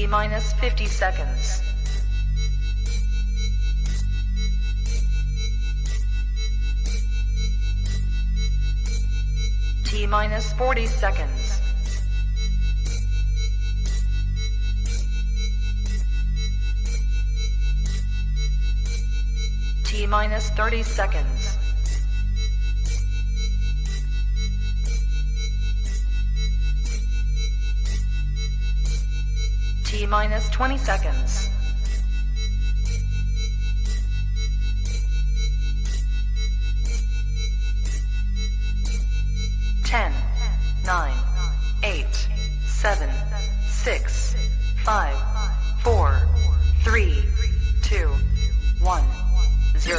T-minus 50 seconds. T-minus 40 seconds. T-minus 30 seconds. T-minus 20 seconds. Ten, 9, 8, 7, 6, 5, 4, 3, 2, 1, 0.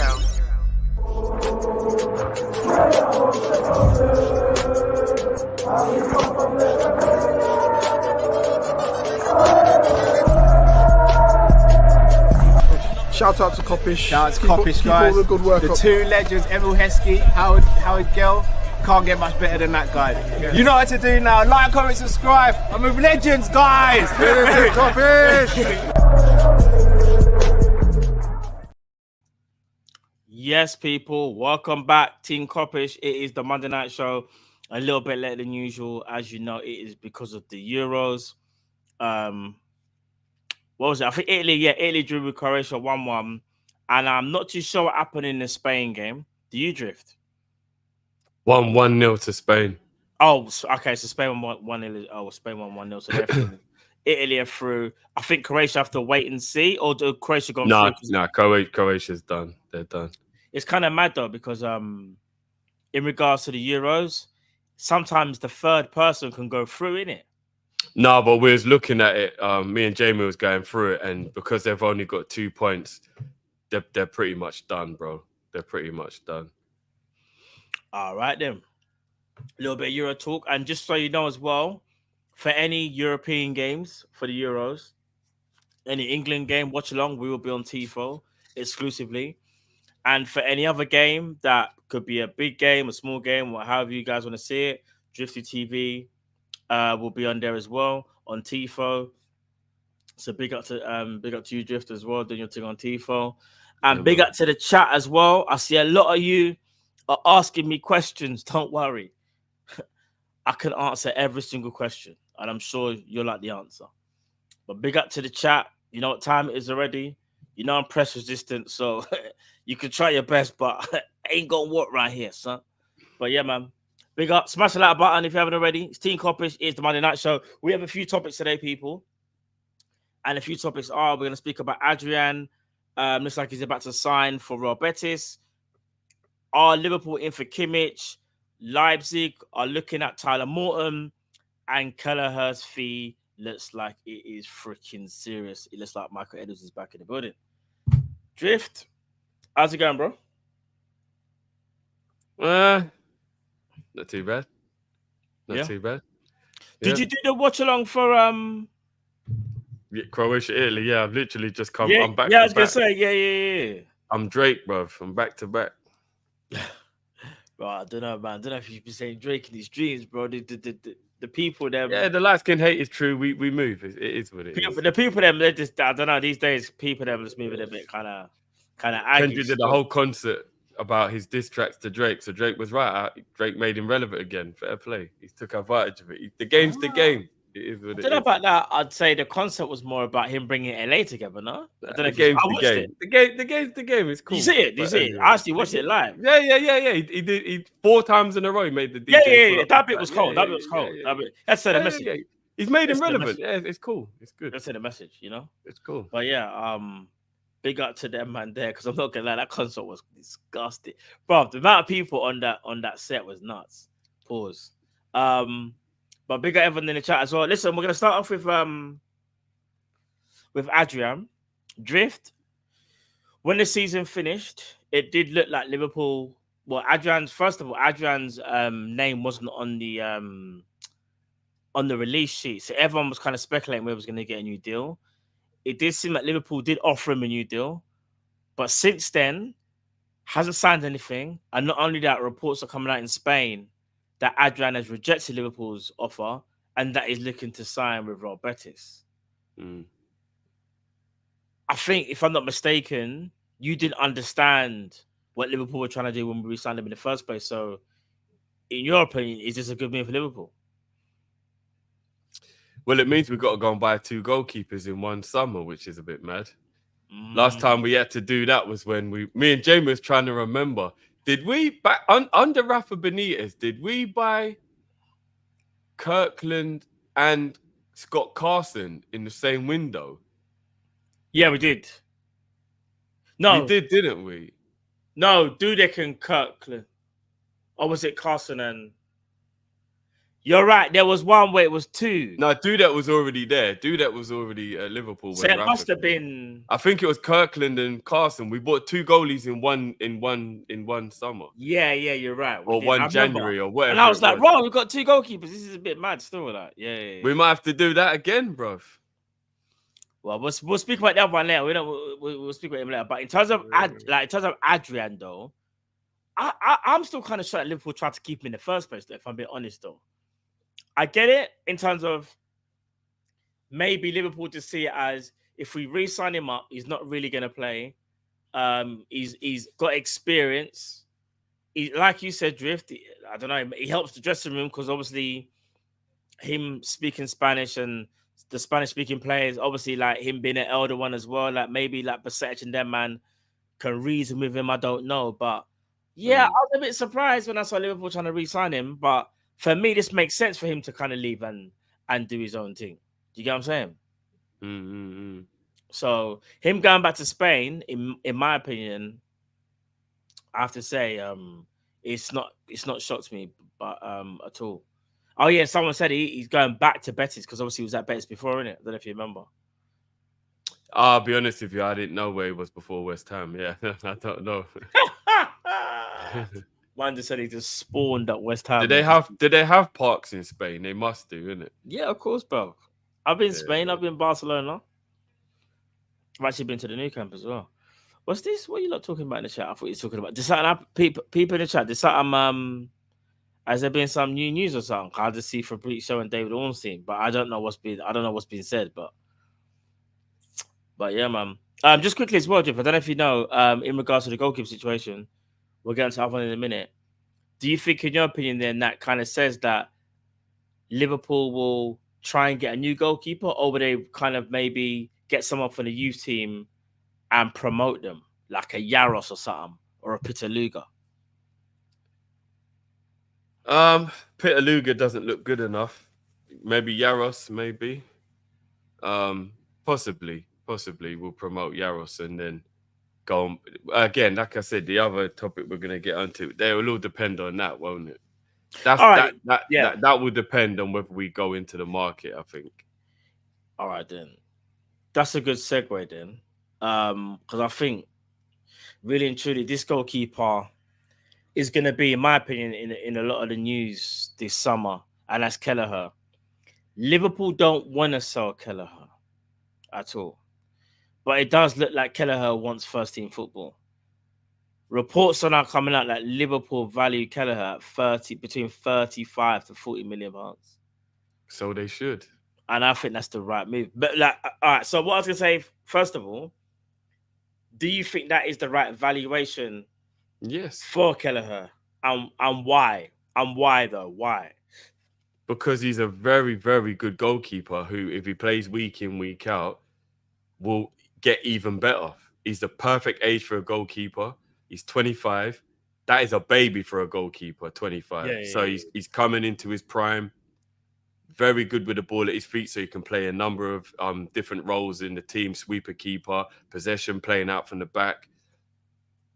Shout out to Kopish. Shout out to Kopish, guys. Keep all the good work the up. two legends, Emil Heskey, Howard Gill. Can't get much better than that guy. Yeah. You know what to do now. Like, comment, subscribe. I'm with legends, guys. Kopish. Yes, people, welcome back, Team Kop-Ish. It is the Monday night show, a little bit later than usual. As you know, it is because of the Euros. What was it? I think Italy drew with Croatia 1-1. And I'm not too sure what happened in the Spain game. Do you drift? 1-0 to Spain. Oh, okay. So Spain won 1-0. Oh, Spain won 1-0. So they're through. Italy are through. I think Croatia have to wait and see, or do Croatia go through? No, Croatia's done. They're done. It's kind of mad though, because in regards to the Euros, sometimes the third person can go through, innit? No, but we was looking at it. Me and Jamie was going through it, and because they've only got 2 points, they're pretty much done, bro. They're pretty much done. All right, then. A little bit of Euro talk. And just so you know as well, for any European games for the Euros, any England game, watch along, we will be on TIFO exclusively. And for any other game that could be a big game, a small game, or however you guys want to see it, Drifty TV will be on there as well on TIFO. So big up to you, Drift, as well, doing your thing on TIFO. And big up to the chat as well. I see a lot of you are asking me questions. Don't worry. I can answer every single question, and I'm sure you'll like the answer. But big up to the chat. You know what time it is already. You know I'm press resistant, so you can try your best, but ain't gonna work right here, son. But yeah, man. Big up. Smash the like button if you haven't already. It's Team Kop-Ish. It's the Monday Night Show. We have a few topics today, people. And a few topics are, we're going to speak about Adrian. Looks like he's about to sign for Real Betis. Are Liverpool in for Kimmich? Leipzig are looking at Tyler Morton. And Kelleher's fee looks like it is freaking serious. It looks like Michael Edwards is back in the building. Drift, how's it going, bro? Not too bad. Not too bad. Did you do the watch along for Croatia, Italy? Yeah, I've literally just come. Yeah, I'm back. Yeah, I was gonna say, yeah. I'm Drake, bro. I'm back to back. Bro, I don't know, man. I don't know if you've been saying Drake in these dreams, bro. The people there. Yeah, the light skin hate is true. We move. It is what it is. The people them, they're just, I don't know. These days, people them just moving a bit kind of aggy. Kendrick did a whole concert about his diss tracks to Drake. So Drake was right. Drake made him relevant again. Fair play. He took advantage of it. The game's the game. It is what it is. I don't know about that. I'd say the concept was more about him bringing LA together, no? I don't know the if game's the game. The game's the game. It's cool. You see it? You see it? I actually watched it live. Yeah. He did. He 4 times in a row. He made the DJ. Yeah. That bit was cold. That bit was cold. That's the message. Yeah. He's made him relevant. Yeah, it's cool. It's good. That's the message, you know. It's cool. But yeah, big up to them, man, there, because I'm not gonna lie, that concert was disgusting, bro. The amount of people on that set was nuts. Pause. But big up everyone in the chat as well. Listen, we're gonna start off with Adrian. Drift. When the season finished, it did look like Liverpool. Well, Adrian's name wasn't on the release sheet, so everyone was kind of speculating where he was going to get a new deal. It did seem like Liverpool did offer him a new deal, but since then, hasn't signed anything. And not only that, reports are coming out in Spain that Adrian has rejected Liverpool's offer and that he's looking to sign with Real Betis. I think, if I'm not mistaken, you didn't understand what Liverpool were trying to do when we signed him in the first place. So, in your opinion, is this a good move for Liverpool? Well, it means we've got to go and buy 2 goalkeepers in one summer, which is a bit mad. Last time we had to do that was when me and Jamie was trying to remember. Did we buy under Rafa Benitez? Did we buy Kirkland and Scott Carson in the same window? Yeah, we did. No, we did, didn't we? No, Dudek and Kirkland. Or was it Carson and... You're right. There was one where it was 2. No, Dudek was already there. Dudek was already at Liverpool. So it must have been... I think it was Kirkland and Carson. We bought 2 goalies in one summer. Yeah, you're right. Or one January or whatever. And I was like, "Bro, we've got 2 goalkeepers. This is a bit mad still." Like, yeah. We might have to do that again, bro. Well, we'll speak about the other one later. We'll speak about him later. But in terms of Adrian, though, I'm still kind of shocked that Liverpool tried to keep him in the first place. Though, if I'm being honest, though, I get it in terms of maybe Liverpool to see it as, if we re-sign him up, he's not really going to play. He's got experience. Like you said, Drift. I don't know. He helps the dressing room because obviously him speaking Spanish and the Spanish-speaking players, obviously, like him being an elder one as well. Like maybe like Basech and them man can reason with him. I don't know, but yeah, I was a bit surprised when I saw Liverpool trying to re-sign him. But for me, this makes sense for him to kind of leave and do his own thing. Do you get what I'm saying? Mm-hmm. So him going back to Spain, in my opinion, I have to say, it's not shocked me, but at all. Oh yeah, someone said he's going back to Betis because obviously he was at Betis before, innit? I don't know if you remember. I'll be honest with you, I didn't know where he was before West Ham. Yeah, I don't know. Man just said he just spawned at West Ham. Did they have parks in Spain? They must do, innit? Yeah, of course, bro. I've been in Spain. I've been in Barcelona. I've actually been to the new camp as well. What's this? What are you lot talking about in the chat? I thought you were talking about. People in the chat. Has there been some new news or something? I just see Fabrizio and David Ornstein, but I don't know what's been said. But yeah, man. Just quickly as well, Jeff. I don't know if you know. In regards to the goalkeeper situation, we'll get into that one in a minute. Do you think, in your opinion, then that kind of says that Liverpool will try and get a new goalkeeper, or will they kind of maybe get someone from the youth team and promote them, like a Yaros or something, or a Pitaluga? Pitaluga doesn't look good enough. Maybe Yaros, maybe. Possibly we'll promote Yaros and then go on. Again, like I said, the other topic we're going to get onto, they will all depend on that, won't it? That will depend on whether we go into the market, I think. All right, then. That's a good segue then. Because I think, really and truly, this goalkeeper is going to be, in my opinion, in a lot of the news this summer, and that's Kelleher. Liverpool don't want to sell Kelleher at all. But it does look like Kelleher wants first-team football. Reports are now coming out that Liverpool value Kelleher at between 35 to 40 million pounds. So they should. And I think that's the right move. But all right, so what I was going to say, first of all, do you think that is the right valuation? Yes. For Kelleher, and why? And why though? Why? Because he's a very, very good goalkeeper who, if he plays week in, week out, will get even better. He's the perfect age for a goalkeeper. He's 25. That is a baby for a goalkeeper, 25. So he's coming into his prime. Very good with the ball at his feet, so he can play a number of different roles in the team: sweeper, keeper, possession, playing out from the back.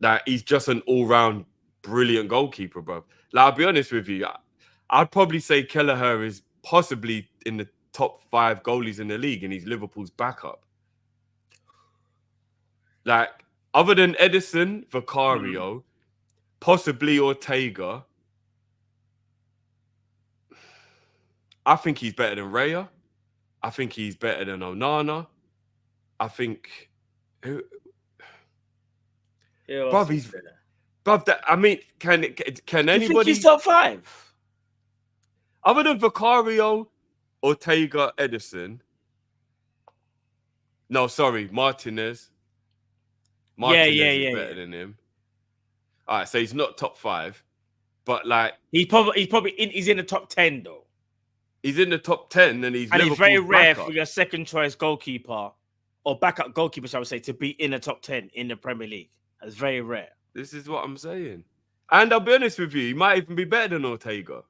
That he's just an all-round brilliant goalkeeper, bro. Like, I'll be honest with you, I'd probably say Kelleher is possibly in the top 5 goalies in the league, and he's Liverpool's backup. Like, other than Edison, Vicario, possibly Ortega, I think he's better than Raya. I think he's better than Onana. I think... I mean, can anybody... You think he's top 5? Other than Vicario, Ortega, Edison, No, sorry, Martinez. Yeah, Is better than him. All right, so he's not top 5, but like he's in the top 10 though. He's in the top 10, and he's very rare backup. for your second choice goalkeeper or backup goalkeeper, I would say, to be in the top 10 in the Premier League. That's very rare. This is what I'm saying. And I'll be honest with you, he might even be better than Ortega.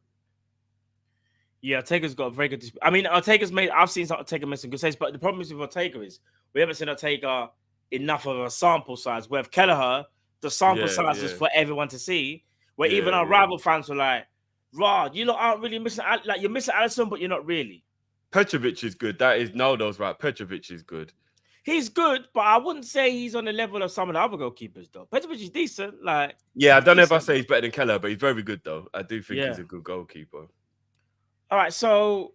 Yeah, Ortega's got a very good. I mean, I've seen Ortega make some good saves, but the problem is with Ortega is we haven't seen Ortega enough of a sample size. Where with Kelleher, the sample size is for everyone to see. Where even our rival fans were like, "Rah, you lot aren't really missing. Like you're missing Alisson, but you're not really." Petrovic is good. That is Naldo's right. Petrovic is good. He's good, but I wouldn't say he's on the level of some of the other goalkeepers, though. Petrovic is decent. Like, yeah, I don't know if I say he's better than Kelleher, but he's very good, though. I do think he's a good goalkeeper. All right, so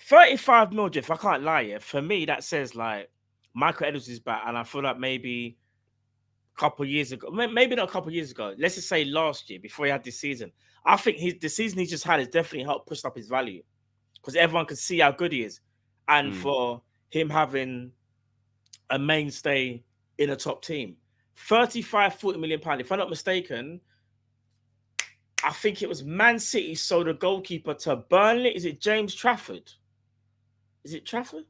35 mil, Jeff, I can't lie, yeah. For me, that says like Michael Edwards is back, and I feel like maybe a couple of years ago, maybe not a couple of years ago, let's just say last year before he had this season. I think the season he just had has definitely helped push up his value because everyone can see how good he is, and for him having a mainstay in a top team, 35-40 million pounds. If I'm not mistaken, I think it was Man City sold a goalkeeper to Burnley. Is it James Trafford? Is it Trafford?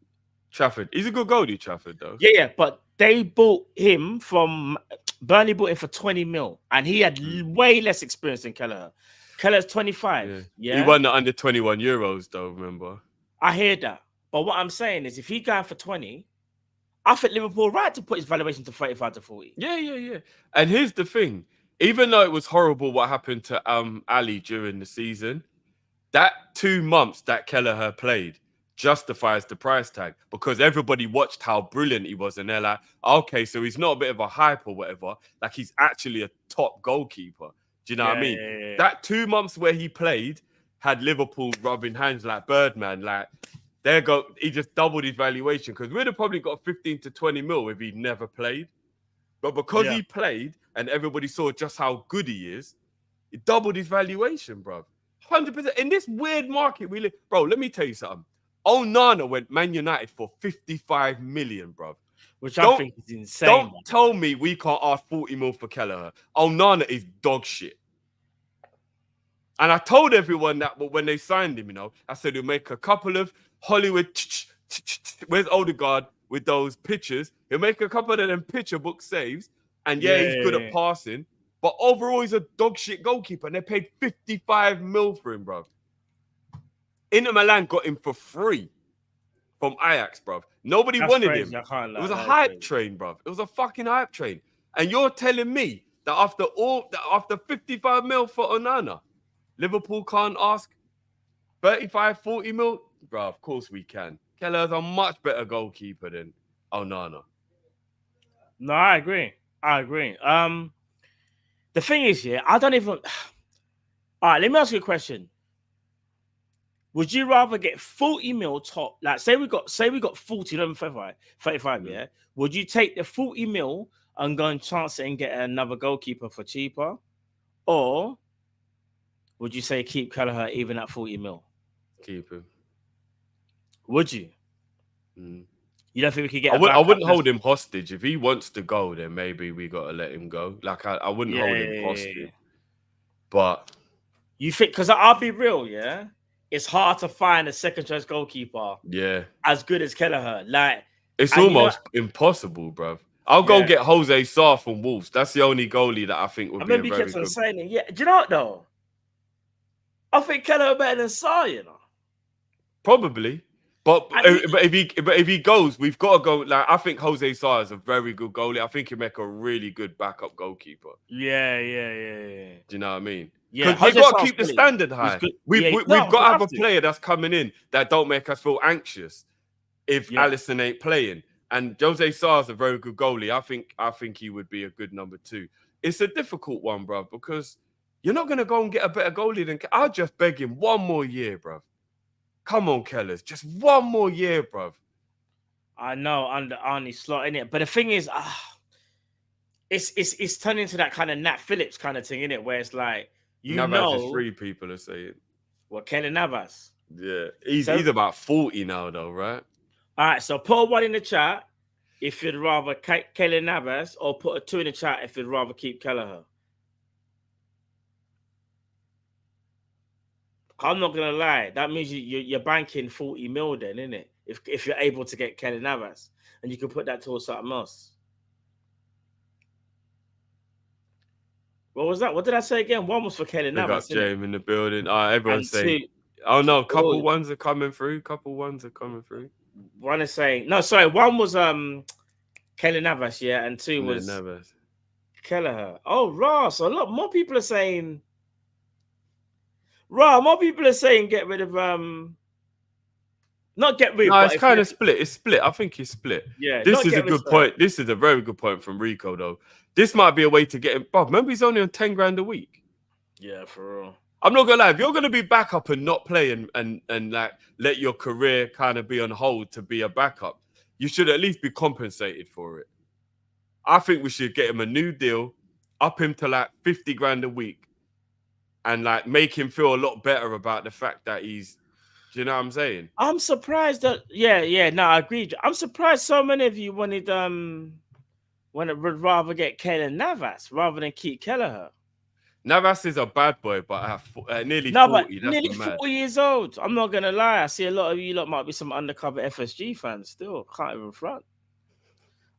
Trafford. He's a good goalie, Trafford, though. Yeah, but they bought him from Burnley, bought him for 20 mil, and he had way less experience than Kelleher. Kelleher's 25. Yeah. He won the under 21 Euros, though, remember? I hear that. But what I'm saying is if he's going for 20, I think Liverpool right to put his valuation to 35 to 40. Yeah. And here's the thing. Even though it was horrible what happened to Ali during the season, that 2 months that Kelleher played justifies the price tag because everybody watched how brilliant he was and they're like, okay, so he's not a bit of a hype or whatever. Like he's actually a top goalkeeper. Do you know what I mean? Yeah. That 2 months where he played had Liverpool rubbing hands like Birdman. Like he just doubled his valuation because we'd have probably got 15 to 20 mil if he'd never played. But because he played and everybody saw just how good he is, it doubled his valuation, bro. 100%. In this weird market we live, bro, let me tell you something. Onana went Man United for 55 million, bro. Which I think is insane. Don't tell me we can't ask 40 mil for Kelleher. Onana is dog shit. And I told everyone that when they signed him, I said he'll make a couple of Hollywood, where's Odegaard with those pictures? He'll make a couple of them picture book saves. And he's good at passing. But overall, he's a dog shit goalkeeper. And they paid 55 mil for him, bro. Inter Milan got him for free from Ajax, bro. Nobody wanted him. It was a hype train, bro. It was a fucking hype train. And you're telling me that after 55 mil for Onana, Liverpool can't ask 35, 40 mil? Bro, of course we can. Kelleher's a much better goalkeeper than Onana. No, I agree. The thing is, I don't even. All right, let me ask you a question. Would you rather get 40 mil top? Like, say we got 40, not 35, yeah? Would you take the 40 mil and go and chance it and get another goalkeeper for cheaper? Or would you say keep Kelleher even at 40 mil? Keep him. Would you? You don't think we could get? I wouldn't hold him hostage. If he wants to go, then maybe we gotta let him go. Like I wouldn't hold him hostage. But you think? Because I'll be real, it's hard to find a second choice goalkeeper. As good as Kelleher. Like it's almost impossible, bro. I'll go get Jose Sarr from Wolves. That's the only goalie that I think would be a very good. I remember you kept on saying it. Yeah, do you know what though? I think Kelleher better than Sarr. Probably. But if he goes, we've got to go. Like I think Jose Sarr is a very good goalie. I think he'll make a really good backup goalkeeper. Yeah. Do you know what I mean? Yeah, because we've got to keep the standard high. We've got to have a player that's coming in that don't make us feel anxious if Alisson ain't playing. And Jose Sarr is a very good goalie. I think he would be a good number 2. It's a difficult one, bro, because you're not going to go and get a better goalie than. I'll just beg him one more year, bro. Come on, Kellers. Just one more year, bruv. I know, under Arnie Slot, innit? But the thing is, it's turned into that kind of Nat Phillips kind of thing, innit? Where it's like, Navas is 3 people are saying. What, Kenny Navas? Yeah. He's about 40 now, though, right? All right, so put one in the chat. if you'd rather Kelly Navas, or put a 2 in the chat if you'd rather keep Kelleher. I'm not gonna lie. That means you're banking 40 mil then, isn't it? If you're able to get Kelly Navas, and you can put that towards something else. What was that? What did I say again? One was for Kelly Navas. Got James in the building. Everyone's saying. Oh no, couple ones are coming through. One is saying no. Sorry, one was Kelly Navas, yeah, and 2 was Navas. Kelleher. Oh, Ross. A lot more people are saying. More people are saying get rid of not get rid. No, it's kind of split. It's split. I think it's split. Yeah, this is a good point. This is a very good point from Rico, though. This might be a way to get him. Bob, remember he's only on 10 grand a week. Yeah, for real. I'm not gonna lie. If you're gonna be backup and not play and like let your career kind of be on hold to be a backup, you should at least be compensated for it. I think we should get him a new deal, up him to like 50 grand a week, and like make him feel a lot better about the fact that he's. Do you know what I'm saying? I'm surprised that. Yeah. No, I agree. I'm surprised so many of you would rather get Kelly Navas rather than keep Kelleher. Navas is a bad boy, but at nearly 40, that's nearly 40 years old. I'm not gonna lie. I see a lot of you lot might be some undercover FSG fans still. Can't even front.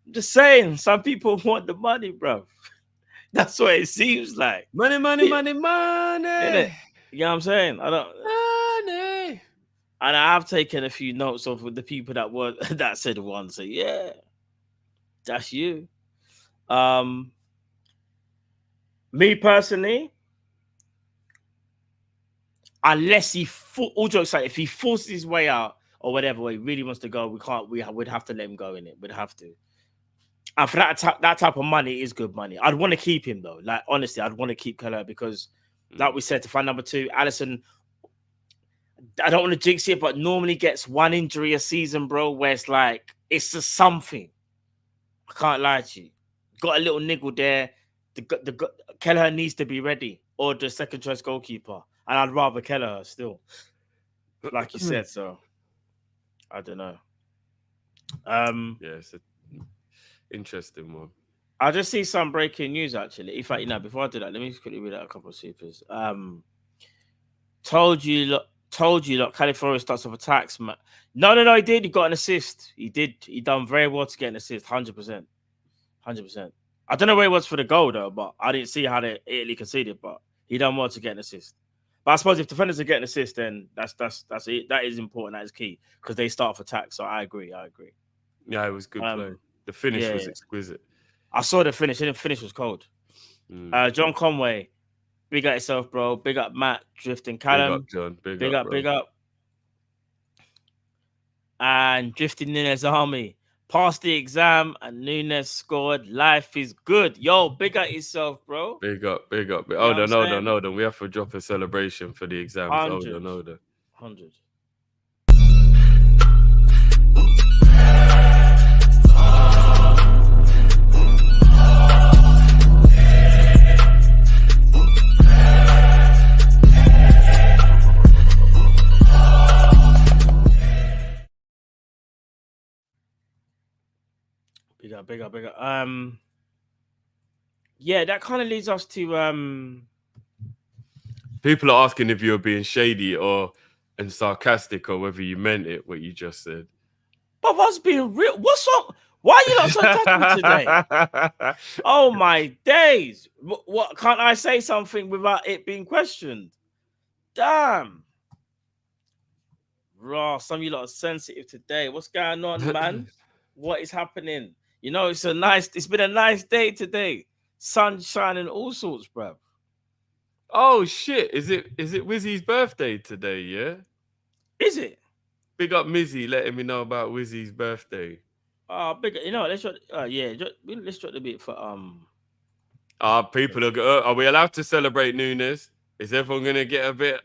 I'm just saying, some people want the money, bro. That's what it seems like. Money. You know what I'm saying? I don't. Money. And I've taken a few notes of the people that said one. So yeah, that's you. Me personally, unless all jokes aside, if he forces his way out or whatever way he really wants to go, we'd have to let him go in it. We'd have to. And for that type of money is good money. I'd want to keep him though. Like honestly, I'd want to keep Kelleher because, like we said, to find number 2, Alisson. I don't want to jinx it, but normally gets 1 injury a season, bro. Where it's like it's just something. I can't lie to you. Got a little niggle there. The Kelleher needs to be ready, or the second choice goalkeeper, and I'd rather Kelleher still, like you said. So I don't know. Yeah, it's an interesting one. I just see some breaking news actually. In fact, before I do that, let me just quickly read out a couple of supers. Told you, look, California starts off attacks. No, he did. He got an assist. He did. He done very well to get an assist. 100%. I don't know where it was for the goal though, but I didn't see how they Italy conceded. But he done well to get an assist. But I suppose if defenders are getting an assist, then that's it. That is important. That is key because they start off attack. So I agree. Yeah, it was good play. The finish was exquisite. I saw the finish. The finish was cold. John Conway, big up yourself, bro. Big up Matt, Drifting Callum. Big up, John. Big up. And Drifting Nunes Army. Passed the exam and Nunes scored. Life is good. Yo, big up yourself, bro. Big up. Hold on. We have to drop a celebration for the exams. 100. Hold on. 100. Big up. Yeah, that kind of leads us to people are asking if you're being shady and sarcastic or whether you meant it, what you just said. But I was being real. What's up? Why are you not sarcastic today? Oh my days. What can't I say something without it being questioned? Damn. Raw, some of you lot are sensitive today. What's going on, man? What is happening? It's been a nice day today. Sun shining, all sorts, bro. Oh shit! Is it Wizzy's birthday today? Yeah. Is it? Big up Mizzy, letting me know about Wizzy's birthday. Big. Let's try. Let's try a bit for people are we allowed to celebrate Nunes? Is everyone gonna get a bit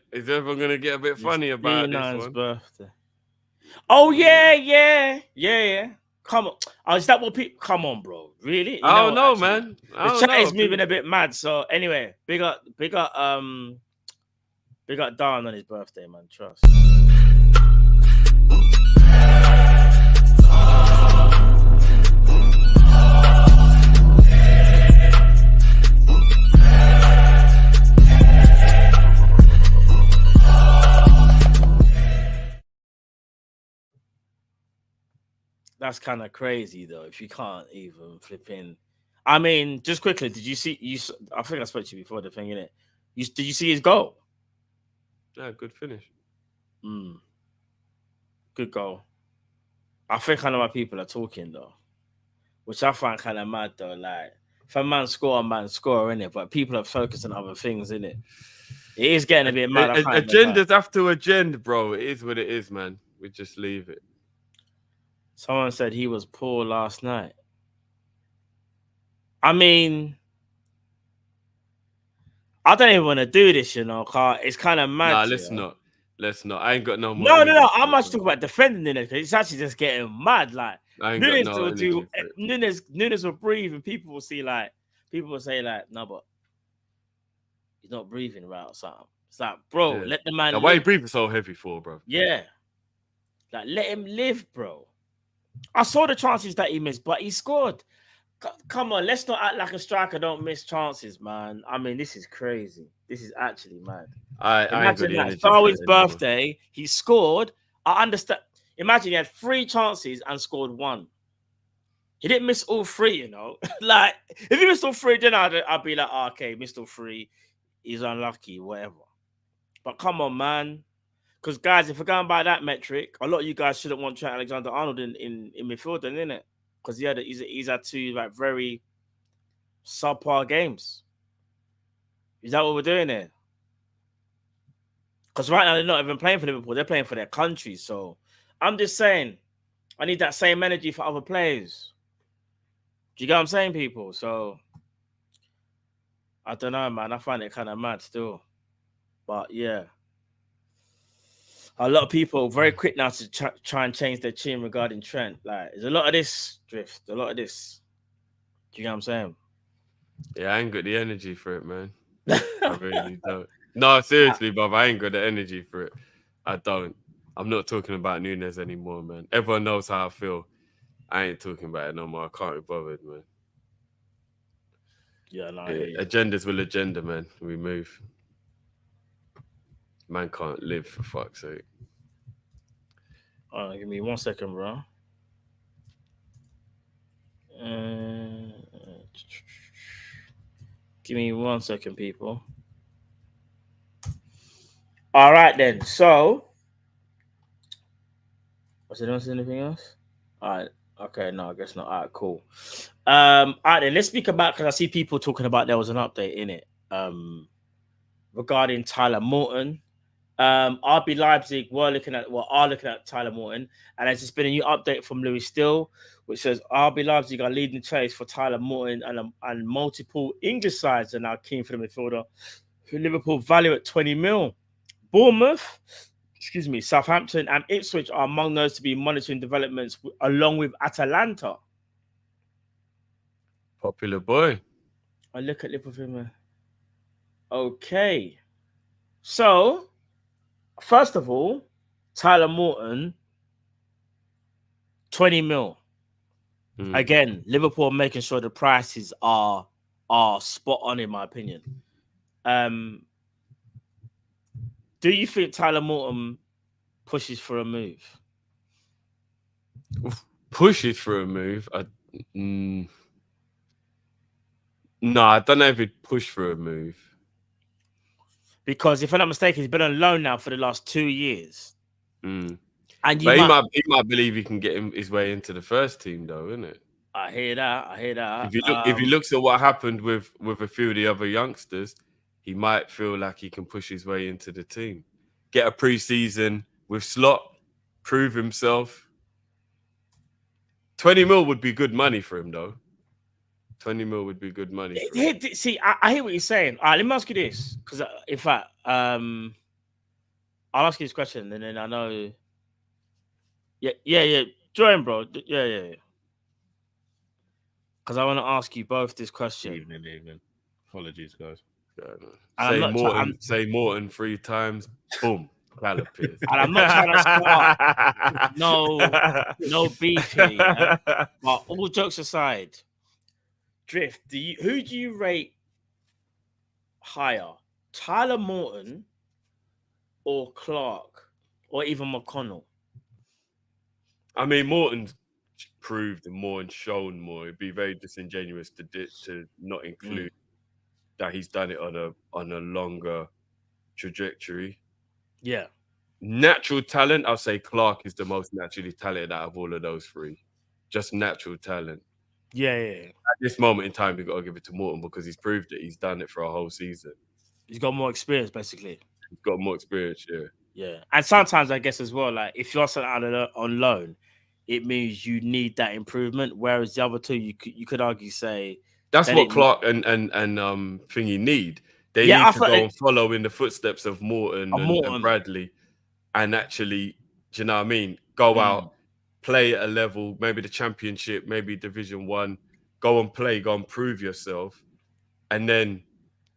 funny about this one? Birthday. Oh yeah. Come on. Is that what people... Come on, bro. Really? I don't know, man. The chat is moving a bit mad. So anyway, big up Don on his birthday, man. Trust. That's kind of crazy though. If you can't even flip in, I mean, just quickly, did you see? I think I spoke to you before the thing, innit? Did you see his goal? Yeah, good finish. Good goal. I think kind of my people are talking though, which I find kind of mad though. Like, if a man score, innit? But people are focused on other things, innit? It is getting a bit mad. Agendas have to agenda, bro. It is what it is, man. We just leave it. Someone said he was poor last night. I mean, I don't even want to do this, you know, car. It's kind of mad. Nah, let's not. Let's not. I ain't got no more. No. I'm much talking about defending it because it's actually just getting mad. Like, Nunes will breathe, and people will say like, no, but he's not breathing right or something. It's like, bro, let the man. Now, why are you breathing so heavy for, bro? Yeah, like let him live, bro. I saw the chances that he missed, but he scored. Come on, let's not act like a striker don't miss chances, man. I mean, this is crazy. This is actually mad. Imagine that Darwin's birthday, he scored. I understand. Imagine he had 3 chances and scored 1. He didn't miss all 3, you know. Like, if he missed all 3, then I'd be like, oh, okay, missed all 3. He's unlucky, whatever. But come on, man. Because, guys, if we're going by that metric, a lot of you guys shouldn't want Trent Alexander-Arnold in midfield, then, innit? Because he's had 2 like very subpar games. Is that what we're doing here? Because right now they're not even playing for Liverpool; they're playing for their country. So I'm just saying, I need that same energy for other players. Do you get what I'm saying, people? So I don't know, man. I find it kind of mad still, but yeah. A lot of people very quick now to try and change their tune regarding Trent. Like, there's a lot of this drift, a lot of this. Do you get what I'm saying? Yeah, I ain't got the energy for it, man. I really don't. No, seriously, Bob, I ain't got the energy for it. I don't. I'm not talking about Nunes anymore, man. Everyone knows how I feel. I ain't talking about it no more. I can't be bothered, man. Yeah, no. Agendas will agenda, man. We move. Man can't live, for fuck's sake. All right, give me 1 second, bro. Give me 1 second, people. All right, then. So, was there anything else? All right. Okay, no, I guess not. All right, cool. All right, then. Let's speak about, because I see people talking about there was an update in it regarding Tyler Morton. RB Leipzig are looking at Tyler Morton, and there's just been a new update from Louis Still, which says RB Leipzig are leading the chase for Tyler Morton, and multiple English sides are now keen for the midfielder, who Liverpool value at 20 mil. Bournemouth, Southampton, and Ipswich are among those to be monitoring developments, along with Atalanta. Popular boy. I look at Liverpool. Okay, so. First of all, Tyler Morton, 20 mil. Again, Liverpool are making sure the prices are spot on, in my opinion. Do you think Tyler Morton pushes for a move? Pushes for a move? No, I don't know if he'd push for a move. Because if I'm not mistaken, he's been on loan now for the last 2 years. And he might believe he can get his way into the first team, though, isn't it? I hear that. If he looks at what happened with a few of the other youngsters, he might feel like he can push his way into the team. Get a pre-season with Slot, prove himself. 20 mil would be good money for him, though. 20 mil would be good money. See, I hear what you're saying. All right, let me ask you this. Because, in fact, I'll ask you this question, and then I know... Yeah. Join, bro. Yeah. Because I want to ask you both this question. Evening. Apologies, guys. Say Morton 3 times. Boom. Calipers. And I'm not trying to start no beef here. Yeah? But all jokes aside... Drift, who do you rate higher, Tyler Morton or Clark or even McConnell? I mean, Morton's proved more and shown more. It'd be very disingenuous to not include that he's done it on a longer trajectory. Yeah. Natural talent, I'll say Clark is the most naturally talented out of all of those three. Just natural talent. Yeah. At this moment in time, we've got to give it to Morton because he's proved it. He's done it for a whole season. He's got more experience, basically. He's got more experience, yeah. Yeah. And sometimes I guess as well, like if you're sent out on loan, it means you need that improvement. Whereas the other two, you could argue say that's that what Clark and Thingy need. They need to go and follow in the footsteps of Morton and Bradley, and actually, do you know what I mean? Go out, play at a level, maybe the Championship, maybe Division 1, go and play, go and prove yourself, and then,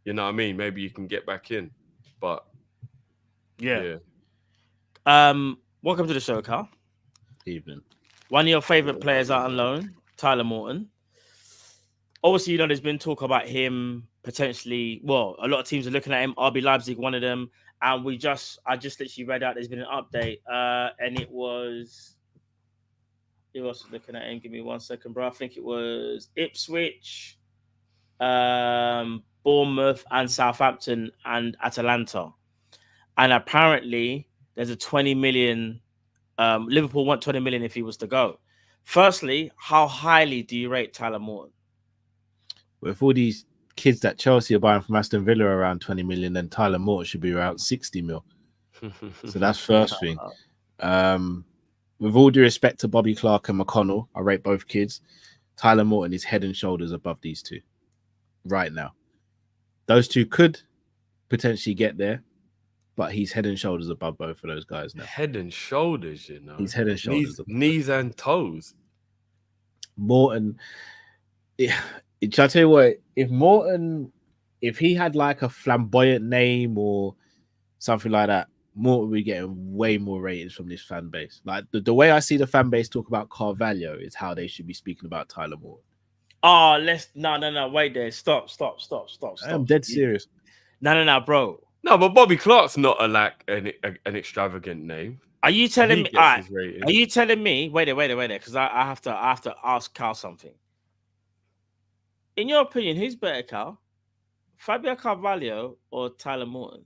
you know what I mean? Maybe you can get back in. But yeah. Welcome to the show, Carl. Evening. One of your favorite players out on loan, Tyler Morton. Obviously, you know, there's been talk about him potentially. Well, a lot of teams are looking at him. RB Leipzig, one of them. And I just literally read out there's been an update. And it was who else was looking at him? Give me 1 second, bro. I think it was Ipswich, Bournemouth, and Southampton and Atalanta. And apparently there's a 20 million. Liverpool want 20 million if he was to go. Firstly, how highly do you rate Tyler Morton? With all these kids that Chelsea are buying from Aston Villa around 20 million, then Tyler Morton should be around 60 mil. So that's first thing. With all due respect to Bobby Clark and McConnell, I rate both kids. Tyler Morton is head and shoulders above these two right now. Those two could potentially get there, but he's head and shoulders above both of those guys now. Head and shoulders, you know. He's head and shoulders. Knees and toes. Morton, shall I tell you what? If he had like a flamboyant name or something like that, Morton would be getting way more ratings from this fan base. Like the way I see the fan base talk about Carvalho is how they should be speaking about Tyler Morton. Oh, no, wait there. Stop. I'm dead serious. No, bro. No, but Bobby Clark's not an extravagant name. Are you telling me? Are you telling me? Wait there, because I have to ask Carl something. In your opinion, who's better, Carl? Fabio Carvalho or Tyler Morton?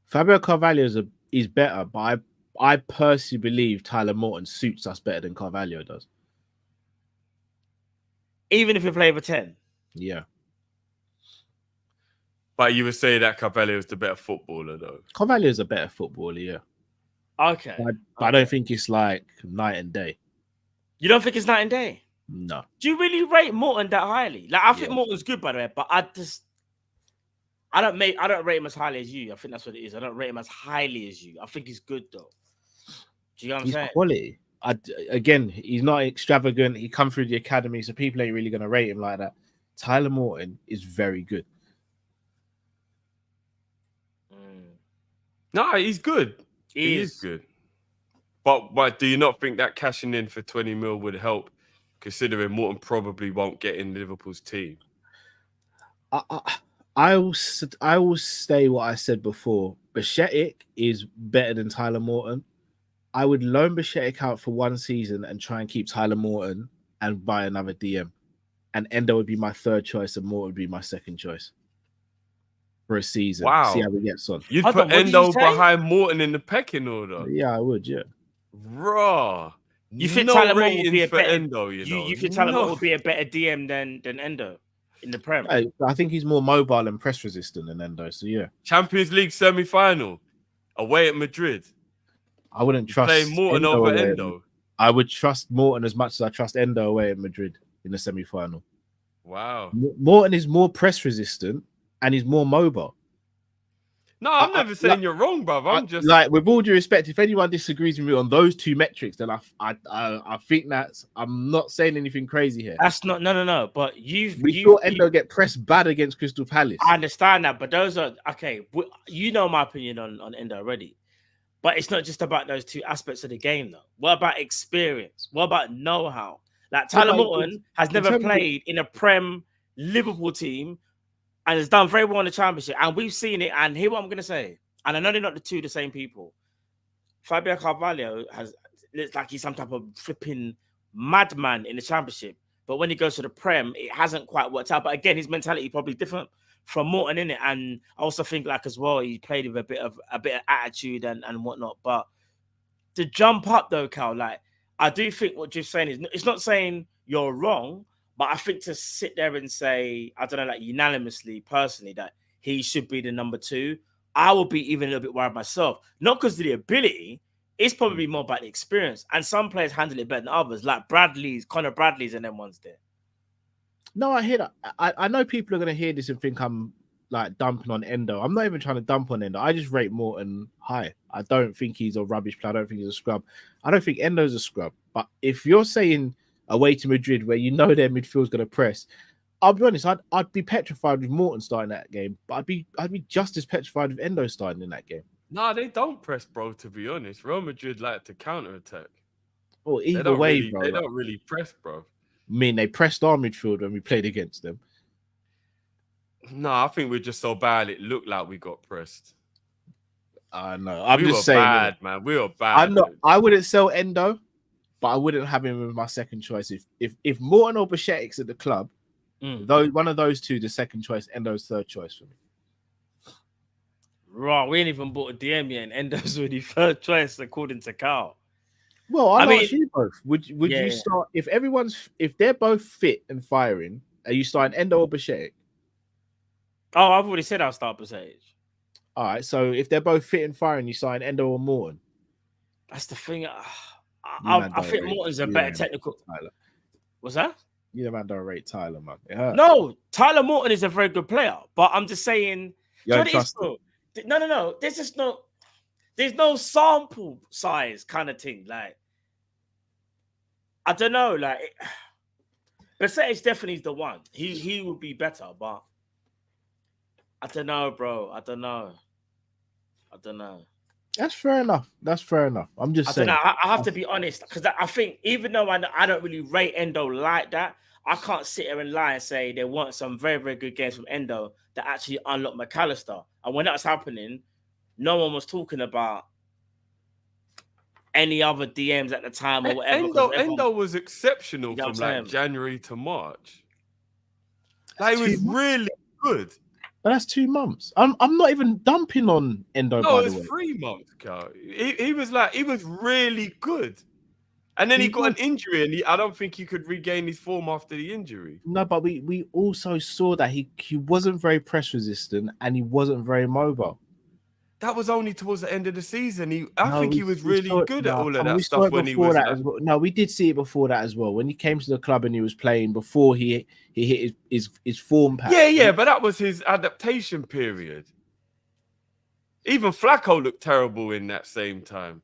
Fabio Carvalho is better, but I personally believe Tyler Morton suits us better than Carvalho does. Even if we play for 10? Yeah. But you would say that Carvalho is the better footballer, though. Carvalho is a better footballer, yeah. Okay. But I don't think it's like night and day. You don't think it's night and day? No. Do you really rate Morton that highly? Like I think Morton's good, by the way, but I don't rate him as highly as you. I think that's what it is. I don't rate him as highly as you. I think he's good though. Do you know what I'm saying? Quality. Again, he's not extravagant. He come through the academy, so people ain't really gonna rate him like that. Tyler Morton is very good. No, he's good. He is good. But do you not think that cashing in for 20 mil would help, considering Morton probably won't get in Liverpool's team? I will say what I said before. Bashetic is better than Tyler Morton. I would loan Bashetic out for one season and try and keep Tyler Morton and buy another DM. And Endo would be my third choice and Morton would be my second choice for a season. Wow. See how he gets on. You'd put Endo behind Morton in the pecking order. Yeah, I would, yeah. Raw. You think Tyler Morton would be a better Endo, you think Tyler Morton would be a better DM than Endo in the Prem? I think he's more mobile and press resistant than Endo, so yeah. Champions League semi-final away at Madrid. I wouldn't trust playing Morton over Endo. I would trust Morton as much as I trust Endo away at Madrid in the semi-final. Wow. Morton is more press resistant and he's more mobile. No, I'm never saying you're wrong, bruv. I'm just like, with all due respect, if anyone disagrees with me on those two metrics, then I think I'm not saying anything crazy here. That's not no. But we saw Endo get pressed bad against Crystal Palace. I understand that, but those are okay. You know my opinion on Endo already, but it's not just about those two aspects of the game, though. What about experience? What about know-how? Like Tyler Morton has never played in a Prem Liverpool team and has done very well in the Championship, and we've seen it. And hear what I'm going to say, and I know they're not the same people. Fabio Carvalho looks like he's some type of flipping madman in the Championship. But when he goes to the Prem, it hasn't quite worked out. But again, his mentality probably different from Morton, in it. And I also think, like, as well, he played with a bit of attitude and whatnot. But to jump up though, Cal, like, I do think what you're saying is, it's not saying you're wrong, but I think to sit there and say, I don't know, like unanimously, personally, that he should be the number 2, I will be even a little bit worried myself. Not because of the ability, it's probably more about the experience. And some players handle it better than others, like Connor Bradley's and them ones there. No, I hear that. I know people are going to hear this and think I'm like dumping on Endo. I'm not even trying to dump on Endo. I just rate Morton high. I don't think he's a rubbish player. I don't think he's a scrub. I don't think Endo's a scrub. But if you're saying away to Madrid where you know their midfield's going to press, I'll be honest, I'd be petrified with Morton starting that game, but I'd be just as petrified with Endo starting in that game. No, they don't press, bro, to be honest. Real Madrid like to counter-attack. Well, either way, really, bro. They don't really press, bro. I mean, they pressed our midfield when we played against them. No, I think we're just so bad it looked like we got pressed. I know. I'm we just were saying, bad, man. We were bad. I'm not. I wouldn't sell Endo, but I wouldn't have him as my second choice. If Morton or Bichetik's at the club, though one of those two, the second choice, Endo's third choice for me. Right, we ain't even bought a DM yet, and Endo's already third choice according to Carl. Well, I mean, you both. Would you start if they're both fit and firing? Are you starting Endo or Bichetik? Oh, I've already said I'll start percentage. All right, so if they're both fit and firing, you sign Endo or Morton. That's the thing. I think Morton's a better technical. Tyler. What's that? You the man don't rate Tyler, man. It hurts. No, Tyler Morton is a very good player, but I'm just saying. No. There's just no sample size kind of thing. Like, I don't know. Like, percentage definitely is the one. He would be better, but I don't know, bro. I don't know. That's fair enough. I'm just saying. I have to be honest, because I think even though I don't really rate Endo like that, I can't sit here and lie and say there weren't some very, very good games from Endo that actually unlocked McAllister. And when that was happening, no one was talking about any other DMs at the time or whatever. Endo was exceptional from like January to March. Like, he was really good. But that's 2 months. I'm not even dumping on Endo. No, it was 3 months, Carl. He was really good. And then he got an injury, and I don't think he could regain his form after the injury. No, but we also saw that he wasn't very press resistant and he wasn't very mobile. That was only towards the end of the season. I think he was really good at all of that stuff when he was. Well. No, we did see it before that as well. When he came to the club and he was playing before he hit his form patch. Yeah, but that was his adaptation period. Even Flacco looked terrible in that same time.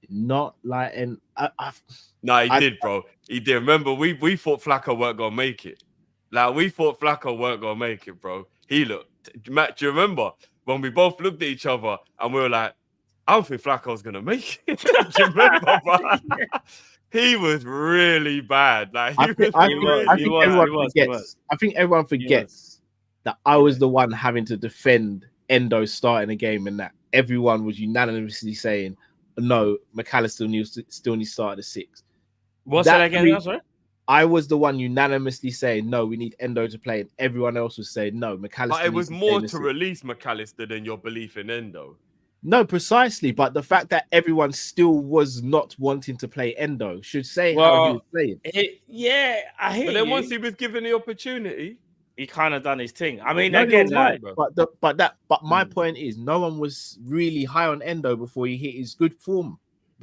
Not like, and he did, bro. He did. Remember, we thought Flacco weren't gonna make it. Like, we thought Flacco weren't gonna make it, bro. He looked. Matt, do you remember when we both looked at each other and we were like, I don't think Flacco's gonna make it? Do you remember, bro? He was really bad. Like, I think everyone forgets that I was the one having to defend Endo starting a game, and that everyone was unanimously saying, no, McAllister still needs to start at the 6. What's that again? Sorry? I was the one unanimously saying, no, we need Endo to play, and everyone else was saying, no, McAllister. But it was more to release McAllister than your belief in Endo. No, precisely. But the fact that everyone still was not wanting to play Endo should say how he was playing. I hear you. But then once he was given the opportunity, he kind of done his thing. I mean, but my point is, no one was really high on Endo before he hit his good form.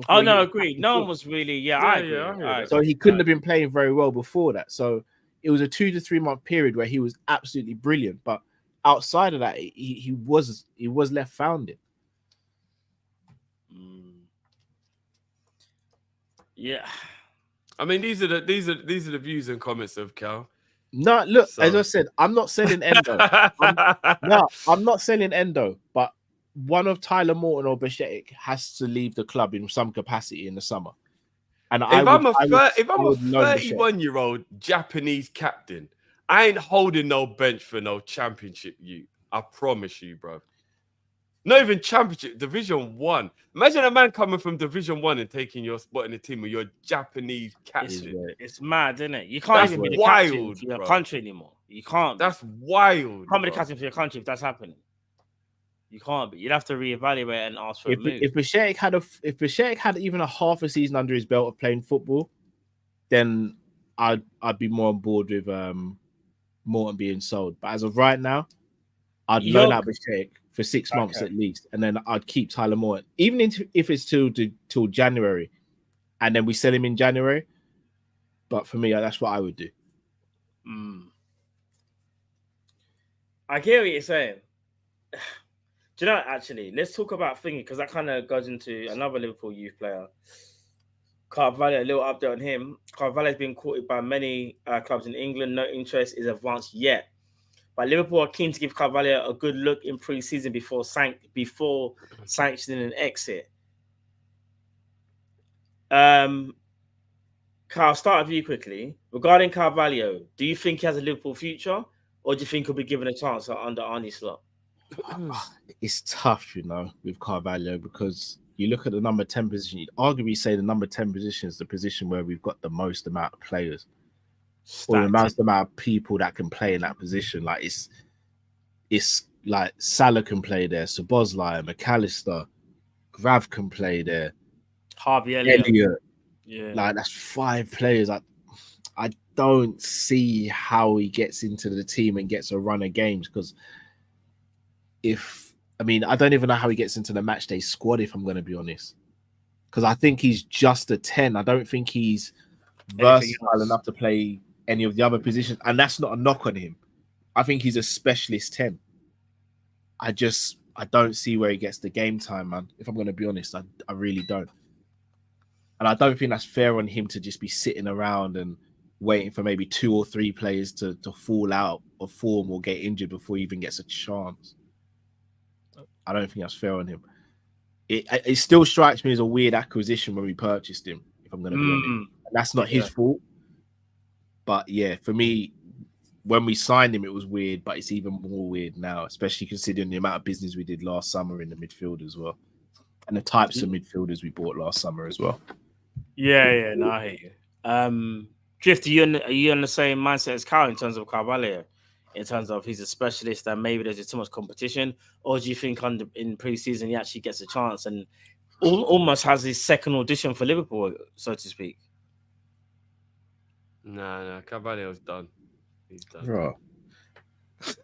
Agreed. No one was really. I agree. So he couldn't have been playing very well before that. So it was a 2 to 3 month period where he was absolutely brilliant. But outside of that, he was left founded. Yeah. I mean, these are the views and comments of Cal. No, look, as I said, I'm not selling Endo. I'm not selling Endo, but one of Tyler Morton or Bichetik has to leave the club in some capacity in the summer. And if I'm a 31-year-old Japanese captain, I ain't holding no bench for no championship. I promise you, bro. Not even Championship, Division 1. Imagine a man coming from Division 1 and taking your spot in the team with your Japanese captain. It's mad, isn't it? You can't That's even be the wild, captain for your bro. country anymore. You can't. That's wild. You can't be the bro. captain for your country if that's happening. You can't be. You'd have to reevaluate and ask for a move. If Bashir had even a half a season under his belt of playing football, then I'd be more on board with Morton being sold. But as of right now, I'd loan out Bashir for 6 months at least, and then I'd keep Tyler Morton, even if it's till January, and then we sell him in January. But for me, that's what I would do. I hear what you're saying. Do you know, actually, let's talk about thingy, because that kind of goes into another Liverpool youth player. Carvalho, a little update on him. Carvalho has been courted by many clubs in England. No interest is advanced yet. But Liverpool are keen to give Carvalho a good look in pre-season before sanctioning an exit. Carl, I'll start with you quickly. Regarding Carvalho, do you think he has a Liverpool future, or do you think he'll be given a chance under Arne Slot? It's tough, with Carvalho, because you look at the number 10 position. You'd arguably say the number 10 position is the position where we've got the most amount of players, or the most amount of people that can play in that position. Like it's like Salah can play there, Szoboszlai, McAllister, Grav can play there, Harvey Elliott. Yeah, like that's 5 players. I don't see how he gets into the team and gets a run of games, because I don't even know how he gets into the match day squad, if I'm going to be honest, because I think he's just a 10. I don't think he's versatile enough to play any of the other positions, and that's not a knock on him. I think he's a specialist 10. I don't see where he gets the game time, man. If I'm going to be honest, I really don't. And I don't think that's fair on him to just be sitting around and waiting for maybe 2 or 3 players to fall out of form or get injured before he even gets a chance. I don't think that's fair on him. It still strikes me as a weird acquisition when we purchased him, if I'm going to be honest. And that's not his fault. But yeah, for me, when we signed him, it was weird, but it's even more weird now, especially considering the amount of business we did last summer in the midfield as well, and the types of midfielders we bought last summer as well. Yeah, no, I hear you. Drift, are you on the same mindset as Carl in terms of Carvalho, in terms of he's a specialist and maybe there's just too much competition, or do you think in pre-season he actually gets a chance and almost has his second audition for Liverpool, so to speak? No, Carvalho's done. He's done. Bro.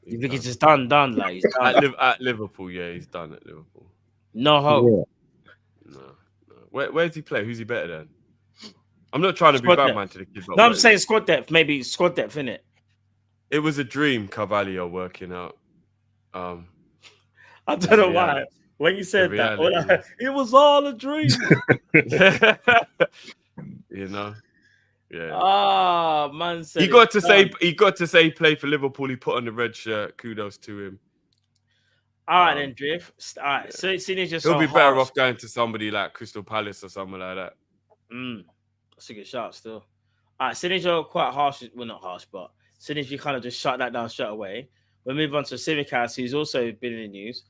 You think he's just done? Like he's done. At Liverpool, yeah, he's done at Liverpool. No hope. No. Where does he play? Who's he better than? I'm not trying to be bad man to the kid. No, I'm saying squad depth. Maybe squad depth, innit? It was a dream, Carvalho working out. I don't know why. When you said that, it was all a dream. Yeah. Man said he got to say play for Liverpool. He put on the red shirt. Kudos to him. All right, then, Drift. All right, so he'll be better off going to somebody like Crystal Palace or something like that. That's a good shot still. All right, seeing as you're quite harsh, well, not harsh, but seeing as you kind of just shut that down straight away, we'll move on to Tsimikas, who's also been in the news.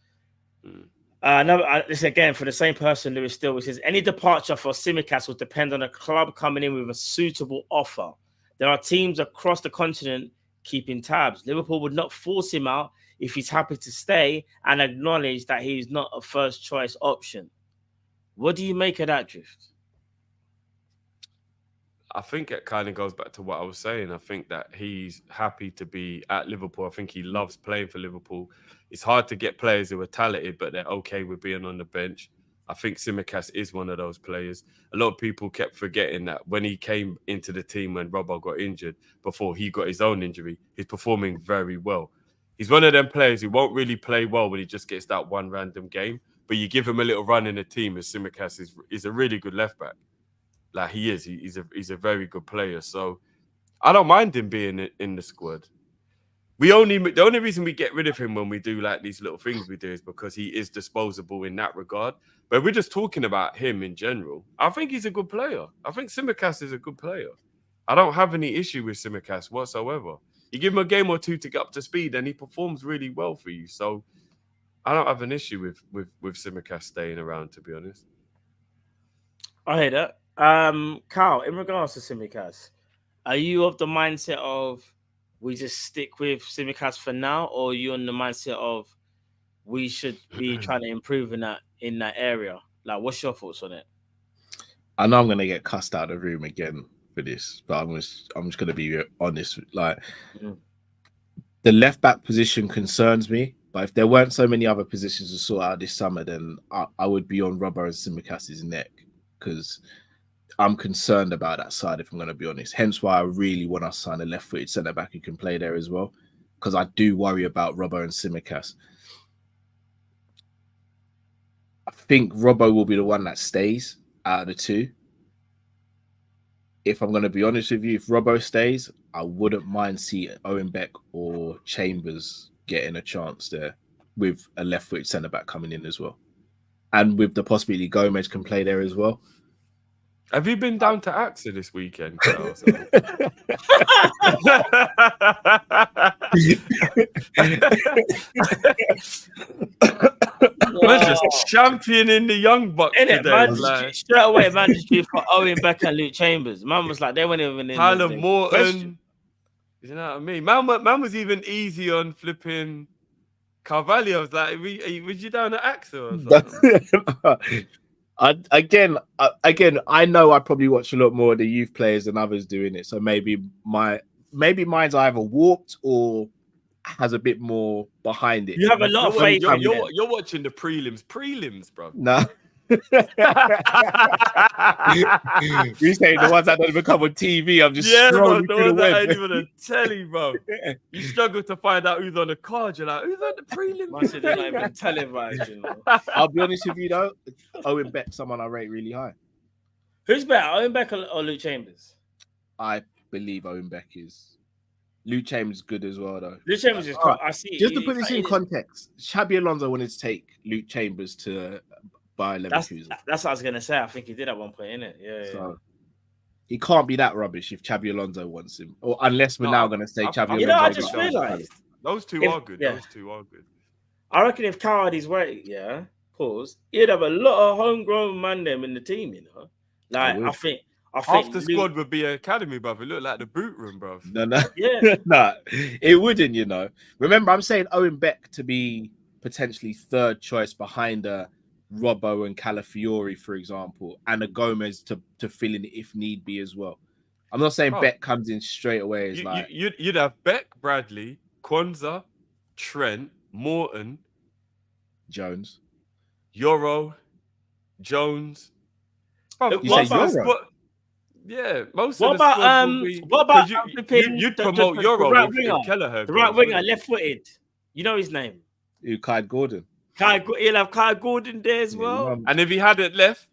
This again for the same person, Lewis Still, which says any departure for Tsimikas will depend on a club coming in with a suitable offer. There are teams across the continent keeping tabs. Liverpool would not force him out if he's happy to stay and acknowledge that he's not a first choice option. What do you make of that, Drift? I think it kind of goes back to what I was saying. I think that he's happy to be at Liverpool. I think he loves playing for Liverpool. It's hard to get players who are talented, but they're okay with being on the bench. I think Tsimikas is one of those players. A lot of people kept forgetting that when he came into the team when Robbo got injured, before he got his own injury, he's performing very well. He's one of them players who won't really play well when he just gets that one random game, but you give him a little run in the team, and Tsimikas is a really good left back. Like he is, he's a very good player. So I don't mind him being in the squad. The only reason we get rid of him when we do like these little things we do is because he is disposable in that regard. But we're just talking about him in general. I think he's a good player. I think Tsimikas is a good player. I don't have any issue with Tsimikas whatsoever. You give him a game or two to get up to speed and he performs really well for you. So I don't have an issue with Tsimikas staying around, to be honest. I hear that. Carl, in regards to Tsimikas, are you of the mindset of we just stick with Tsimikas for now, or are you on the mindset of we should be trying to improve in that area? Like, what's your thoughts on it? I know I'm gonna get cussed out of the room again for this, but I'm just gonna be honest. Like, the left back position concerns me, but if there weren't so many other positions to sort out this summer, then I would be on Robbo and Tsimikas' neck, because I'm concerned about that side, if I'm going to be honest. Hence why I really want to sign a left-footed centre-back who can play there as well, because I do worry about Robbo and Tsimikas. I think Robbo will be the one that stays out of the two. If I'm going to be honest with you, if Robbo stays, I wouldn't mind seeing Owen Beck or Chambers getting a chance there with a left-footed centre-back coming in as well. And with the possibility Gomez can play there as well. Have you been down to AXA this weekend, Carl? Man, just championing the young bucks today. Man, straight away, man, just do for Owen Beck and Luke Chambers. Man was like, they weren't even in. Tyler Morton. You know what I mean? Man was even easy on flipping Carvalho. I was like, was you down at AXA or something? Again, I know I probably watch a lot more of the youth players than others doing it. So maybe mine's either warped or has a bit more behind it. You have a lot of faith. You're watching the prelims, bro. No. You say the ones that don't even come on TV. I'm just scrolling bro, through the web. Ain't even a telly, bro. You struggle to find out who's on the card. You're like, who's on the prelim? I said they're not even televised, you know. I'll be honest with you though, Owen Beck, someone I rate really high. Who's better, Owen Beck or Luke Chambers? I believe Owen Beck is. Luke Chambers is good as well though. Luke Chambers is. I see. Just to put this in context, Xabi Alonso wanted to take Luke Chambers to by Leverkusen. That's what I was gonna say. I think he did at one point, innit? Yeah. So, he can't be that rubbish if Xabi Alonso wants him, or unless we're now gonna say Xabi Alonso. You know, I just realised those two are good. Yeah. Those two are good. I reckon if Cardi's weight, he'd have a lot of homegrown man them in the team. You know, like I think half the squad would be academy, brother. It looked like the boot room, bro. No, yeah, no, it wouldn't. You know, remember I'm saying Owen Beck to be potentially third choice behind Robbo and Calafiori, for example, and a Gomez to fill in if need be as well. I'm not saying Beck comes in straight away. You'd have Beck, Bradley, Kwanzaa, Trent, Morton, Jones, Euro, Jones. Most of the squad will be. What about you'd promote Euro right with winger, Kelleher, the right winger, left-footed. You know his name? Kai Gordon. He'll have Kai Gordon there as well. And if he hadn't left,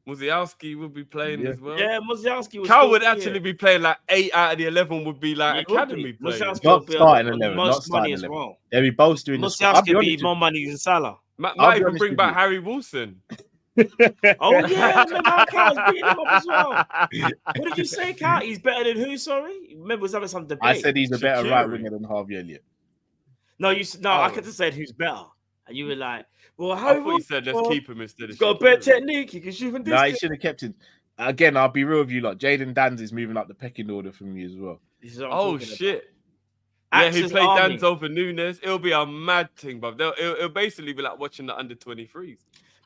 Muzialski would be playing as well. Yeah, Muzialski would actually be playing like 8 out of the 11 would be like academy players. Not starting 11, not starting 11. Well. They'll be both doing this. Muzialski would be more money than Salah. Might even bring back Harry Wilson. Oh yeah, Carl was beating him up as well. What did you say, Carl? He's better than who? Sorry, remember was having some debate. I said he's a better right winger than Harvey Elliott. I could have said who's better. And you were like, well, how I thought you said let's keep him instead of. He's got a better technique. He can shoot from distance. Nah, he should have kept him. Again, I'll be real with you, lot. Jaden Danz is moving up the pecking order for me as well. Oh shit! Yeah, he played Danz over Nunes. It'll be a mad thing, but it'll basically be like watching the under 23s.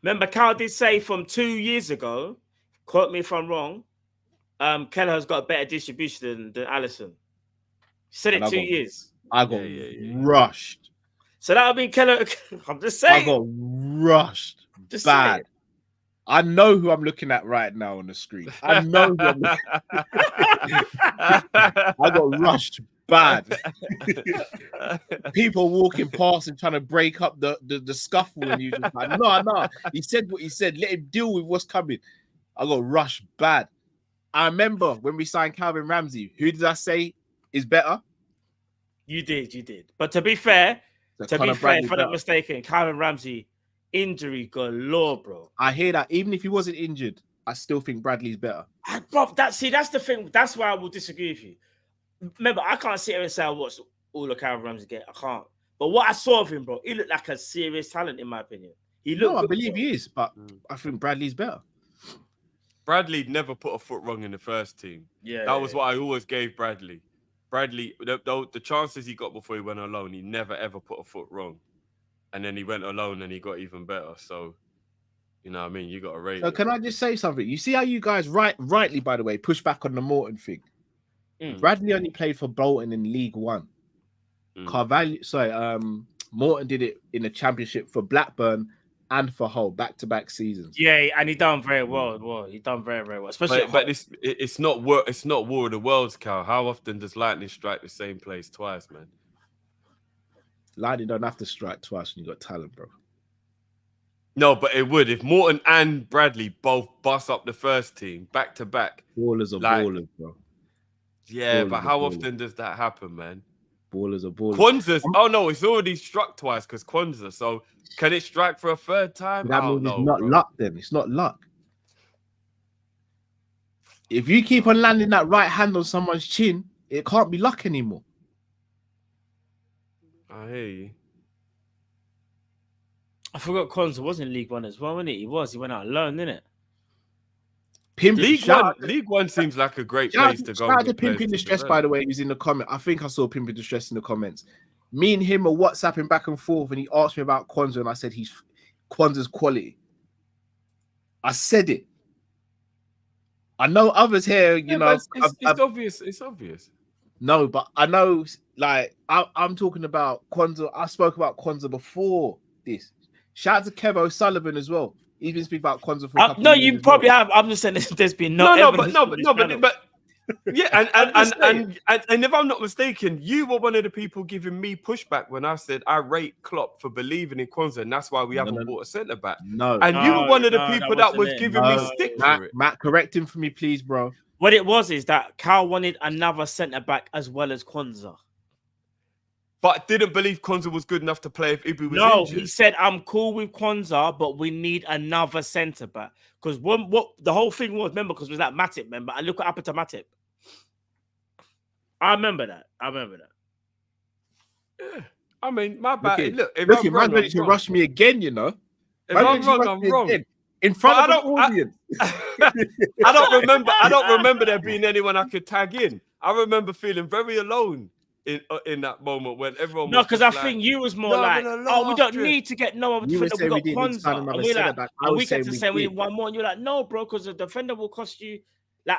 Remember, Carl did say from 2 years ago. Quote me if I'm wrong. Kelleher's got a better distribution than Alisson. Said it 2 years. I got rushed. So that would be Kelleher. I'm just saying. I got rushed. Just bad. saying. I know who I'm looking at right now on the screen. I know who I'm looking at. I got rushed bad. People walking past and trying to break up the scuffle, and you just like, no. He said what he said. Let him deal with what's coming. I got rushed bad. I remember when we signed Calvin Ramsey. Who did I say is better? You did. But to be fair, if I'm not mistaken, Calvin Ramsey injury galore, bro. I hear that. Even if he wasn't injured, I still think Bradley's better. Bro, that's the thing. That's why I will disagree with you. Remember, I can't sit here and say I watched all of Calvin Ramsey get. I can't. But what I saw of him, bro, he looked like a serious talent, in my opinion. He looked. No, I good, believe bro. he is, but I think Bradley's better. Bradley never put a foot wrong in the first team. Yeah, That was what I always gave Bradley. Bradley, the chances he got before he went alone, he never ever put a foot wrong. And then he went alone and he got even better. So, you know what I mean? You got to rate So it. can I just say something? You see how you guys rightly, by the way, push back on the Morton thing. Bradley only played for Bolton in League One. Morton did it in the Championship for Blackburn and for Hull, back-to-back seasons. Yeah, and he done very well. Well, he done very, very well. Especially, but it's not War of the Worlds, Cal. How often does lightning strike the same place twice, man? Lightning don't have to strike twice when you got talent, bro. No, but it would if Morton and Bradley both bust up the first team back to back. Ballers are ballers, bro. Yeah, Ballers but are how ballers. often does that happen, man? Ballers are ballers. Kwanzaa. Oh no, it's already struck twice because Kwanzaa. So can it strike for a third time? That I don't means know, it's not bro. luck. Then it's not luck. If you keep on landing that right hand on someone's chin, it can't be luck anymore. I hear you. I forgot Konza was in League One as well, wasn't he? He was. He went out alone, didn't it? League One seems like a great place to go. Shout out to Pimp in Distress, by the way. He's in the comment. I think I saw Pimp in Distress in the comments. Me and him are WhatsApping back and forth, and he asked me about Kwanzaa, and I said Kwanzaa's quality. I said it. I know others here, you know. It's obvious. It's obvious. No, but I know, like, I'm talking about Kwanzaa. I spoke about Kwanzaa before this. Shout out to Kev O'Sullivan as well. He's been speaking about Kwanzaa for a couple no, of years you as probably well. have. I'm just saying there's been no but yeah, and if I'm not mistaken, you were one of the people giving me pushback when I said I rate Klopp for believing in Kwanzaa, and that's why we haven't bought a centre back. No, and you were one of the people that was it. giving me stick for it. Matt, correct him for me, please, bro. What it was is that Cal wanted another centre back as well as Kwanzaa. But didn't believe Kwanzaa was good enough to play if Ibu was No, injured. he said, I'm cool with Kwanzaa, but we need another centre back. Because what the whole thing was, remember, because it was that Matip, remember? And look what happened to Matip. I remember that. Yeah. I mean, my bad. Look, if Look, I'm man's wrong, ready I'm to wrong. rush me again, you know. If I'm wrong, I'm wrong. In front of the audience. I don't remember there being anyone I could tag in. I remember feeling very alone in that moment when everyone. No, was because just I like, think you was more like, we don't need to get no one. You We were saying got we didn't need to sign Kwanzaa. another And we're centre like, back. and we get to say we need one more. And you're like, no, bro, because the defender will cost you. Like,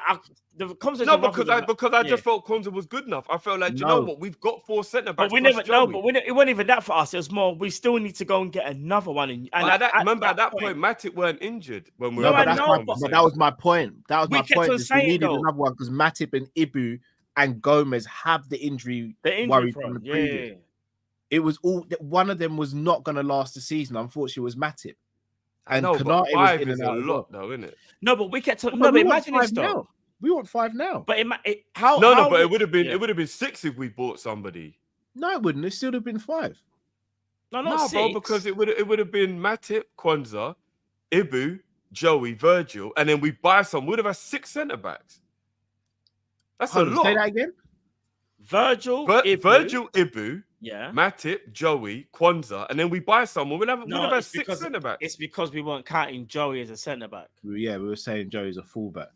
the conversation. No, because I just felt Kwanzaa was good enough. I felt like, you know what, we've got 4 centre backs. But we never it wasn't even that for us. It was more, we still need to go and get another one. And at that point, Matip weren't injured when we were but having but that was my point. That was We my kept point. on is we needed saying, though. another one because Matip and Ibu and Gomez have the injury worry from the previous. It was all one of them was not going to last the season. Unfortunately, it was Matip. And no, Canate but 5 was in is and a out as lot, well. though, isn't it? No, but we kept. But No, but we want imagine this 5 though. now. We want 5 now. But it would have been it would have been 6 if we bought somebody. No, it wouldn't. It still have been 5. No, not 6. Bro, because it would have been Matip, Kwanzaa, Ibu, Joey, Virgil, and then we buy some. We would have had 6 centre backs. That's a lot. Say that again. Virgil, Ibu, yeah, Matip, Joey, Kwanzaa, and then we buy someone. We'd have had 6 centre backs. It's because we weren't counting Joey as a centre back. Yeah, we were saying Joey's a fullback.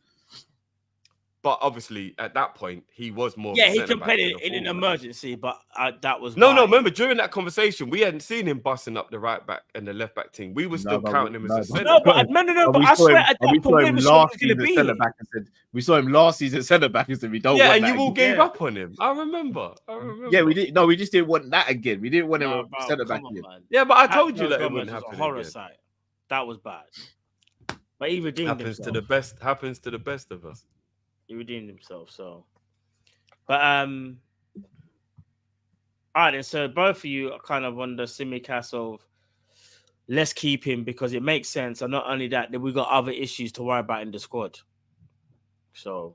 But obviously, at that point, he was more. Yeah, of a he centre can back play than a in an fullback. emergency, but that was No. Remember, during that conversation, we hadn't seen him busting up the right back and the left back team. We were still counting him as a centre back. But I swear at that point we were sure he was going to be centre back and said we saw him last season centre back and said we don't. Yeah, want and that you all again. gave up on him. I remember. Yeah, we did. No, we just didn't want that again. We didn't want him bro, centre back come on, again. man. Yeah, but I told you That that it Gomez wouldn't was happen a horror again. sight. That was bad. But he redeemed Happens himself. to the best. Happens to the best of us. He redeemed himself. So, but all right. Then, so both of you are kind of on the Tsimikas of let's keep him because it makes sense, and not only that, then we got other issues to worry about in the squad. So,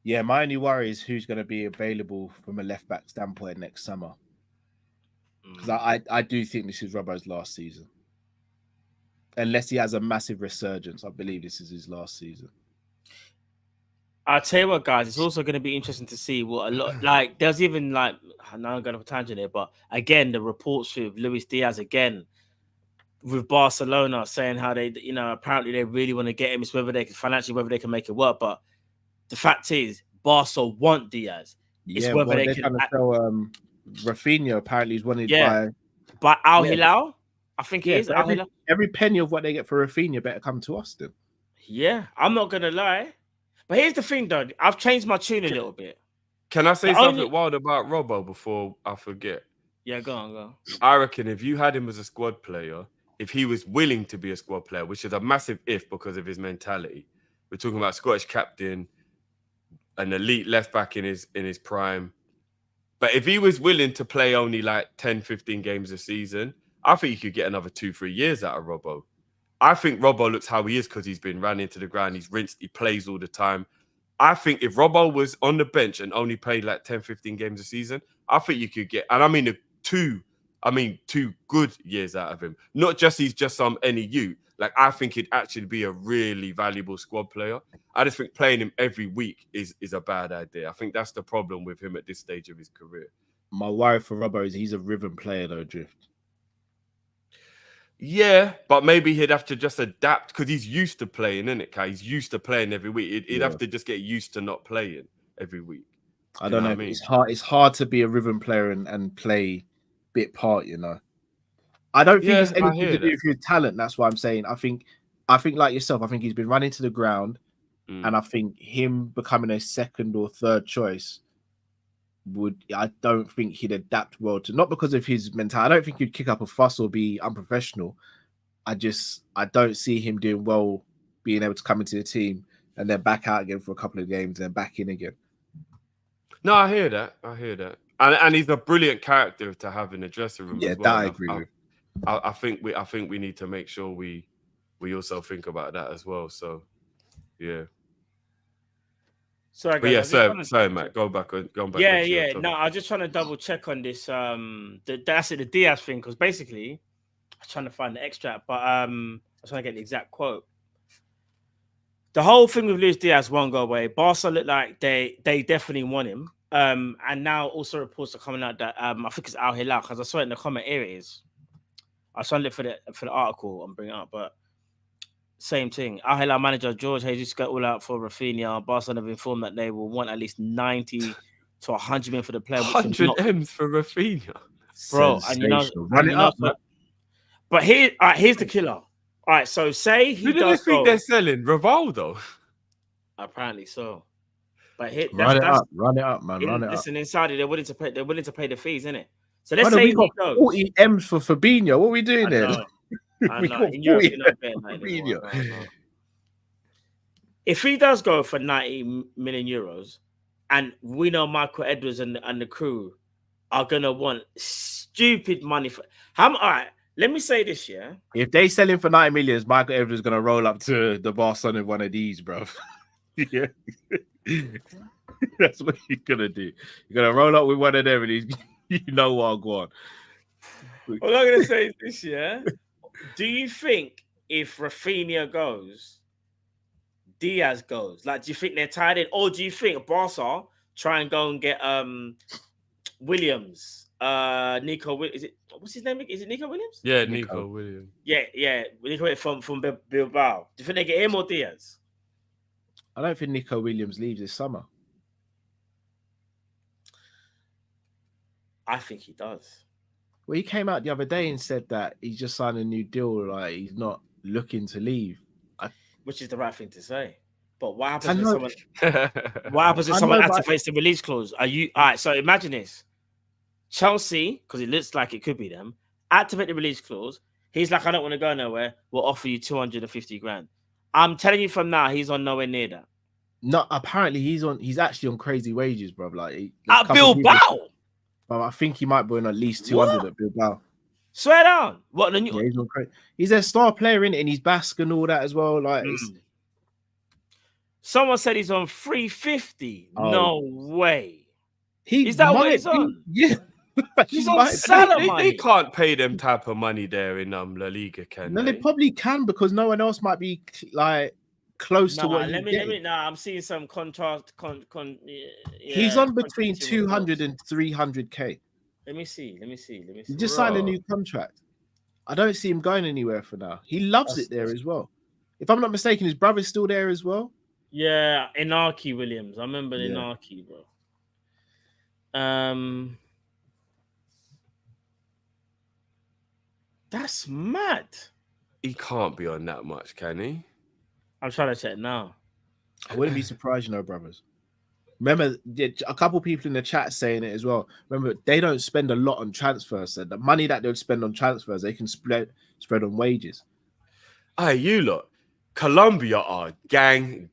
Yeah, my only worry is who's going to be available from a left back standpoint next summer. Because I do think this is Robbo's last season. Unless he has a massive resurgence, I believe this is his last season. I'll tell you what, guys, it's also going to be interesting to see what a lot like. There's even like, I know I'm going to tangent here, but again, the reports with Luis Diaz again with Barcelona saying how they, apparently they really want to get him. It's whether they can financially, whether they can make it work. But the fact is, Barca want Diaz. It's whether they can. Trying to sell Rafinha apparently is wanted by Al Hilal. I think it is. Every penny of what they get for Rafinha better come to us then. Yeah, I'm not gonna lie. But here's the thing, though. I've changed my tune a little bit. Can I say something wild about Robbo before I forget? Yeah, go on. I reckon if you had him as a squad player, if he was willing to be a squad player, which is a massive if because of his mentality, we're talking about Scottish captain, an elite left back in his prime. But if he was willing to play only like 10, 15 games a season, I think you could get another 2-3 years out of Robbo. I think Robbo looks how he is because he's been ran into the ground. He's rinsed. He plays all the time. I think if Robbo was on the bench and only played like 10, 15 games a season, I think you could get, and I mean two good years out of him. Not just he's just some any youth. Like, I think he'd actually be a really valuable squad player. I just think playing him every week is a bad idea. I think that's the problem with him at this stage of his career. My worry for Robbo is he's a rhythm player though, Drift. Yeah, but maybe he'd have to just adapt because he's used to playing, isn't it, Kai? He's used to playing every week. He'd have to just get used to not playing every week. I don't know. It's hard to be a rhythm player and play bit part, I don't think it's anything to do with your talent. That's why I'm saying. I think like yourself, I think he's been running to the ground, and I think him becoming a second or third choice I don't think he'd adapt well to, not because of his mentality. I don't think he'd kick up a fuss or be unprofessional. I don't see him doing well being able to come into the team and then back out again for a couple of games and then back in again. No, I hear that. And he's a brilliant character to have in the dressing room. Yeah, as well. that I agree with. I think we need to make sure we also think about that as well. So, yeah. Sorry, guys, sorry, Matt. Go back. Yeah. No, I was just trying to double check on this. The Diaz thing, because basically, I was trying to find the extract, but I was trying to get the exact quote. The whole thing with Luis Diaz won't go away. Barca look like they definitely want him. And now also reports are coming out that I think it's Al Hilal, because I saw it in the comment. Here it is. I was trying to look for the article and bring it up, but same thing. Al Hilal manager George Jesus got all out for Rafinha. Barcelona have informed that they will want at least 90 to 100 million for the player. 100 M's for Rafinha, bro. And run it up. But here's the killer. All right, so say he Who do you think they're selling? Rivaldo? Apparently so. But run it up, man. Listen, inside they're willing to pay the fees, isn't it? So let's say we got 40 M's for Fabinho. What are we doing there? I know. In Europe, you're not betting like that. If he does go for 90 million euros, and we know Michael Edwards and the crew are gonna want stupid money for all right, let me say this, yeah. If they sell him for 90 million, Michael Edwards is gonna roll up to the Barcelona one of these, bro. Yeah. That's what he's gonna do. You're gonna roll up with one of them, and he's what I'll go on. All I'm gonna say is this, yeah. Do you think if Rafinha goes, Diaz goes? Like, do you think they're tied in, or do you think Barca try and go and get Williams, Nico? Is it what's his name? Is it Nico Williams? Yeah, Nico Williams. Yeah, Nico Williams from Bilbao. Do you think they get him or Diaz? I don't think Nico Williams leaves this summer. I think he does. Well, he came out the other day and said that he's just signed a new deal. Like, he's not looking to leave. Which is the right thing to say. But what happens if someone? What happens if someone activates the release clause? Are you all right? So imagine this: Chelsea, because it looks like it could be them, activate the release clause. He's like, I don't want to go nowhere. We'll offer you 250 grand. I'm telling you from now, he's on nowhere near that. No, apparently he's actually on crazy wages, bro. Like at Bilbao. But I think he might be on at least 200 at Bilbao. Swear down. What? He's a star player in it, and he's Basque and all that as well. Like, someone said he's on 350. Oh. No way. Is that what he's on? Yeah. He's on Salah money. They can't pay them type of money there in La Liga, can they? They probably can, because no one else might be like close to what let he's me. getting. Nah, I'm seeing some contrast. He's on between contradicting 200 results. and 300k. Let me see. He just signed a Bro. new contract. I don't see him going anywhere for now. He loves it there as well. If I'm not mistaken, his brother's still there as well. Yeah, Inaki Williams. I remember Yeah. Inaki, bro. That's mad. He can't be on that much, can he? I'm trying to check now. I wouldn't be surprised, brothers. Remember, a couple people in the chat saying it as well. Remember, they don't spend a lot on transfers. So the money that they would spend on transfers, they can spread on wages. Hey, you lot. Colombia are gang.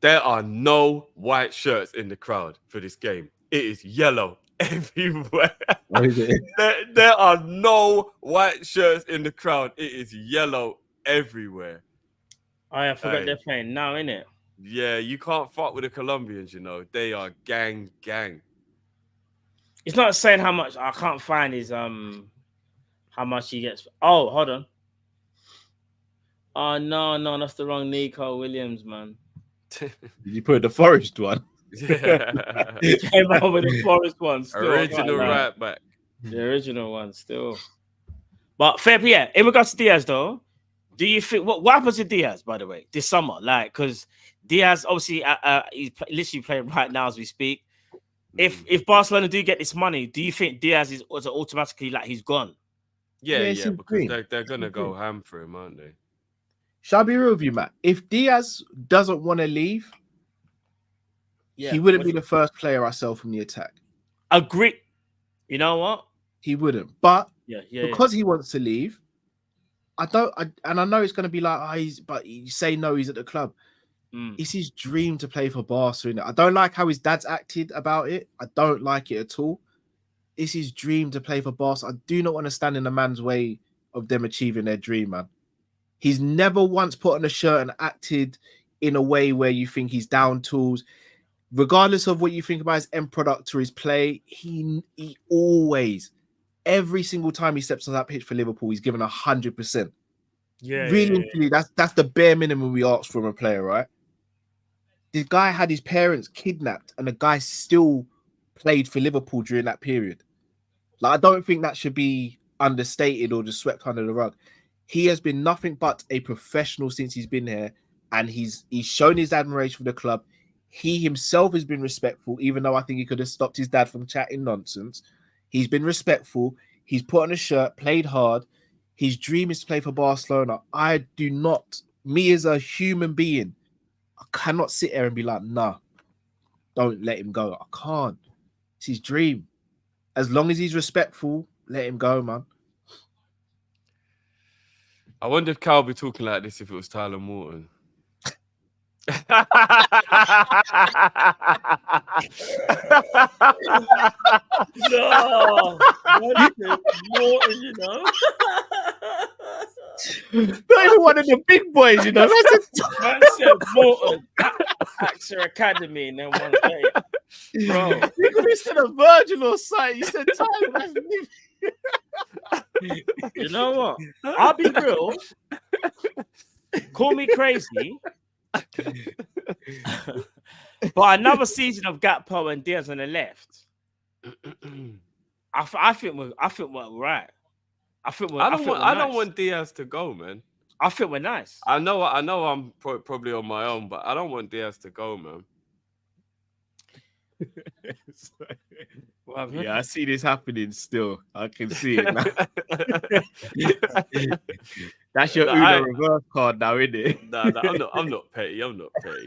There are no white shirts in the crowd for this game. It is yellow everywhere. There are no white shirts in the crowd. It is yellow everywhere. I forgot they're playing now, innit? Yeah, you can't fuck with the Colombians, you know. They are gang. It's not saying how much. I can't find his how much he gets. Oh, hold on. Oh no, that's the wrong Nico Williams, man. You put the Forest one. He came out with the Forest one. Still, Original right back. The original one, still. But fair play. Yeah. In regards to Diaz, though, do you think what happens to Diaz, by the way, this summer? Like, because Diaz obviously he's literally playing right now as we speak. If Barcelona do get this money, do you think Diaz is automatically like he's gone? Yeah, because they're gonna go ham for him, aren't they? Shall I be real with you, Matt? If Diaz doesn't want to leave, he wouldn't be the first player I sell from the attack. Agree. You know what? He wouldn't. But because he wants to leave, I know it's going to be like, but you say no, he's at the club. It's his dream to play for Barca. I don't like how his dad's acted about it. I don't like it at all. It's his dream to play for Barca. I do not want to stand in a man's way of them achieving their dream, man. He's never once put on a shirt and acted in a way where you think he's down tools. Regardless of what you think about his end product or his play, he always, every single time he steps on that pitch for Liverpool, he's given 100%. Really, that's the bare minimum we ask from a player, right? This guy had his parents kidnapped, and the guy still played for Liverpool during that period. Like, I don't think that should be understated or just swept under the rug. He has been nothing but a professional since he's been here, and he's shown his admiration for the club. He himself has been respectful, even though I think he could have stopped his dad from chatting nonsense. He's been respectful. He's put on a shirt, played hard. His dream is to play for Barcelona. I do not, me as a human being, I cannot sit there and be like, nah, don't let him go. I can't. It's his dream. As long as he's respectful, let him go, man. I wonder if Cal would be talking like this if it was Tyler Morton. No, Morton, you know. Not even one of the big boys, you know. Man said Morton, Axer Academy, and then one day, bro. You could have said a Virgil or something. You said Tyler. You know what? I'll be real. Call me crazy. But another season of Gakpo and Diaz on the left. I think we're right. I don't want Diaz to go, man. I think we're nice. I know I'm probably on my own, but I don't want Diaz to go, man. Yeah, I see this happening still. I can see it now. That's your Uno reverse card now, isn't it? Nah, I'm not petty. I'm not petty.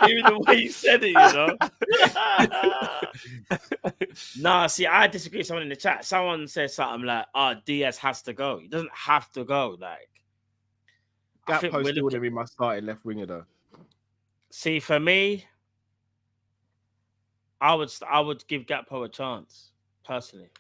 Even the way you said it, you know. Nah, see, I disagree with someone in the chat. Someone said something like, Diaz has to go. He doesn't have to go. Like, Gakpo's still going to be my starting left winger, though. See, for me, I would give Gakpo a chance, personally.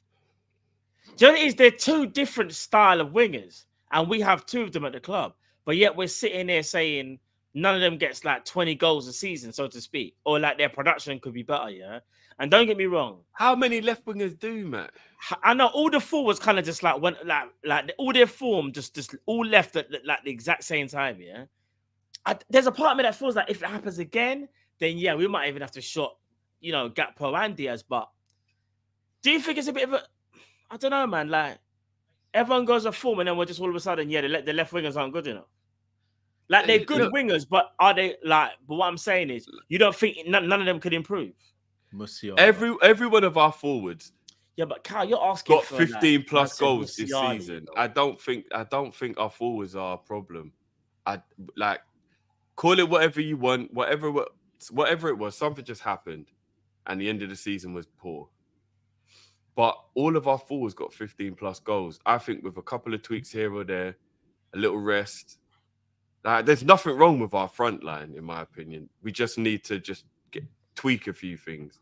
Do you know what it is? They're two different style of wingers, and we have two of them at the club. But yet we're sitting there saying none of them gets like 20 goals a season, so to speak, or like their production could be better, yeah. And don't get me wrong, How many left wingers do, Matt? I know all the forwards kind of just like went like all their form just all left at like the exact same time, yeah. There's a part of me that feels like if it happens again, then yeah, we might even have to shot, you know, Gakpo and Diaz. But do you think it's a bit of a, I don't know, man, like everyone goes off form and then we're just all of a sudden, yeah, the left wingers aren't good enough. Like they're good wingers, but are they like? But what I'm saying is, you don't think none of them could improve. Every one of our forwards, yeah, but Kyle, you're asking got for 15 like, plus goals this Musiala, season. you know? I don't think our forwards are a problem. I like call it whatever you want, whatever it was. Something just happened, and the end of the season was poor. But all of our forwards got 15 plus goals. I think with a couple of tweaks here or there, a little rest. There's nothing wrong with our front line, in my opinion. We just need to tweak a few things.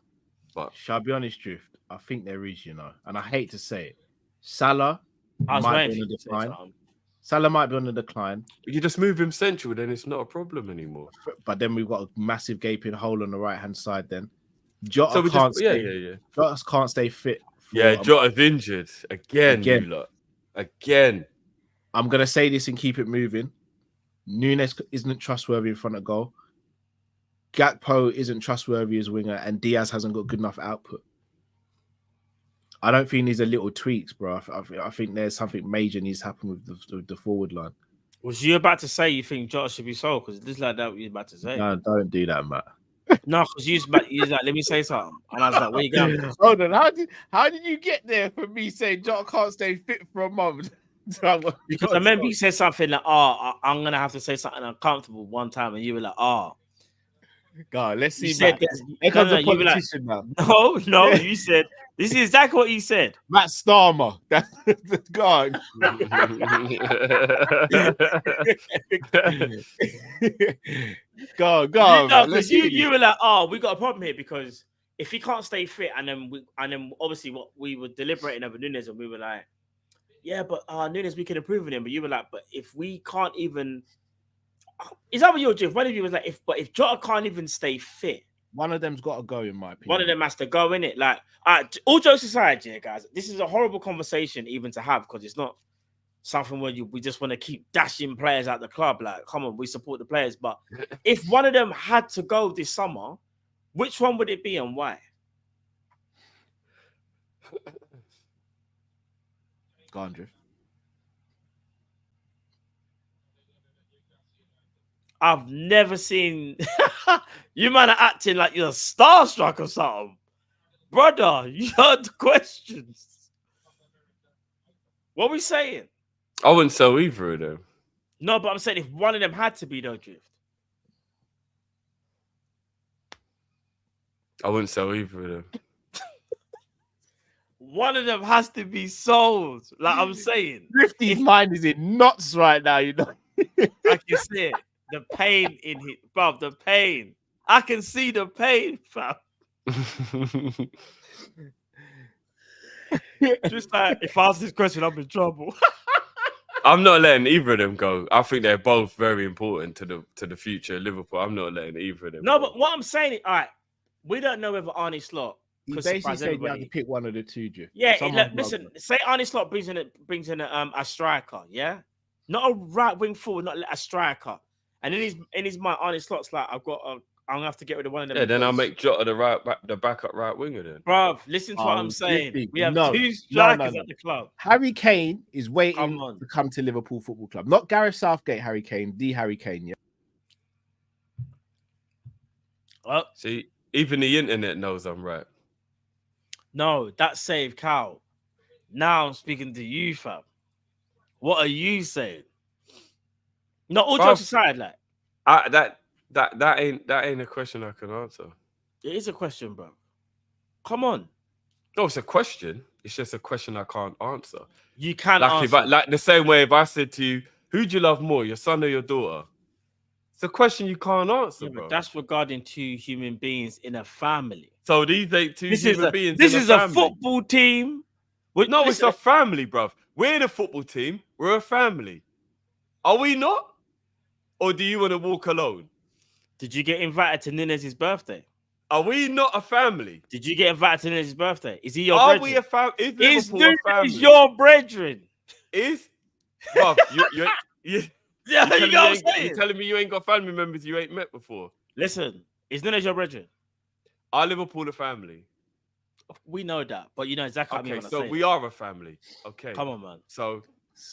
But shall I be honest, Drift? I think there is, you know, and I hate to say it. Salah I was might waiting be for on you the to say decline. something. Salah might be on the decline, you just move him central, then it's not a problem anymore. but then we've got a massive gaping hole on the right hand side. Then Jota So we can't just stay. Jota can't stay fit. Jota's injured again. Again. You lot. Again. I'm gonna say this and keep it moving. Nunes isn't trustworthy in front of goal. Gakpo isn't trustworthy as winger, and Diaz hasn't got good enough output. I don't think these are little tweaks, bro. I think there's something major needs to happen with the forward line. Was you about to say you think Jota should be sold? Because this is like that what you're about to say. No, don't do that, Matt. No, because you was like, let me say something. And I was like, where you going? Hold on, how did you get there for me saying Jota can't stay fit for a month? Because I remember you said something like, I'm going to have to say something uncomfortable one time. And you were like, God, let's see. You said Matt. Here comes a politician now. No, you said, this is exactly what you said. Matt Starmer. That's God. Go. Because you were like, we got a problem here because if he can't stay fit, and then obviously what we were deliberating over Nunes, and we were like, yeah, but Nunes, we can improve on him. But you were like, but if we can't even, is that what your drift? One of you was like, if Jota can't even stay fit, one of them's got to go, in my opinion. one of them has to go, in it. Like, all jokes aside, yeah, guys, this is a horrible conversation even to have because it's not something where we just want to keep dashing players out the club. Like, come on, we support the players. But if one of them had to go this summer, which one would it be and why? Go on, Drift. I've never seen you man are acting like you're starstruck or something. Brother, you heard the questions. What are we saying? I wouldn't sell either of them. No, but I'm saying if one of them had to be, though, Drift. I wouldn't sell either of them. One of them has to be sold. Like I'm saying. Drifty's mind is in knots right now, you know. I can see it. The pain in it, bruv. The pain. I can see the pain, fam. Just like if I ask this question, I'm in trouble. I'm not letting either of them go. I think they're both very important to the future of Liverpool. I'm not letting either of them No, go. but what I'm saying is, all right, we don't know whether Arne Slot He could basically surprise said you have everybody. to pick one of the two, Drift. Yeah, Someone's listen. Say Arne Slot brings in a striker, yeah, not a right wing forward, not a striker. And in his mind, Arne Slot's like, I'm gonna have to get rid of one of them. Yeah, then I'll make Jota the backup right winger then. Bruv, listen to what I'm saying. Drifty. We have No, two strikers no. at the club. Harry Kane is waiting Come on. to come to Liverpool Football Club. Not Gareth Southgate Harry Kane, the Harry Kane, yeah. Well, See, even the internet knows I'm right. no, that's saved Cal. Now I'm speaking to you, fam. What are you saying? No, all jokes aside, like That ain't a question I can answer. it is a question, bro. Come on, No, it's a question. It's just a question I can't answer. you can't Like answer. like the same way if I said to you, who do you love more, your son or your daughter? It's a question you can't answer, Yeah, bro. but that's regarding two human beings in a family. So these ain't two This is human beings. this in is a a family. football team. No, it's Listen, a family, bruv. We're in a football team. We're a family. Are we not? or do you want to walk alone? Did you get invited to Nunes' birthday? Are we not a family? Did you get invited to Nunes' birthday? Is he your Are brethren? we a family? Is Liverpool a family? Nunes your brethren? Bruv, you Yeah, you know what I'm saying? you're telling me you ain't got family members you ain't met before? Listen, is Nunes your brethren? Are Liverpool a family? We know that, but you know exactly what I mean Okay, when I so say we that. are a family. Okay. Come on, man. So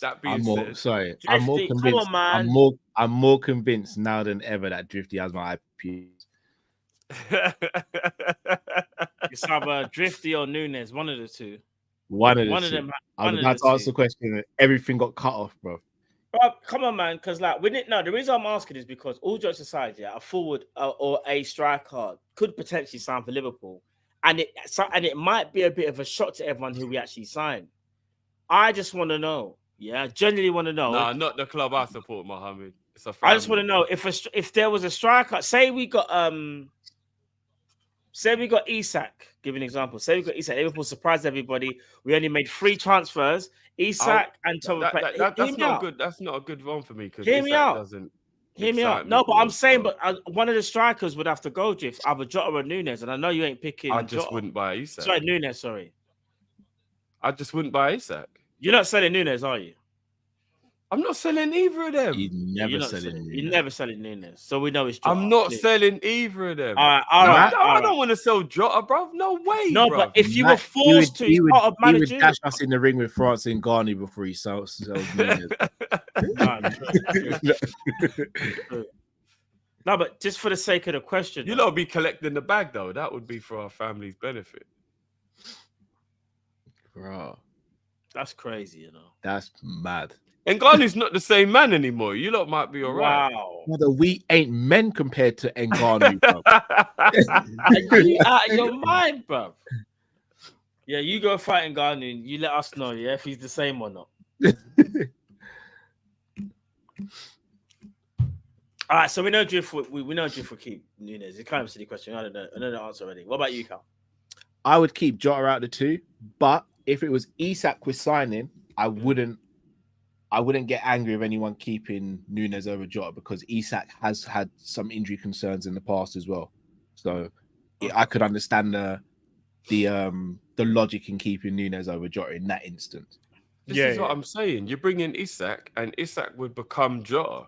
that being said, I'm more Drifty, come convinced. on, man. I'm more convinced now than ever that Drifty has my IP. It's either Drifty or Nunes, one of the two. One of them. I was about to answer the question. Everything got cut off, bro. Bro, come on, man. Because like we didn't know. The reason I'm asking is because all jokes aside, yeah, a forward or a striker could potentially sign for Liverpool, and it might be a bit of a shock to everyone who we actually sign. I just want to know. Yeah, genuinely want to know. Nah, not the club I support, Mohammed. It's a family. I just want to know if there was a striker. Say we got Isak. Give an example. Say we got Isak. Liverpool surprised everybody. We only made 3 transfers. Isak and Tom. That's not good. That's not a good one for me because Hear me out. Doesn't Hear me out. No, but I'm saying, but one of the strikers would have to go, Drift. Either Jota or Nunes, and I know you ain't picking. I just Jota. wouldn't buy Isak. Sorry, Nunes. Sorry, I just wouldn't buy Isak. you're not selling Nunes, are you? I'm not selling either of them. You're never selling. You're never selling Nunes, so we know it's Jota. I'm not selling either of them. All right. I don't want to sell Jota, bro. No way. No, bro. but if you were forced to, he would managing. dash us in the ring with France and Ghani before he sells Nunes. No, but just for the sake of the question, You lot be collecting the bag though. That would be for our family's benefit. Bro, that's crazy, you know. that's mad. And Ghani's not the same man anymore. You lot might be all right. Wow. Brother, we ain't men compared to Ngannou, bro. Are you out of your mind, bro? Yeah, you go fight Ngannou and you let us know, yeah, if he's the same or not. All right, so we know Drift. We know Drift will keep Nunes. It's kind of a silly question. I don't know. I know the answer already. What about you, Cal? I would keep Jota out of the two, but if it was Isak with signing, I wouldn't get angry with anyone keeping Nunes over Jota because Isak has had some injury concerns in the past as well. So I could understand the logic in keeping Nunes over Jota in that instance. This is what I'm saying. You bring in Isak, and Isak would become Jota.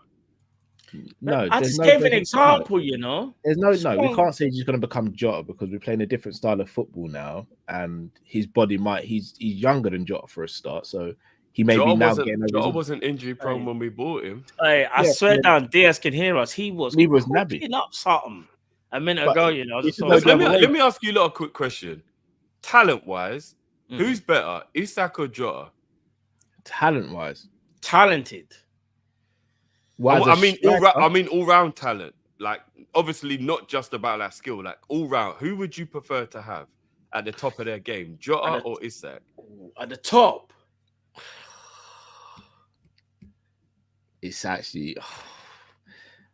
No, I just gave an example, you know. There's no. We can't say he's going to become Jota because we're playing a different style of football now, and his body he's younger than Jota for a start, so he may be now getting over. Jota wasn't injury prone when we bought him. Hey, I swear down, Diaz can hear us. He was nabbing up something a minute ago, you know. Let me ask you a quick question. Talent-wise, who's better, Isak or Jota? Talent-wise, talented. I mean, all-round talent. Like, obviously, not just about that skill. Like, all-round. Who would you prefer to have at the top of their game, Jota or Isak? At the top, it's actually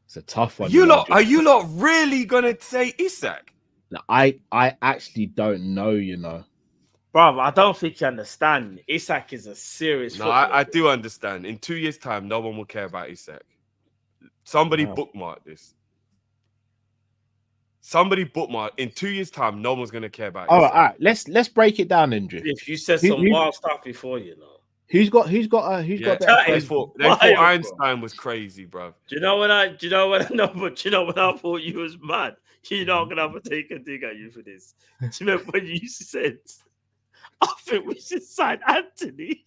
it's a tough one. Are you lot really gonna say Isak? No, I actually don't know. You know, bro. I don't think you understand. Isak is a serious. No, I do understand. In 2 years' time, no one will care about Isak. Somebody bookmark this. Somebody bookmark. In 2 years' time, no one's gonna care about. All right. Let's break it down, Andrew. If you said some wild stuff before, you know. Who's got they thought Einstein was crazy, bro. Do you know when I thought you was mad? You know I'm gonna have to take a dig at you for this. Do you remember when you said I think we should sign Anthony?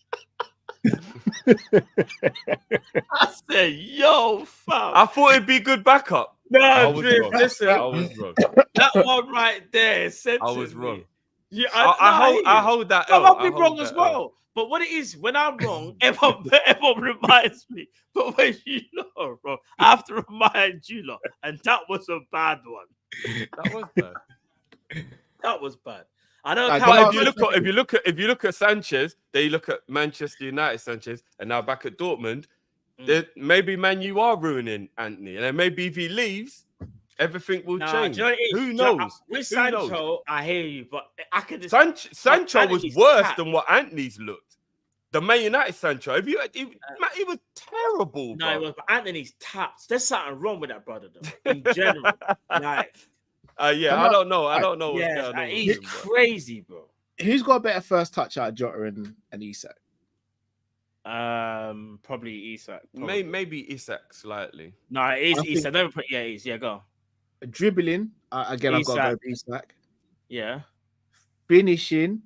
I said, yo, fam. I thought it'd be good backup. No, listen. I was wrong. That one right there said I was wrong. Yeah, I hold that. I might be wrong as well. But what it is, when I'm wrong, everyone reminds me. But when you know, bro, I have to remind you lot. And that was a bad one. That was bad. That was bad. I know. But if you look at Sanchez, then you look at Manchester United Sanchez, and now back at Dortmund, maybe Man, you are ruining Anthony, and then maybe if he leaves, everything will change. Who knows? With Sancho, I hear you, but I could. Sancho was worse than what Anthony's looked. The Man United Sancho. Have you? He was terrible. No, bro. it was. But Anthony's taps. There's something wrong with that brother, though. In general, like, yeah, I don't know. I don't know what's yeah, going on. he's with him, crazy, bro. Who's got a better first touch out of Jota and Isak? Probably Isak. Probably. Maybe Isak slightly. No, it is I think- Isak. Don't put. Yeah, it is. Yeah, go. Dribbling, again, I've got to go Isak. with Isak. Yeah, Finishing,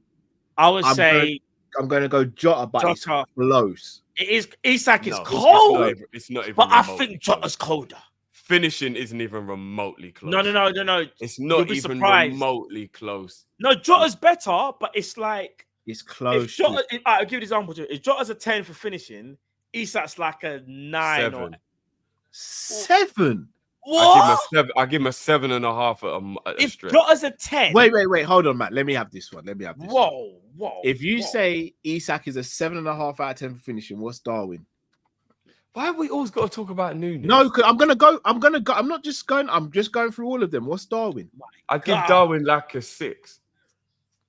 I would say I'm going to go Jota, but it's Jota. close. It is. Isak is No, cold, It's not even. but I remotely think close. Jota's colder. Finishing isn't even remotely close. No. It's You'll not be even surprised. remotely close. No, Jota's better, but it's like It's close. if Jota. I'll give you an example. If Jota's a 10 for finishing, Isak's like a 9 or 7. what? I give him a 7.5 at a If stretch. Jota's a 10, Wait. Hold on, Matt. Let me have this one. whoa. If you whoa. say Isak is a 7.5 out of 10 for finishing, what's Darwin? Why have we always got to talk about Nunes? No, because I'm gonna go. I'm not just going. I'm just going through all of them. What's Darwin? I give God. Darwin like a 6,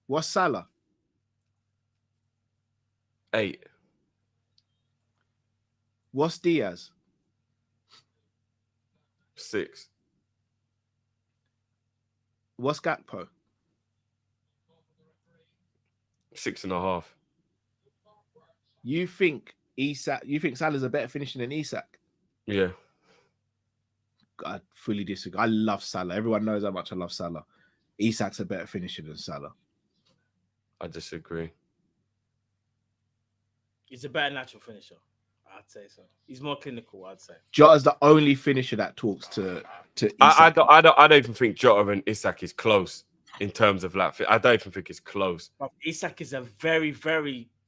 What's Salah? 8. What's Diaz? 6. What's Gakpo? 6.5. You think Salah's a better finisher than Isak? Yeah. I fully disagree. I love Salah. Everyone knows how much I love Salah. Isak's a better finisher than Salah. I disagree. He's a better natural finisher. I'd say so. He's more clinical. I'd say. Jota's the only finisher that talks to Isak. I don't even think Jota and Isak is close in terms of like. I don't even think it's close. But Isak is a very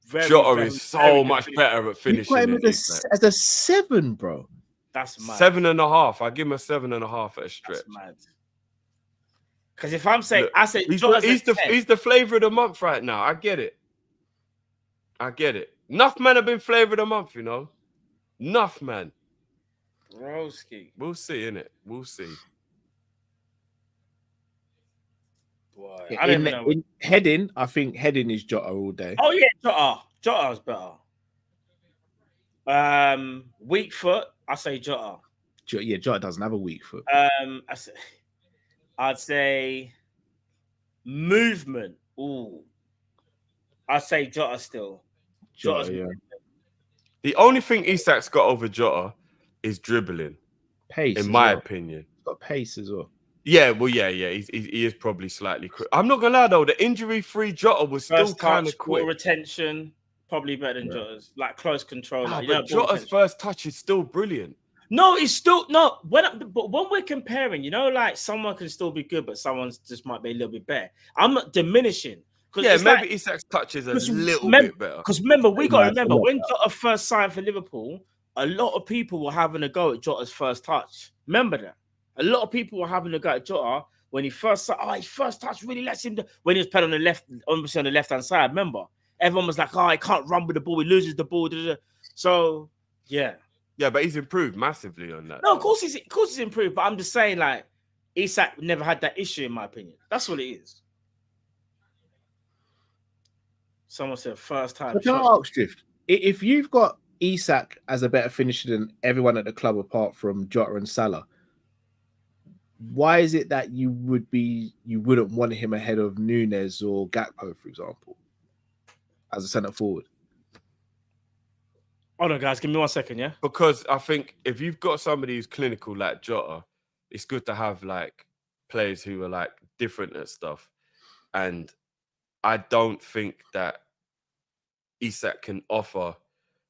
Jota is so much good better at You finishing. got him than Isak. as a 7, bro. That's mad. 7.5. I give him a 7.5 at a stretch. That's mad. Because if I'm saying, Look, I say he's Jota's a 10. he's the flavor of the month right now. I get it. Enough men have been flavor of the month, you know. Enough man. Broski. We'll see, innit? We'll see. Boy, I don't even know. In heading, I think heading is Jota all day. Oh yeah, Jota's better. Weak foot, I say Jota. Jota doesn't have a weak foot. I'd say movement. Ooh, I'd say Jota still. Jota's yeah. The only thing Isak's got over Jota is dribbling, Pace, in as my well. opinion. He's got pace as well. Yeah, well, yeah. He is probably slightly quick. I'm not gonna lie though, the injury-free Jota was still First kind touch, of ball quick. retention, probably better than Jota's. Like close control. Like, But Jota's first touch is still brilliant. No, it's still no. But when we're comparing, you know, like someone can still be good, but someone's just might be a little bit better. I'm not diminishing. Yeah, it's maybe like, Isak's touch is a 'cause little mem- bit better. Because remember, we got to That's remember a lot when Jota first signed for Liverpool, a lot of people were having a go at Jota's first touch. Remember that? A lot of people were having a go at Jota when he first signed. Oh, his first touch really lets him. When he was playing on the left, obviously on the left hand side. Remember, everyone was like, "Oh, he can't run with the ball. He loses the ball." So, yeah. Yeah, but he's improved massively on that. No, of course he's improved, but I'm just saying, like, Isak never had that issue, in my opinion. That's what it is. Someone said first time. But can I ask, Drift? If you've got Isak as a better finisher than everyone at the club apart from Jota and Salah, why is it that you wouldn't want him ahead of Nunes or Gakpo, for example, as a centre forward? Hold on, guys. Give me 1 second, yeah? Because I think if you've got somebody who's clinical like Jota, it's good to have like players who are like different at stuff. And I don't think that Isak can offer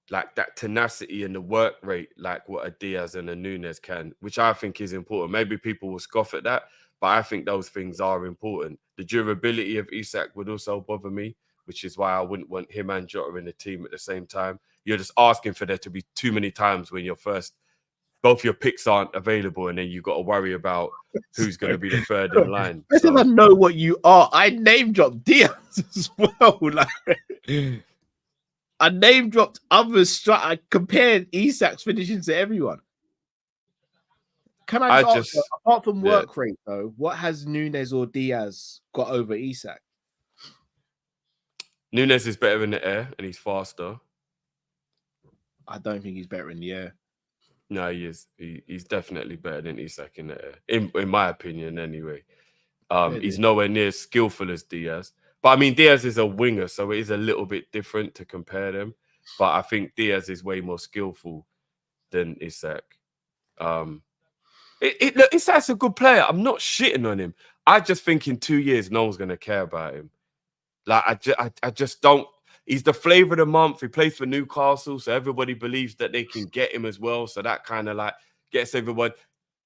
like that tenacity and the work rate like what a Diaz and a Nunes can, which I think is important. Maybe people will scoff at that, but I think those things are important. The durability of Isak would also bother me, which is why I wouldn't want him and Jota in the team at the same time. You're just asking for there to be too many times when both your picks aren't available, and then you've got to worry about who's going to be the third in line. I said I know what you are. I name dropped Diaz as well. Like, I name dropped others. I compared Isak's finishing to everyone. Can I just ask, apart from work rate, though, what has Nunes or Diaz got over Isak? Nunes is better in the air and he's faster. I don't think he's better in the air. No, he is. He's definitely better than Isak in the air, in my opinion, anyway. He's nowhere near as skillful as Diaz. But I mean, Diaz is a winger, so it is a little bit different to compare them. But I think Diaz is way more skillful than Isak. Isak's a good player. I'm not shitting on him. I just think in 2 years, no one's going to care about him. Like, I just don't. He's the flavour of the month. He plays for Newcastle, so everybody believes that they can get him as well. So that kind of like gets everyone.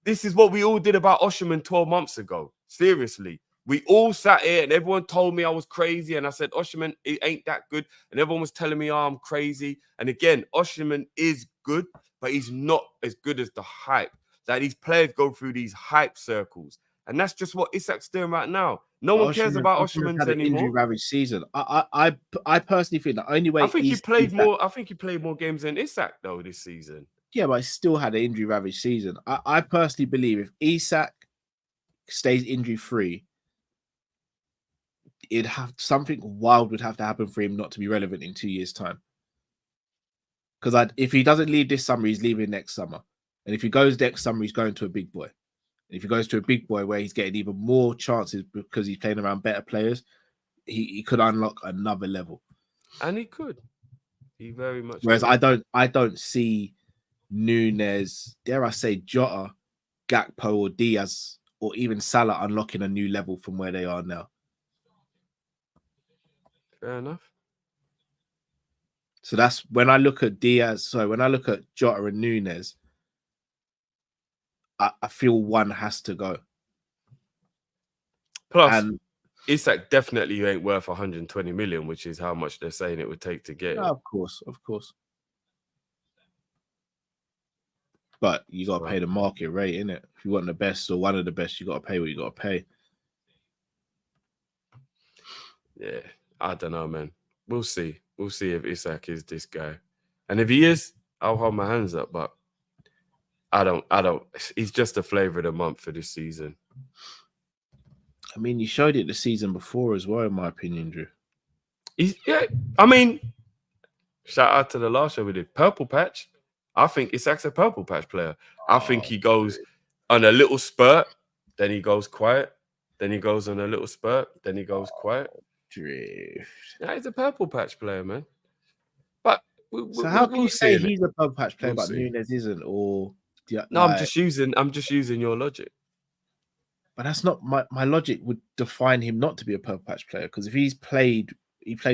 This is what we all did about Osimhen 12 months ago. Seriously. We all sat here and everyone told me I was crazy. And I said, Osimhen, it ain't that good. And everyone was telling me, oh, I'm crazy. And again, Osimhen is good, but he's not as good as the hype. That these players go through these hype circles. And that's just what Isak's doing right now. No one cares about Osimhen's anymore. Injury ravaged season. I personally think the only way I think he played more games than Isak though this season. Yeah, but he still had an injury ravaged season. I personally believe if Isak stays injury free, it'd have something wild would have to happen for him not to be relevant in 2 years' time. Because if he doesn't leave this summer, he's leaving next summer. And if he goes next summer, he's going to a big boy. And if he goes to a big boy where he's getting even more chances because he's playing around better players, he could unlock another level. And he could. He very much. Whereas could. I don't see Nunes, dare I say, Jota, Gakpo, or Diaz, or even Salah unlocking a new level from where they are now. Fair enough. So that's when I look at Diaz. So when I look at Jota and Nunes, I feel one has to go. Plus, Isak definitely ain't worth 120 million, which is how much they're saying it would take to get him. Of course. But you got to pay the market rate, innit? If you want the best or one of the best, you got to pay what you got to pay. Yeah, I don't know, man. We'll see. We'll see if Isak is this guy. And if he is, I'll hold my hands up, but I don't. He's just a flavour of the month for this season. I mean, you showed it the season before as well, in my opinion, Drew. I mean, shout out to the last show we did. Purple Patch. I think Isak's a purple patch player. I think he goes on a little spurt, then he goes quiet, then he goes on a little spurt, then he goes quiet. Drift. Yeah, he's a purple patch player, man. But so how can you say he's a purple patch player, but Nunes isn't? Or no, I'm just using your logic. But that's not my logic would define him not to be a purple patch player, because if he played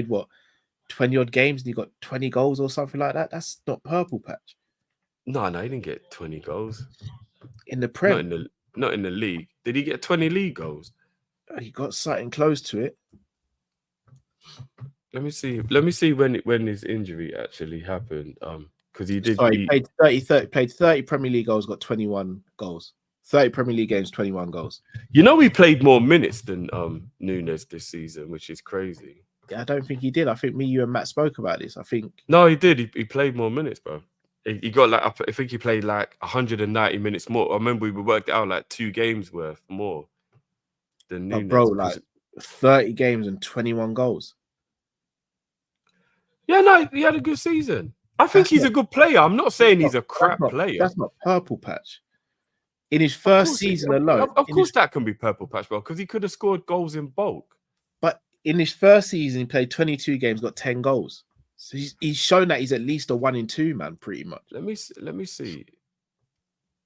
what 20 odd games and he got 20 goals or something like that, that's not purple patch. No, he didn't get 20 goals in the Prem. Not in the league. Did he get 20 league goals? He got something close to it. Let me see when his injury actually happened. Because he did. Sorry, he played 30 Premier League goals, got 21 goals. 30 Premier League games, 21 goals. You know, he played more minutes than Nunes this season, which is crazy. I don't think he did. I think you and Matt spoke about this. I think no, he did. He played more minutes, bro. He got I think he played like 190 minutes more. I remember we worked out like 2 games worth more than Nunes. Bro, like 30 games and 21 goals. Yeah, no, he had a good season. I think he's a good player. I'm not saying he's a crap player. That's not purple patch. In his first season alone. Of course that can be purple patch, bro, because he could have scored goals in bulk. But in his first season, he played 22 games, got 10 goals. So he's shown that he's at least a 1 in 2 man, pretty much. Let me see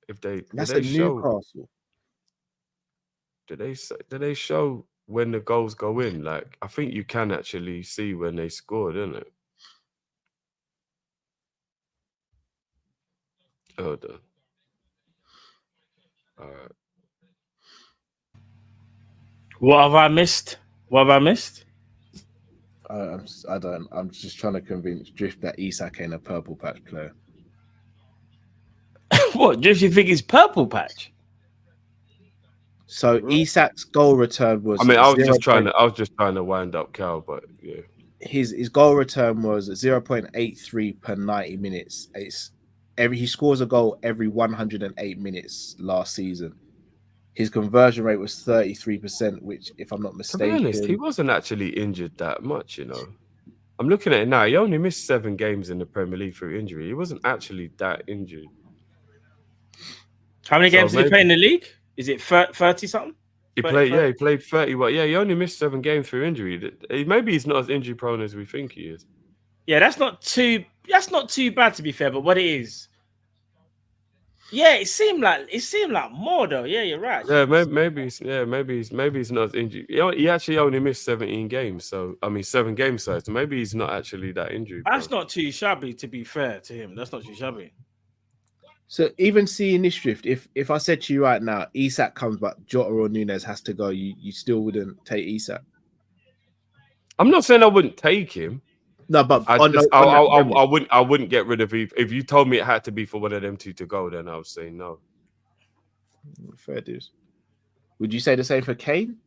if they. That's a Newcastle. Do they show when the goals go in? Like, I think you can actually see when they scored, isn't it? Hold on. All right. What have I missed? I'm just trying to convince Drift that Isak ain't a purple patch player. What, Drift, you think he's purple patch? So Isak's goal return was. I mean, I was just trying to wind up Cal, but yeah. His goal return was 0.83 per 90 minutes. He scores a goal every 108 minutes last season. His conversion rate was 33%, which, if I'm not mistaken, to be honest, he wasn't actually injured that much, you know. I'm looking at it now. He only missed 7 games in the Premier League through injury. He wasn't actually that injured. How many games did he maybe- play in the league? Is it 30 something? He played 30. Well, yeah, he only missed 7 games through injury. Maybe he's not as injury prone as we think he is. Yeah, that's not too bad to be fair. But what it is, yeah, it seemed like more though. Yeah, you're right. Yeah, maybe he's not as injured. He actually only missed 17 games. So I mean, 7 game size. So maybe he's not actually that injured. That's not too shabby to be fair to him. That's not too shabby. So even seeing this drift, if I said to you right now, Isak comes, but Jota or Nunes has to go, you still wouldn't take Isak. I'm not saying I wouldn't take him. No, but I wouldn't get rid of him. If you told me it had to be for one of them two to go, then I would say no. Fair dues. Would you say the same for Kane?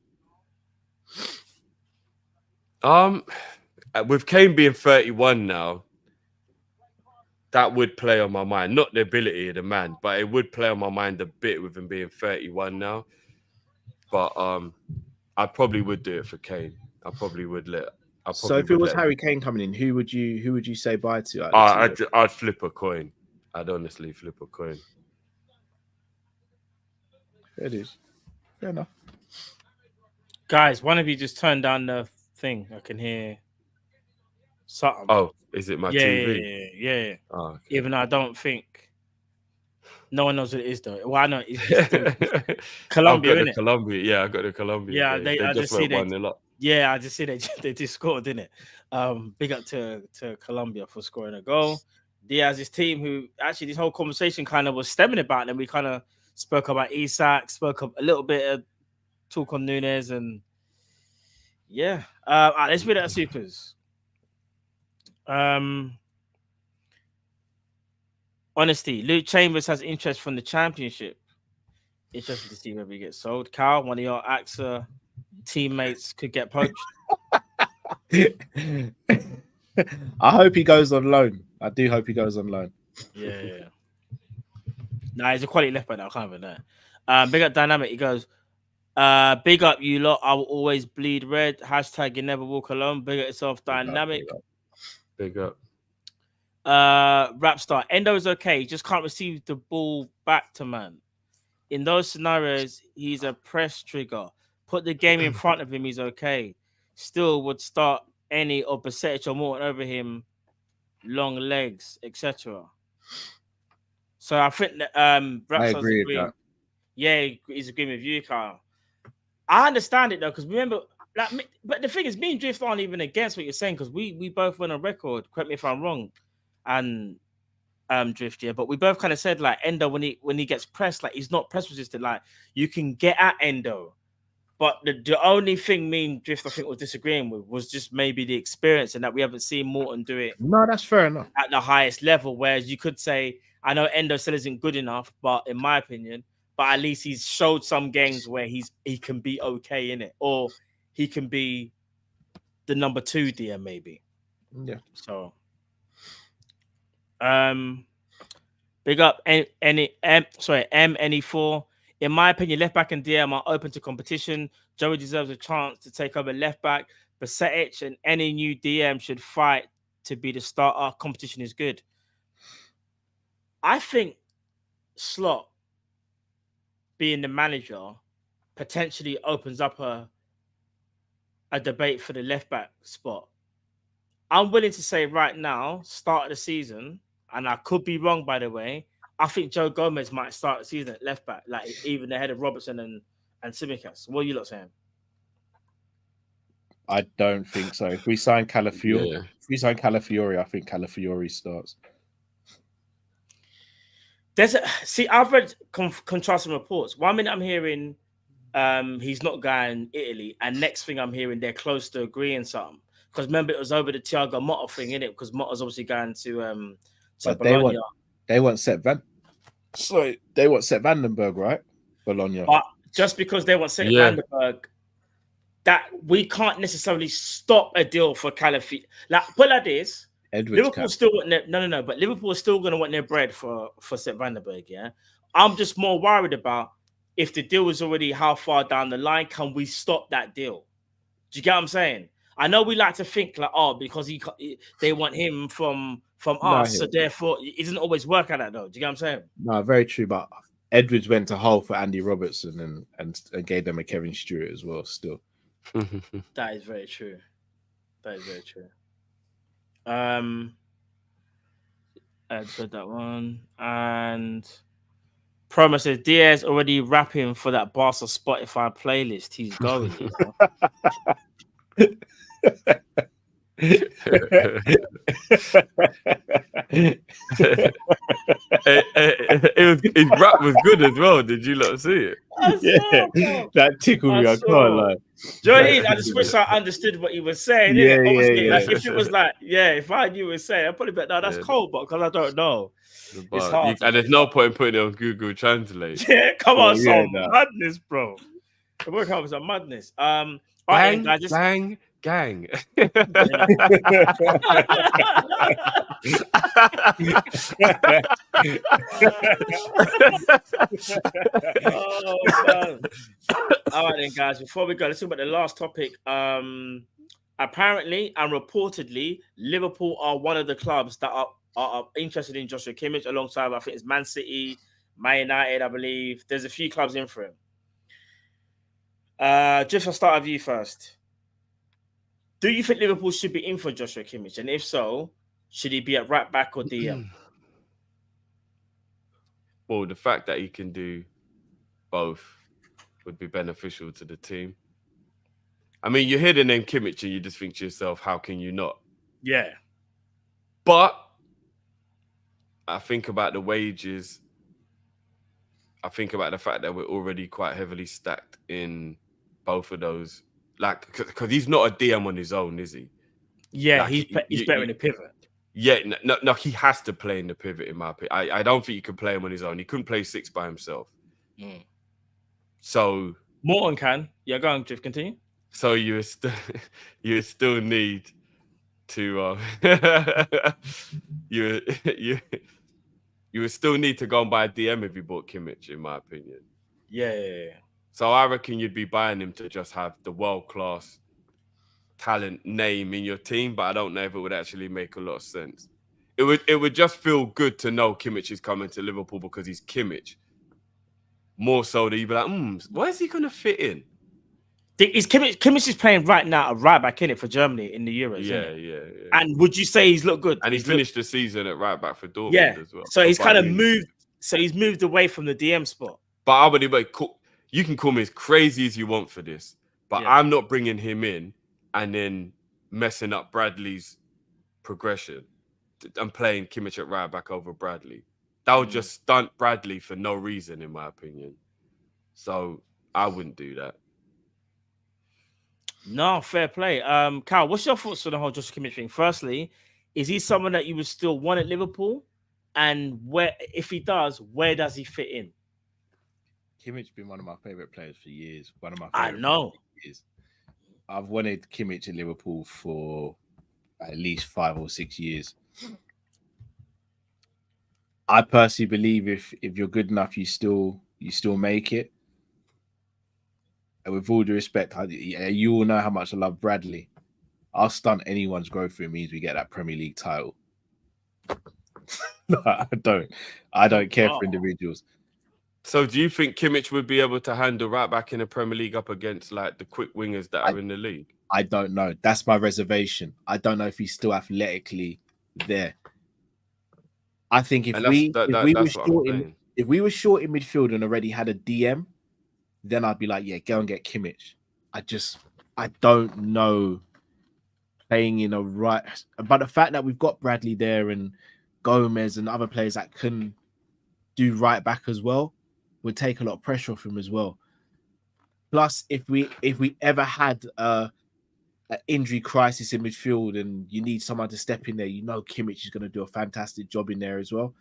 With Kane being 31 now, that would play on my mind. Not the ability of the man, but it would play on my mind a bit with him being 31 now. But I probably would do it for Kane. I probably would let. So if it was Harry Kane coming in, who would you say bye to? I'd flip a coin. I'd honestly flip a coin. Fair dues. Fair enough. Guys, one of you just turned down the thing. I can hear something. Oh, is it my TV? Yeah. Oh, okay. Even though I don't think no one knows what it is though. Well, I know it's Colombia, isn't it? Colombia, yeah, I got the Colombia. Yeah, they just went 1-0 up. Yeah, I just see they just scored, didn't it? Big up to Colombia for scoring a goal. Diaz's team, who actually this whole conversation kind of was stemming about, and we kind of spoke about Isak, spoke a little bit of talk on Nunes, and yeah. All right, let's read out supers. Honesty, Luke Chambers has interest from the Championship. Interested to see whether he gets sold. Carl, one of your AXA teammates could get poached. I hope he goes on loan. I do hope he goes on loan. Yeah. Nah, he's a quality left back now. I can't even know. Big up Dynamic. He goes, big up you lot. I will always bleed red. Hashtag you never walk alone. Big up yourself, Dynamic. Big up. Rapstar. Endo is okay. He just can't receive the ball back to man. In those scenarios, he's a press trigger. Put the game in front of him, he's okay. Still would start any or Basetic or Morton over him, long legs, etc. So I think that I agree with that. Yeah, he's agreeing with you, Carl. I understand it though, because remember, but the thing is, me and Drift aren't even against what you're saying, because we both went on record. Correct me if I'm wrong, and Drift, yeah, but we both kind of said like Endo when he gets pressed, like he's not press resistant. Like you can get at Endo. But the only thing me and Drift, I think, was disagreeing with was just maybe the experience, and that we haven't seen Morton do it. No, that's fair enough. At the highest level, whereas you could say, I know Endo still isn't good enough, but in my opinion, but at least he's showed some games where he can be okay in it, or he can be the number 2 DM maybe. Yeah. So, big up MNE4. In my opinion, left back and DM are open to competition. Joey deserves a chance to take over left back. Basetic and any new DM should fight to be the starter. Competition is good. I think Slot being the manager potentially opens up a debate for the left back spot. I'm willing to say right now, start of the season, and I could be wrong by the way, I think Joe Gomez might start the season at left back, like even ahead of Robertson and Tsimikas. What are you lot saying? I don't think so. If we sign Calafiori, I think Calafiori starts. I've read contrasting reports. 1 minute I'm hearing he's not going Italy, and next thing I'm hearing they're close to agreeing something. Because remember it was over the Thiago Motta thing, innit? Because Motta's obviously going to Bologna. They want Sepp Vandenberg, right? Bologna. But just because they want Sepp Vandenberg, that we can't necessarily stop a deal for Calafiori. Like put it like this. Liverpool still want their, but Liverpool is still going to want their bread for Sepp Vandenberg, yeah? I'm just more worried about if the deal is already how far down the line, can we stop that deal? Do you get what I'm saying? I know we like to think like, oh, because they want him from us, so therefore it doesn't always work like that, though. Do you get what I'm saying? No, very true. But Edwards went to Hull for Andy Robertson and gave them a Kevin Stewart as well. Still, that is very true. That is very true. I said that one. And Promo says Diaz already rapping for that Barca Spotify playlist. He's going. His rap was good as well. Did you not see it? That tickled me. I can't lie. Johnny, I just wish I understood what he was saying. Yeah. Like, if it was like, if I knew what he was saying, I'd probably be like, no, that's cold, but because I don't know. It's hard. And there's no point in putting it on Google Translate. Yeah, come on, some madness, bro. The work out was a madness. Gang. Oh, man. All right, then, guys. Before we go, let's talk about the last topic. Apparently and reportedly, Liverpool are one of the clubs that are interested in Joshua Kimmich, alongside, I think it's Man City, Man United, I believe. There's a few clubs in for him. Just I'll start with you first. Do you think Liverpool should be in for Joshua Kimmich? And if so, should he be at right back or DM? Well, the fact that he can do both would be beneficial to the team. I mean, you hear the name Kimmich and you just think to yourself, how can you not? Yeah. But I think about the wages. I think about the fact that we're already quite heavily stacked in both of those. Like, because he's not a DM on his own, is he? Yeah, like, he's better in the pivot. Yeah, no, he has to play in the pivot, in my opinion. I don't think you can play him on his own. He couldn't play 6 by himself. So Morton can. Yeah, go on, Jeff, continue. So you still need to you would still need to go and buy a DM if you bought Kimmich, in my opinion. Yeah. So I reckon you'd be buying him to just have the world-class talent name in your team, but I don't know if it would actually make a lot of sense. It would just feel good to know Kimmich is coming to Liverpool because he's Kimmich. More so that you'd be like, where is he going to fit in? Kimmich is playing right now a right back in it for Germany in the Euros. Yeah. And would you say he's looked good? And he's finished the season at right back for Dortmund as well. So he's kind of moved. So he's moved away from the DM spot. But I would you can call me as crazy as you want for this, but I'm not bringing him in and then messing up Bradley's progression. I'm playing Kimmich at right back over Bradley. That would just stunt Bradley for no reason, in my opinion. So I wouldn't do that. No, fair play. Cal, what's your thoughts on the whole Joshua Kimmich thing? Firstly, is he someone that you would still want at Liverpool? And where, if he does, where does he fit in? Kimmich's been one of my favorite players for years. I know. I've wanted Kimmich at Liverpool for at least 5 or 6 years. I personally believe if you're good enough, you still make it. And with all due respect, you all know how much I love Bradley. I'll stunt anyone's growth if it means we get that Premier League title. No, I don't care for individuals. So do you think Kimmich would be able to handle right back in the Premier League up against like the quick wingers that are in the league? I don't know. That's my reservation. I don't know if he's still athletically there. I think if we were short in midfield and already had a DM, then I'd be like, yeah, go and get Kimmich. I don't know playing in a right, but the fact that we've got Bradley there and Gomez and other players that can do right back as well would take a lot of pressure off him as well. Plus, if we ever had an injury crisis in midfield and you need someone to step in there, you know Kimmich is going to do a fantastic job in there as well.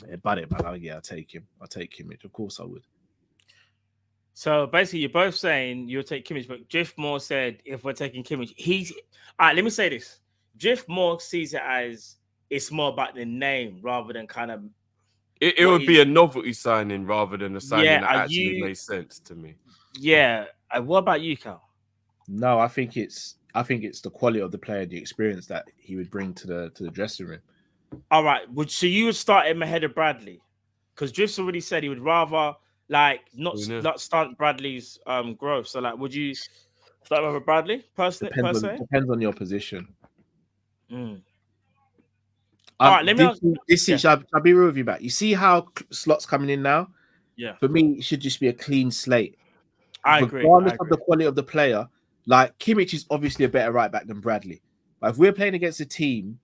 Yeah, but I'll take him. I'll take Kimmich. Of course I would. So basically, you're both saying you'll take Kimmich, but Jeff Moore said if we're taking Kimmich, all right. Let me say this: Jeff Moore sees it as it's more about the name rather than kind of. It would be a novelty signing rather than a signing that actually made sense to me. Yeah. What about you, Cal? No, I think it's the quality of the player, the experience that he would bring to the dressing room. All right. So you would start him ahead of Bradley? Because Drift's already said he would rather not stunt Bradley's growth. So like, would you start him over Bradley Depends on your position. Mm. All right, let me. I'll be real with you, Matt. You see how slots coming in now? Yeah. For me, it should just be a clean slate. I agree. Regardless of the quality of the player, like Kimmich is obviously a better right back than Bradley. But if we're playing against a team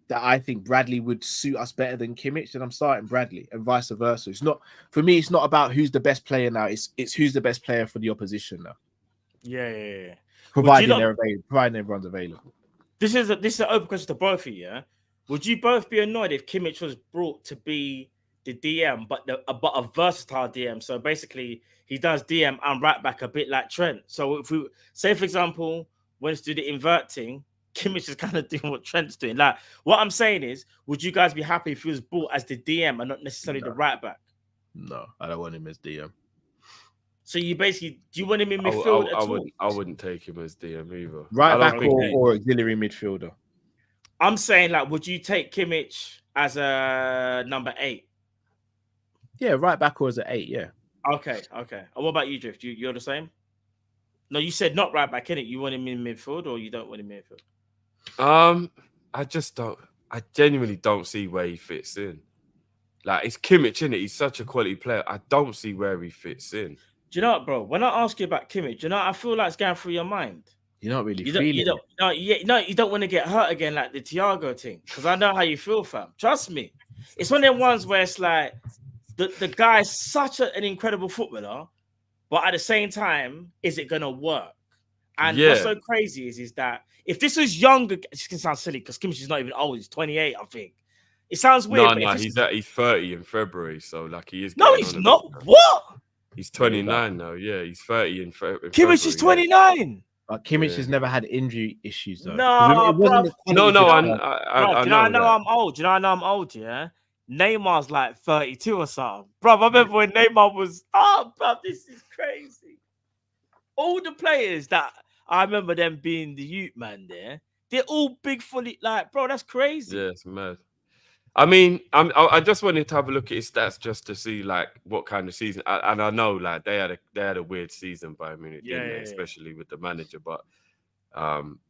that I think Bradley would suit us better than Kimmich, then I'm starting Bradley, and vice versa. It's not for me. It's not about who's the best player now. It's who's the best player for the opposition now. Yeah. Providing everyone's available. This is an open question to both of you. Yeah? Would you both be annoyed if Kimmich was brought to be the DM, but a versatile DM? So basically, he does DM and right back a bit like Trent. So if we say, for example, when it's do the inverting, Kimmich is kind of doing what Trent's doing. Like, what I'm saying is, would you guys be happy if he was brought as the DM and not necessarily the right back? No, I don't want him as DM. So you basically, do you want him in midfield at all? I wouldn't take him as DM either. Right back or auxiliary midfielder? I'm saying, like, would you take Kimmich as a number 8? Yeah, right back or as an 8, yeah. Okay. And what about you, Drift? You're the same? No, you said not right back, innit? You want him in midfield or you don't want him in midfield? I genuinely don't see where he fits in. Like, it's Kimmich, innit? He's such a quality player. I don't see where he fits in. Do you know what, bro? When I ask you about Kimmich, you know, I feel like it's going through your mind. You're not really feeling it. You don't want to get hurt again like the Thiago thing. Because I know how you feel, fam. Trust me. It's one of them ones where it's like the guy's such an incredible footballer, but at the same time, is it going to work? And what's so crazy is that if this was younger, this can sound silly because Kimmich is not even old. He's 28, I think. It sounds weird. No, he's 30 in February, so like he is. No, he's not. What? He's 29 now. Yeah, he's 30 in February. Kimmich is 29. But Kimmich has never had injury issues, though. No, I know I'm old. You know, I know I'm old, yeah? Neymar's like 32 or something. Bro, I remember when Neymar was... Oh, bro, this is crazy. All the players that... I remember them being the youth man there. They're all big, fully... Like, bro, that's crazy. Yeah, it's mad. I mean, I just wanted to have a look at his stats just to see like what kind of season. And I know like they had a weird season by Munich, didn't they? Especially with the manager. But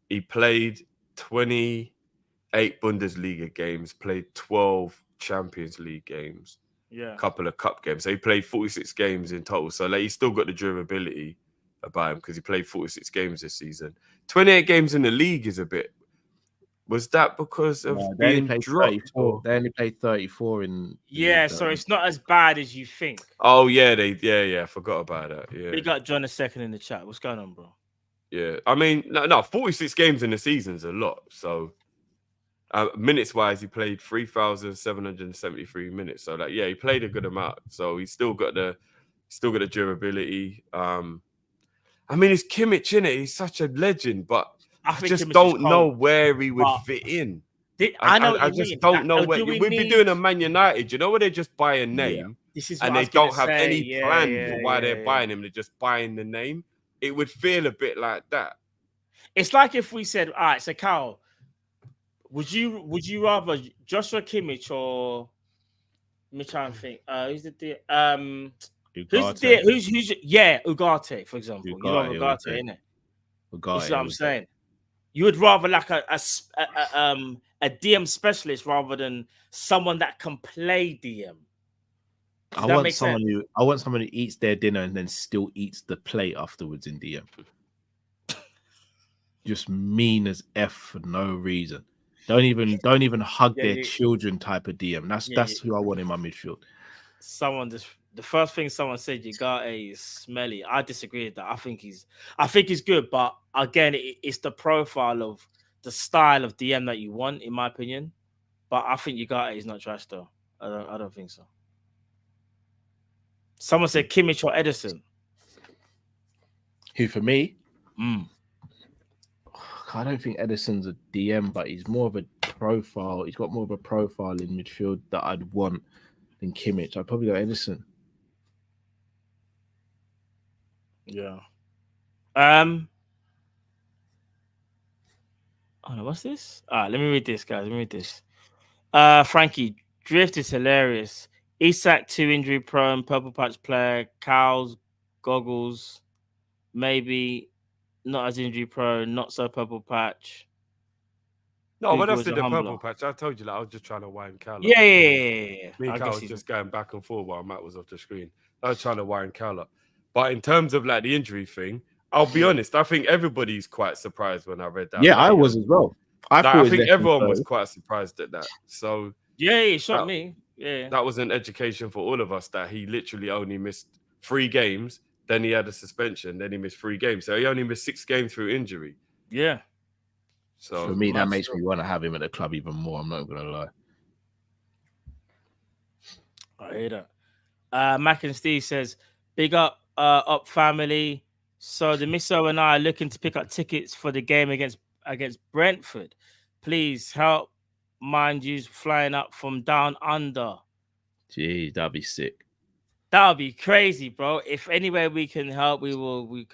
he played 28 Bundesliga games, played 12 Champions League games, a couple of cup games. So he played 46 games in total. So like he's still got the durability about him because he played 46 games this season. 28 games in the league is a bit. Was that because of being dropped? They only played 34 in. So it's not as bad as you think. Oh yeah, I forgot about that. Yeah, we got John a second in the chat. What's going on, bro? Yeah, I mean, no, 46 games in the season's a lot. So minutes wise, he played 3,773 minutes. So like, he played a good amount. So he's still got the durability. I mean, it's Kimmich, innit? He's such a legend, but. I just don't know where he would fit in. I just don't know where. We'd be doing a Man United, you know, where they just buy a name and they don't have any plan for why they're buying him. They're just buying the name. It would feel a bit like that. It's like if we said, all right, so Carl, would you rather Joshua Kimmich or let me try and think. Who's the Ugarte, for example. You love Ugarte, innit? That's what I'm saying. You would rather like a DM specialist rather than someone that can play DM. I want someone who eats their dinner and then still eats the plate afterwards in DM. Just mean as F for no reason. Don't even hug their children type of DM. That's who I want in my midfield. The first thing someone said, Ugarte is smelly. I disagree with that. I think he's good, but again, it's the profile of the style of DM that you want, in my opinion. But I think Ugarte is not trash though. I don't think so. Someone said Kimmich or Edison. Who for me? I don't think Edison's a DM, but he's more of a profile. He's got more of a profile in midfield that I'd want than Kimmich. I'd probably go Edison. Yeah. Oh no, what's this? All right, let me read this, guys. Let me read this. Frankie, drift is hilarious. Isak 2 injury prone, purple patch player, cows, goggles, maybe not as injury prone, not so purple patch. No, but Google that's is a the humbler. purple patch. I told you that I was just trying to wind Cal up. Yeah. Me I and Cal guess was he's- just going back and forth while Matt was off the screen. I was trying to wind Cal up. But in terms of like the injury thing, I'll be honest, I think everybody's quite surprised when I read that. Yeah, I was as well. I thought think it everyone was definitely quite surprised at that. So Yeah, it shot me. Yeah. that was an education for all of us that he literally only missed 3 games. Then he had a suspension. Then he missed 3 games. So he only missed 6 games through injury. Yeah. So for me, that Mad makes stuff. me want to have him at the club even more. I'm not gonna lie. I hear that. Mac and Steve says, big up family. So the Misso and I are looking to pick up tickets for the game against Brentford. Please help. Mind you, flying up from down under. Jeez, that'd be sick. That would be crazy, bro. If anywhere we can help, we will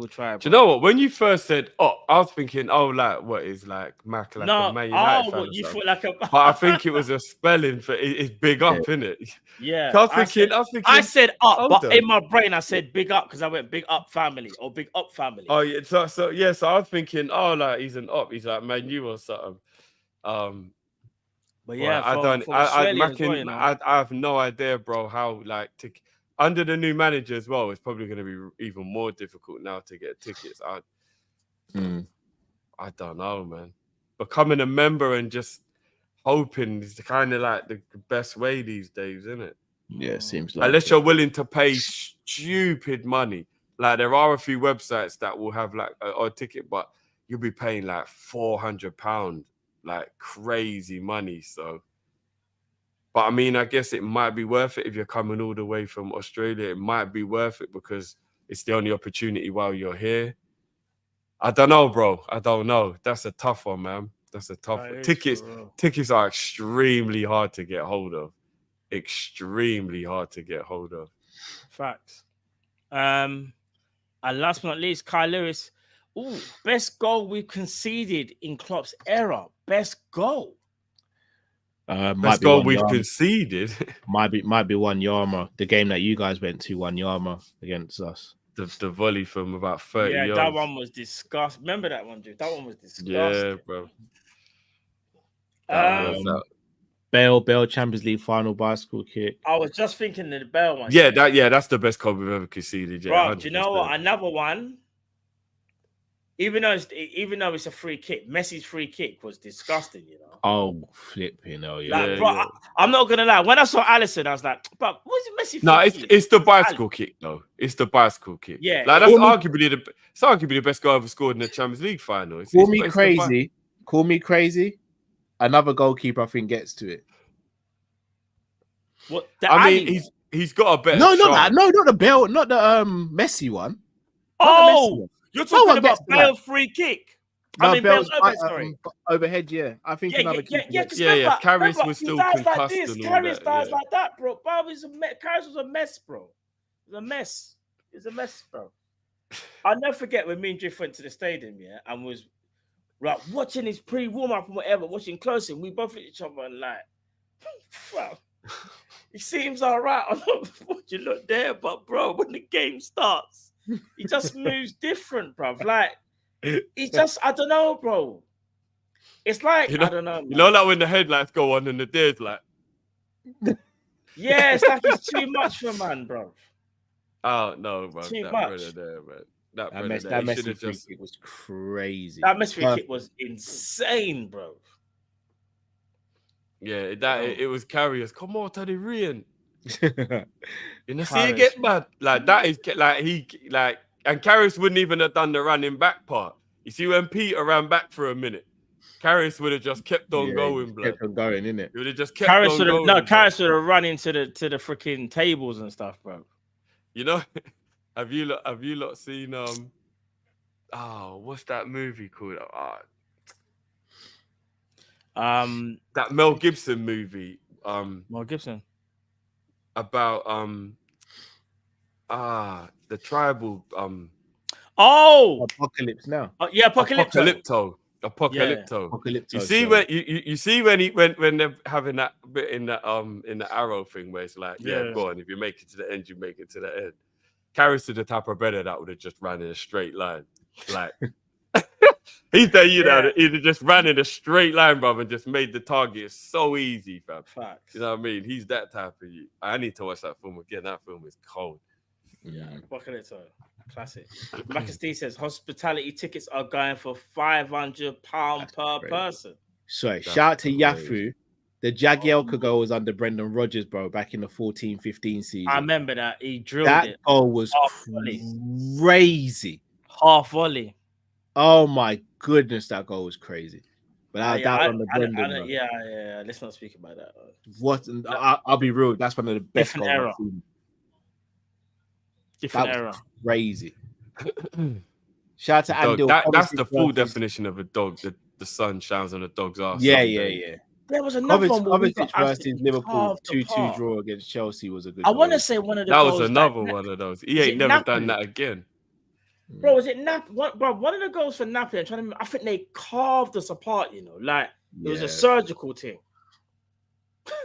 try. Bro. do you know what? When you first said, "Oh," I was thinking, "Oh, like what is like Mac like a Man United fan?" what you something. feel like a But I think it was a spelling for it's big up, innit? yeah. I was thinking, I said up, hold but on. in my brain I said big up because I went big up family or big up family. Oh yeah, so I was thinking, oh, like he's an up, he's like Man U or something. But yeah, I from Australia as well, you know. I have no idea, bro, how like under the new manager as well, it's probably going to be even more difficult now to get tickets. I don't know, man. Becoming a member and just hoping is kind of like the best way these days, isn't it? Yeah, it seems like Unless you're willing to pay stupid money. Like there are a few websites that will have like a ticket, but you'll be paying like £400, like crazy money. So, but I mean, I guess it might be worth it if you're coming all the way from Australia. It might be worth it because it's the only opportunity while you're here. I don't know, bro. I don't know. That's a tough one, man. That's a tough one. Tickets are extremely hard to get hold of. Extremely hard to get hold of. Facts. And last but not least, Kyle Lewis. Ooh, best goal we conceded in Klopp's era. Best goal. Best goal we've conceded. might be Wanyama. The game that you guys went to, Wanyama against us. The volley from about 30 yards. That one was disgusting. Remember that one, dude? That one was disgusting. Yeah, bro. Bale Champions League final bicycle kick. I was just thinking of the Bale one. Yeah, that's the best goal we've ever conceded. Yeah, bro, do you know what? Another one. Even though it's a free kick, Messi's free kick was disgusting, you know. Oh, flipping hell, yeah. Like, bro, I'm not gonna lie. When I saw Alisson, I was like, "But what's Messi?" No, it's the bicycle kick though. It's the bicycle kick. Yeah, like that's arguably the best goal ever scored in the Champions League final. Call me crazy. Another goalkeeper, I think, gets to it. What? I mean, he's got a better. No, not the Bale, not the Messi one. Oh, you're talking about Bale's free kick. No, I mean, Bale's overhead, sorry. Overhead, yeah. I think another keeper. Yeah. Karras was still concussed and all Karras that. dies like that, bro. Karras was a mess, bro. It was a mess. It's a mess, bro. I'll never forget when me and Drift went to the stadium, yeah, and was like watching his pre-warm up and whatever, watching closely. We both at each other and like, wow, he seems all right. I don't know what you look there, but bro, when the game starts, he just moves different, bro. Like, he just, I don't know, bro. It's like, I don't know. Man. You know, like when the headlights go on and the deer's like, yeah, it's like it's too much for man, bro. Oh no, bro. Too that much. Brother there, man. That Messi free kick was crazy. That Messi free kick was insane, bro. Yeah, it was carriers. Come on, Teddy Rian. You know, see Karras. it get bad. Like that is like and Karras wouldn't even have done the running back part. You see when Peter ran back for a minute, Karras would have just kept on going, blood. Kept on going, innit? He would have just kept on going. No, Karras would have run into the freaking tables and stuff, bro. You know, have you lot seen what's that movie called? That Mel Gibson movie. Mel Gibson. About the tribal Oh, Apocalypse Now. Yeah, Apocalypto. Apocalypto. Apocalypto, You see sorry. you see when they're having that bit in the arrow thing where it's like, yeah, Yeah. go on. If you make it to the end, you make it to the end. Carries to the type of brother that would have just ran in a straight line. Like he's there, you know, he'd have just ran in a straight line, brother, and just made the target so easy, fam. Facts. You know what I mean? He's that type of you. I need to watch that film again. That film is cold. Yeah, Apocalypto. Classic. Marcus D says hospitality tickets are going for £500 per crazy. person. Sorry, That's shout out to crazy. Yafu. The Jagielka goal was under Brendan Rodgers, bro, back in the 14-15 season. I remember that. He drilled that it. goal was Half volley. crazy. Half volley. Oh my goodness, that goal was crazy. But that on the Brendan, bro. Yeah. Let's not speak about that. What? I'll be real. That's one of the best Different goals era. I've seen. Different That era. was crazy. Shout out to Andy. That's the full definition of a dog. The sun shines on a dog's ass. Yeah. There was another one. where we Kovacic got versus absolutely Liverpool carved 2-2 apart. draw against Chelsea was a good I want to goal. say one of the That goals was another that- one of those. He Is ain't it never Napoli? done that again. Bro, was it Napoli? Bro, one of the goals for Napoli, I'm trying to remember, I think they carved us apart, you know, like it was a surgical thing.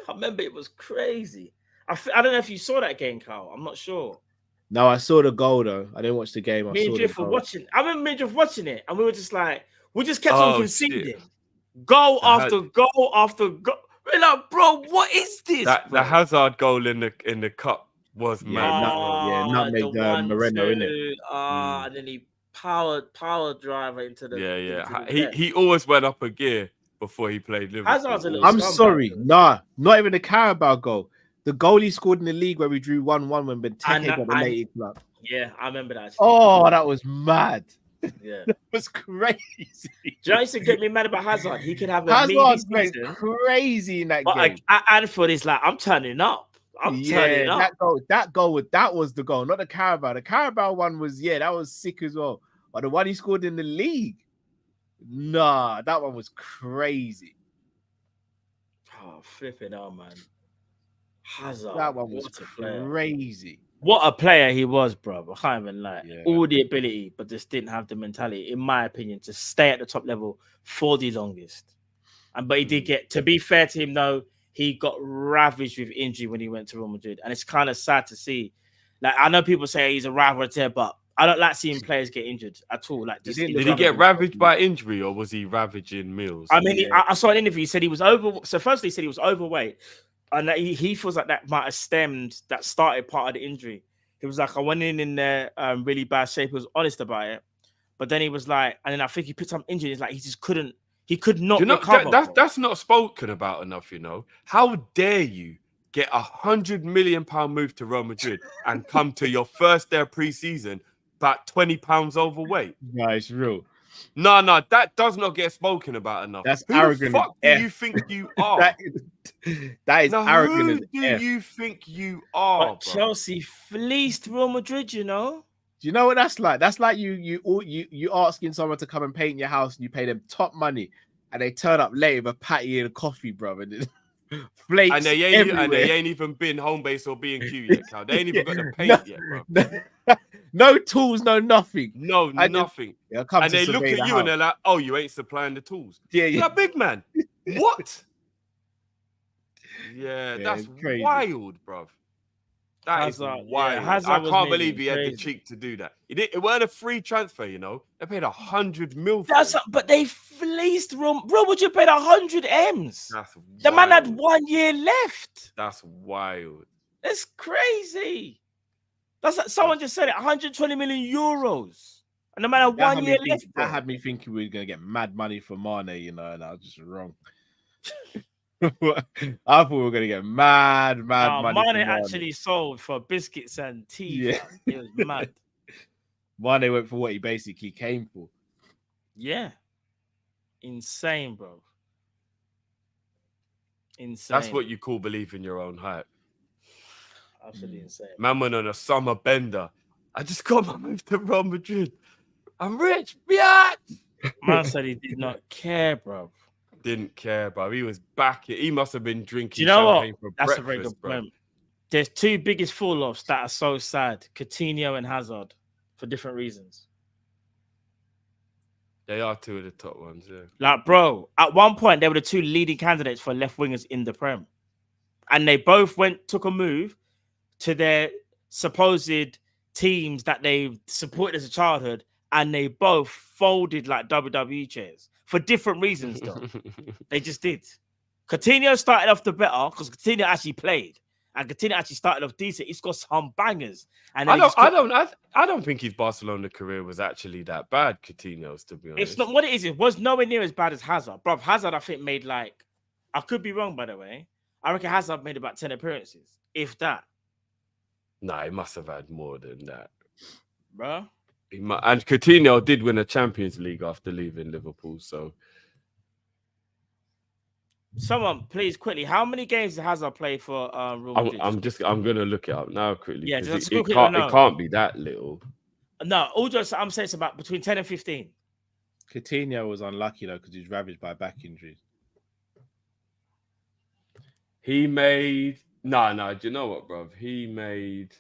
I remember it was crazy. I don't know if you saw that game, Carl. I'm not sure. No, I saw the goal though. I didn't watch the game. Me and saw Drift the were goal. watching. I remember me and Drift watching it, and we were just like, we just kept Oh, on conceding. shit. Goal That after goal after goal. We're like, bro, what is this? The bro? Hazard goal in the cup was Yeah, mad. nutmeg, the 1-2, Moreno, innit? and then he power driver into the into the net. He always went up a gear before he played Liverpool. Hazard's a little I'm scumbag, sorry. though. Nah, not even the Carabao goal. The goal he scored in the league where we drew 1-1 when Benteke got the late club. Yeah, I remember that. Oh, that was mad. Yeah. That was crazy. Do you know what used to get me mad about Hazard? He could have a Hazard meaty went season, crazy in that but game. at Anfield, he's like, I'm turning up. I'm turning up. that was the goal, not the Carabao. The Carabao one was, that was sick as well. But the one he scored in the league, nah, that one was crazy. Oh, flipping out, man. Hazard. That one was what a player. crazy. What a player he was, bro. I can't even lie. Yeah. All the ability, but just didn't have the mentality, in my opinion, to stay at the top level for the longest. But he did get, to be fair to him, though, he got ravaged with injury when he went to Real Madrid. And it's kind of sad to see. Like, I know people say he's a rival there, but I don't like seeing players get injured at all. Like, just Did he get ravaged by injury or was he ravaging meals? I mean, I saw an interview. He said he was over. So firstly, he said he was overweight, and that he feels like that might have stemmed, that started part of the injury. He was like, I went in there really bad shape. He was honest about it, but then he was like, and then I think he picked up injury. He's like, he just couldn't. He could not recover. That's not spoken about enough. You know, how dare you get £100 million move to Real Madrid and come to your first day of pre-season about 20 pounds overweight? No, it's real. No, that does not get spoken about enough. That's Who arrogant. The fuck do you think you are? that is arrogant. Who do you think you are? But Chelsea fleeced Real Madrid, you know. Do you know what that's like? That's like you asking someone to come and paint your house and you pay them top money and they turn up late with a patty and a coffee, bro. And flakes and they ain't even been home base or B&Q yet, Cal. They ain't even got the paint yet, bro. No tools, no nothing. No, nothing. And they look at you and they're like, oh, you ain't supplying the tools. Yeah. Like, big man, what? Yeah, that's crazy. Wild, bro. That is wild. I can't believe he had the cheek to do that. It weren't a free transfer, you know. They paid 100 mil for it. But they fleeced Real Madrid, paid 100 M's. That's the wild. man had 1 year left. That's wild. That's crazy. That's like, someone just said it, 120 million euros. And the man had 1 year left. That had me thinking we were going to get mad money for Mane, you know, and I was just wrong. I thought we were going to get mad money. Mane actually sold for biscuits and tea. Yeah. It was mad. Mane went for what he basically came for. Yeah. Insane, bro. Insane. That's what you call believe in your own hype. Absolutely insane. Man went on a summer bender. I just got my move to Real Madrid. I'm rich, bitch. Man said he did not care, bro. Didn't care, bro. He was back. He must have been drinking. Do you know champagne what? for That's breakfast, a very good bro. point. There's two biggest fall-offs that are so sad: Coutinho and Hazard, for different reasons. They are two of the top ones, yeah. Like, bro, at one point they were the two leading candidates for left wingers in the Prem, and they both took a move to their supposed teams that they supported as a childhood, and they both folded like WWE chairs for different reasons. Though they just did. Coutinho started off the better because Coutinho actually played, and Coutinho actually started off decent. He's got some bangers, and I don't think his Barcelona career was actually that bad, Coutinho's, to be honest. It's not what it is. It was nowhere near as bad as Hazard. Bro, Hazard, I think, made like, I could be wrong, by the way. I reckon Hazard made about 10 appearances, if that. Nah, he must have had more than that. Bro. And Coutinho did win a Champions League after leaving Liverpool, so. Someone, please, quickly, how many games has Hazard played for Real Madrid? I'm going to look it up now quickly. Yeah, it can't be that little. No, I'm saying it's about between 10 and 15. Coutinho was unlucky though because he was ravaged by back injuries. He made do you know what, bruv? He made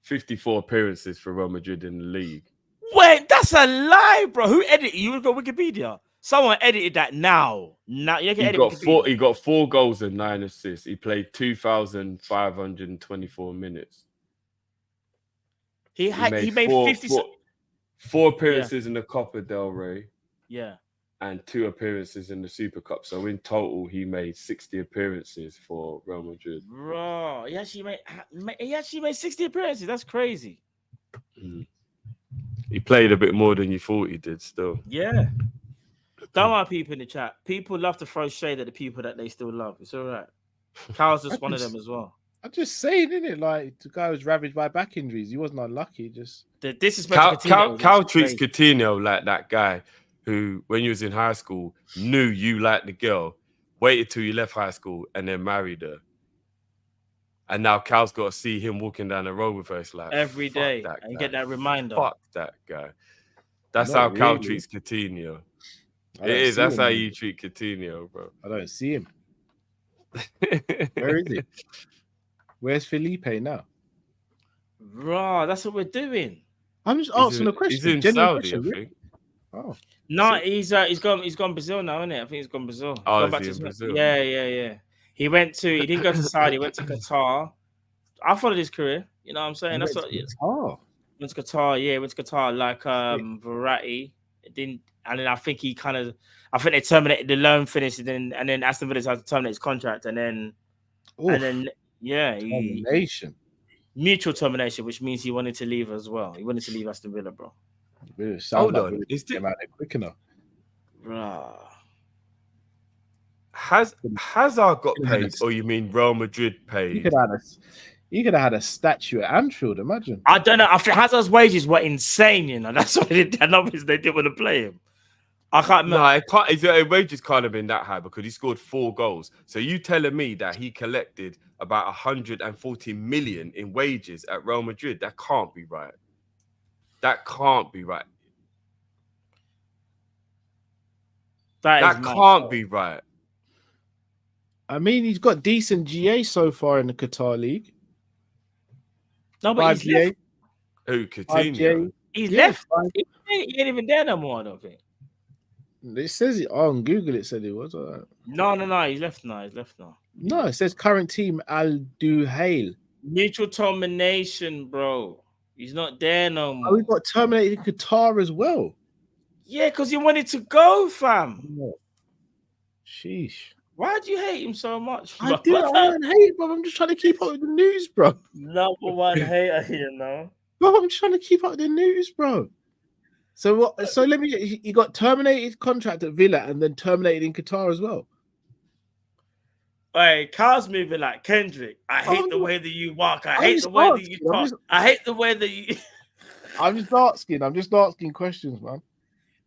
54 appearances for Real Madrid in the league. Wait, that's a lie, bro. Who edited? You got Wikipedia. Someone edited that now. Now you can edit Wikipedia. He got 4 goals and 9 assists. He played 2,524 minutes. He made 4 appearances in the Copa del Rey. Yeah. And 2 appearances in the Super Cup. So in total, he made 60 appearances for Real Madrid. Bro, he actually made 60 appearances. That's crazy. He played a bit more than you thought he did still. Yeah. Don't want people in the chat. People love to throw shade at the people that they still love. It's all right. Carl's just one of them as well. I'm just saying, innit? Like, the guy was ravaged by back injuries. He wasn't unlucky. Just Cal treats Coutinho like that guy who, when you was in high school, knew you liked the girl, waited till you left high school, and then married her. And now Cal's got to see him walking down the road with her. It's like every day and get that reminder. Fuck that guy. That's how Cal treats Coutinho. It is. That's how you treat Coutinho, bro. I don't see him. Where is he? Where's Felipe now? Bro, that's what we're doing. I'm just asking a question. He's in Saudi, I think. Oh. No, he's gone Brazil now, isn't it? I think he's gone Brazil. Oh, is he in Brazil? Yeah. He didn't go to Saudi, he went to Qatar. I followed his career. You know what I'm saying? That's what went to Qatar, yeah, went to Qatar like Verratti. It didn't, and then I think they terminated the loan, finished, and then Aston Villa had to terminate his contract, and then termination. Mutual termination, which means he wanted to leave as well. He wanted to leave Aston Villa, bro. Hold on, is it quick enough? Bro. Has Hazard got paid, or you mean Real Madrid paid? You could have had a statue at Anfield, imagine. I don't know. I think Hazard's wages were insane, you know. That's why they didn't want to play him. I can't remember. No, his wages can't have been that high because he scored 4 goals. So you telling me that he collected about 140 million in wages at Real Madrid? That can't be right. That can't be right. That can't be right. I mean, he's got decent GA so far in the Qatar League. No, but he's left. Who, Coutinho? He's left. He ain't even there no more, I don't think. It says it on Google. It said it was. No. He's left now. No, it says current team Al Duhail. Mutual termination, bro. He's not there no more. Oh, we got terminated in Qatar as well. Yeah, because he wanted to go, fam. Yeah. Sheesh. Why do you hate him so much? Bro? I don't hate, bro. I'm just trying to keep up with the news, bro. Number one hater here, no. Bro, I'm trying to keep up with the news, bro. So what? So he got terminated contract at Villa and then terminated in Qatar as well. Hey, Carl's moving like Kendrick. I hate the way that you walk. I hate the way that you talk. I hate the way that you. I'm just asking questions, man.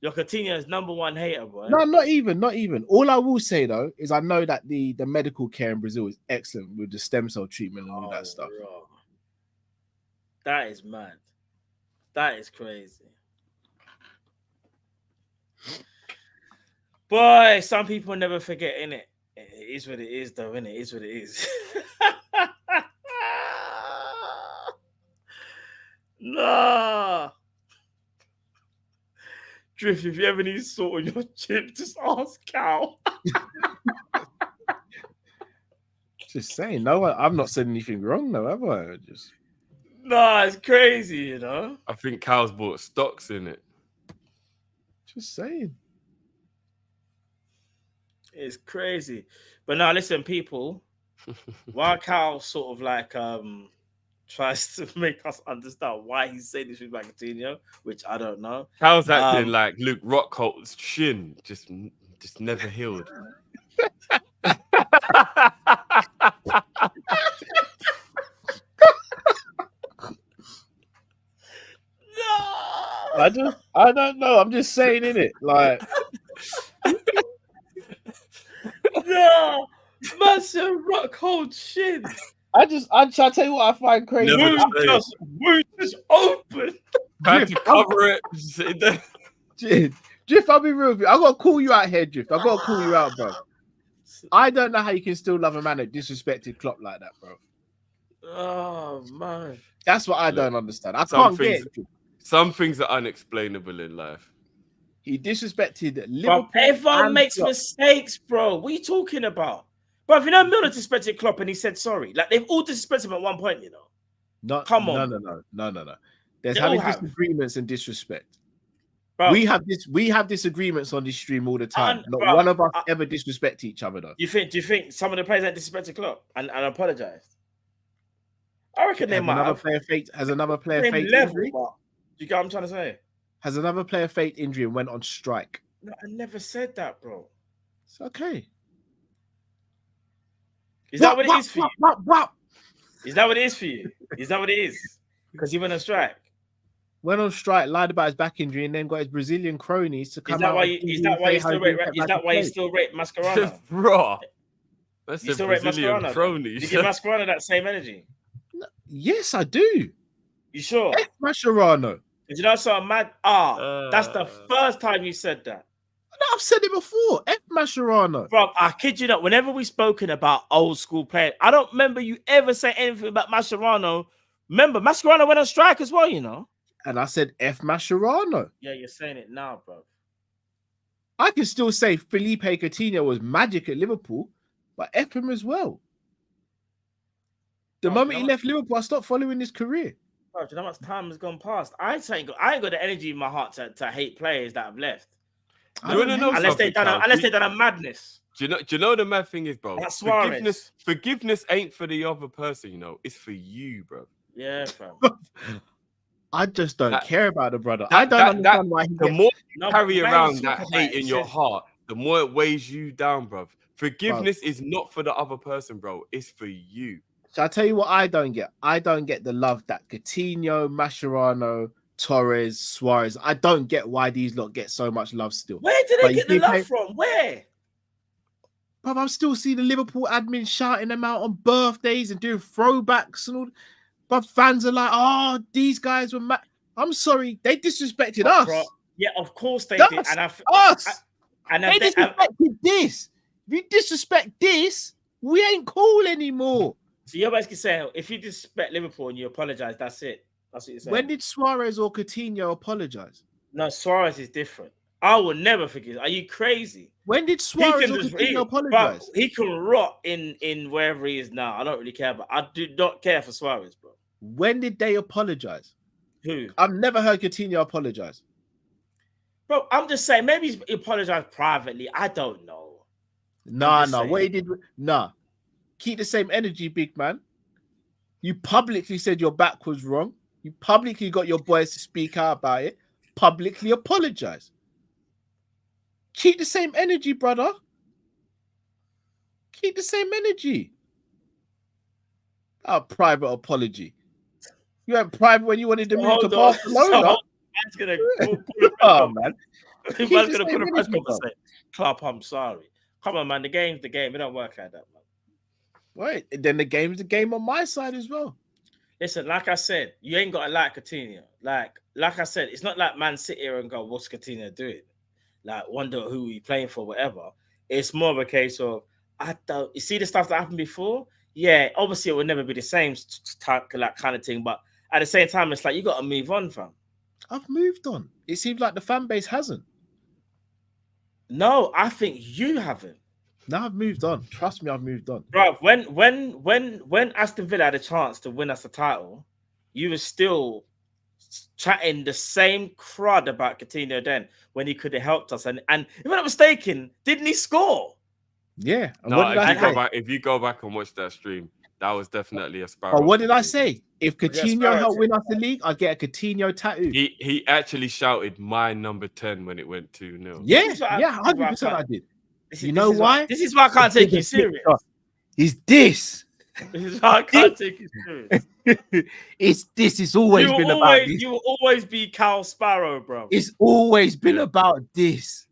Your Coutinho is number one hater, boy. No, not even. All I will say though is I know that the medical care in Brazil is excellent with the stem cell treatment and all that stuff. Bro. That is mad. That is crazy. Boy, some people never forget, innit? It is what it is, though, innit? It is what it is. No. Drift, if you ever need salt on your chip, just ask Cal. Just saying, no, I'm not saying anything wrong, though, have I? Just Nah, it's crazy, you know. I think Cal's bought stocks in it. saying. It's crazy. But now, listen, people. While Cal sort of like tries to make us understand why he's saying this with Coutinho, which I don't know. Cal's acting like Luke Rockholt's shin just never healed. I don't know. I'm just saying, innit? Like, no, massive rock hold shit. I tell you what I find crazy. Wound just open. Had to cover it. Drift, I'll be real with you. I gotta call you out here, Drift. I gotta call you out, bro. I don't know how you can still love a man that disrespected Klopp like that, bro. Oh man, that's what I don't understand. I can't get it. Some things are unexplainable in life. He disrespected Liverpool. Bro, everyone makes mistakes, bro. What are you talking about? Bro, if you know Milner disrespected Klopp and he said sorry, like they've all disrespected him at one point, you know. Come on. No. There's having disagreements and disrespect. Bro, we have disagreements on this stream all the time. Not one of us ever disrespect each other, though. Do you think some of the players that disrespected Klopp and apologized? I reckon they might have. Has another player faked injury? Do you get what I'm trying to say? Has another player faked injury and went on strike? No, I never said that, bro. It's okay. Is that what it is for you? Is that what it is for you? Is that what it is? Because he went on strike. Went on strike, lied about his back injury, and then got his Brazilian cronies to come out. Is that why you still rate Mascherano? Bro, that's you the Brazilian cronies. You give Mascherano that same energy? No, yes, I do. You sure? F Mascherano. Did you know something mad? That's the first time you said that. No, I've said it before. F Mascherano. Bro, I kid you not. Whenever we've spoken about old school players, I don't remember you ever say anything about Mascherano. Remember, Mascherano went on strike as well, you know. And I said F Mascherano. Yeah, you're saying it now, bro. I can still say Felipe Coutinho was magic at Liverpool, but F him as well. The moment he left Liverpool, I stopped following his career. Bro, do you know how much time has gone past? I ain't got the energy in my heart to hate players that have left. Unless they've done a madness. Do you know the mad thing is, bro? That's forgiveness ain't for the other person, you know. It's for you, bro. Yeah, fam. I just don't care about the brother. I don't understand why he the more you carry around that hate in your heart, the more it weighs you down, bro. Forgiveness is not for the other person, bro. It's for you. So I tell you what I don't get. I don't get the love that Coutinho, Mascherano, Torres, Suarez. I don't get why these lot get so much love still. Where did they get the love from? Where? But I'm still seeing the Liverpool admin shouting them out on birthdays and doing throwbacks and all. But fans are like, oh, these guys were mad. I'm sorry, they disrespected us. Bro. Yeah, of course they did. And they disrespected this. If you disrespect this, we ain't cool anymore. So you're basically saying if you disrespect Liverpool and you apologize, that's it. That's what you're saying. When did Suarez or Coutinho apologize? No, Suarez is different. I will never forgive. Are you crazy? When did Suarez or Coutinho apologize? He can rot in wherever he is now. I don't really care, but I do not care for Suarez, bro. When did they apologize? Who? I've never heard Coutinho apologize. Bro, I'm just saying, maybe he apologized privately. I don't know. Nah. What he did, keep the same energy, big man. You publicly said your back was wrong. You publicly got your boys to speak out about it. Publicly apologize. Keep the same energy, brother. Keep the same energy. A private apology. You went private when you wanted to move to Barcelona. Man. He was going to put a press conference and say, Klopp, I'm sorry. Come on, man. The game's the game. It don't work like that, man. Right. Then the game's the game on my side as well. Listen, like I said, you ain't got to like Coutinho. Like I said, it's not like man sit here and go, what's Coutinho doing? Like, wonder who he playing for, whatever. It's more of a case of, you see the stuff that happened before? Yeah, obviously it will never be the same kind of thing, but at the same time, it's like, you got to move on, fam. I've moved on. It seems like the fan base hasn't. No, I think you haven't. Now I've moved on. Trust me, I've moved on. Bro, when Aston Villa had a chance to win us the title, you were still chatting the same crud about Coutinho then when he could have helped us. And if I'm not mistaken, didn't he score? Yeah. And No, what did I say? if you go back and watch that stream, that was definitely a Sparrow. But what did I say? If Coutinho Sparrow helped win us the league, I'd get a Coutinho tattoo. He actually shouted my number 10 when it went 2-0. Yeah, This is what I- yeah, this is what 100% I I did. This You know why? This is why I can't take you serious. It's this. This is why I can't take you serious. It's this. It's always been about this. You will always be Cal Sparrow, bro. It's always been about this.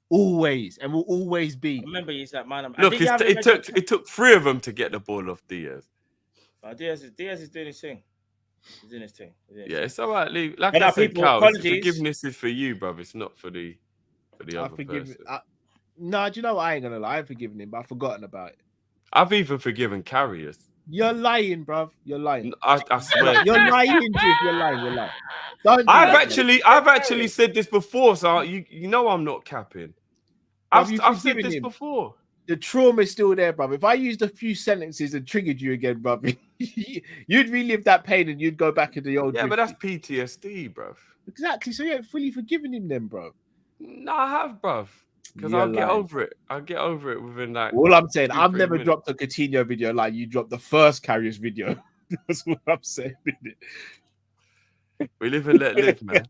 Always. And will always be. Remember, he's that man. Look, it took 3 of them to get the ball off Diaz. Diaz is doing his thing. He's doing his thing. Yeah, it's all right. Lee. Like But I now said, people, Cal, apologies. forgiveness is for you, bro. It's not for the other person. No, do you know what? I ain't gonna lie. I've forgiven him, but I've forgotten about it. I've even forgiven carriers. You're lying, bruv. You're lying. I swear. You're lying, Drift. You're lying. You're lying. Don't do I've that, actually said this before, so you know I'm not capping. I've you've said forgiven this him. before. The trauma is still there, bruv. If I used a few sentences and triggered you again, bruv, you'd relive that pain and you'd go back into the old. Yeah, Drifty. but that's PTSD, bruv. Exactly. So you ain't fully forgiven him, then, bro. No, I have, bruv. Because You're I'll get lying. over it. I'll get over it within like. All I'm saying, 2-3 I've never minutes. dropped a Coutinho video like you dropped the first Carriers video. That's what I'm saying. We live and let live, man.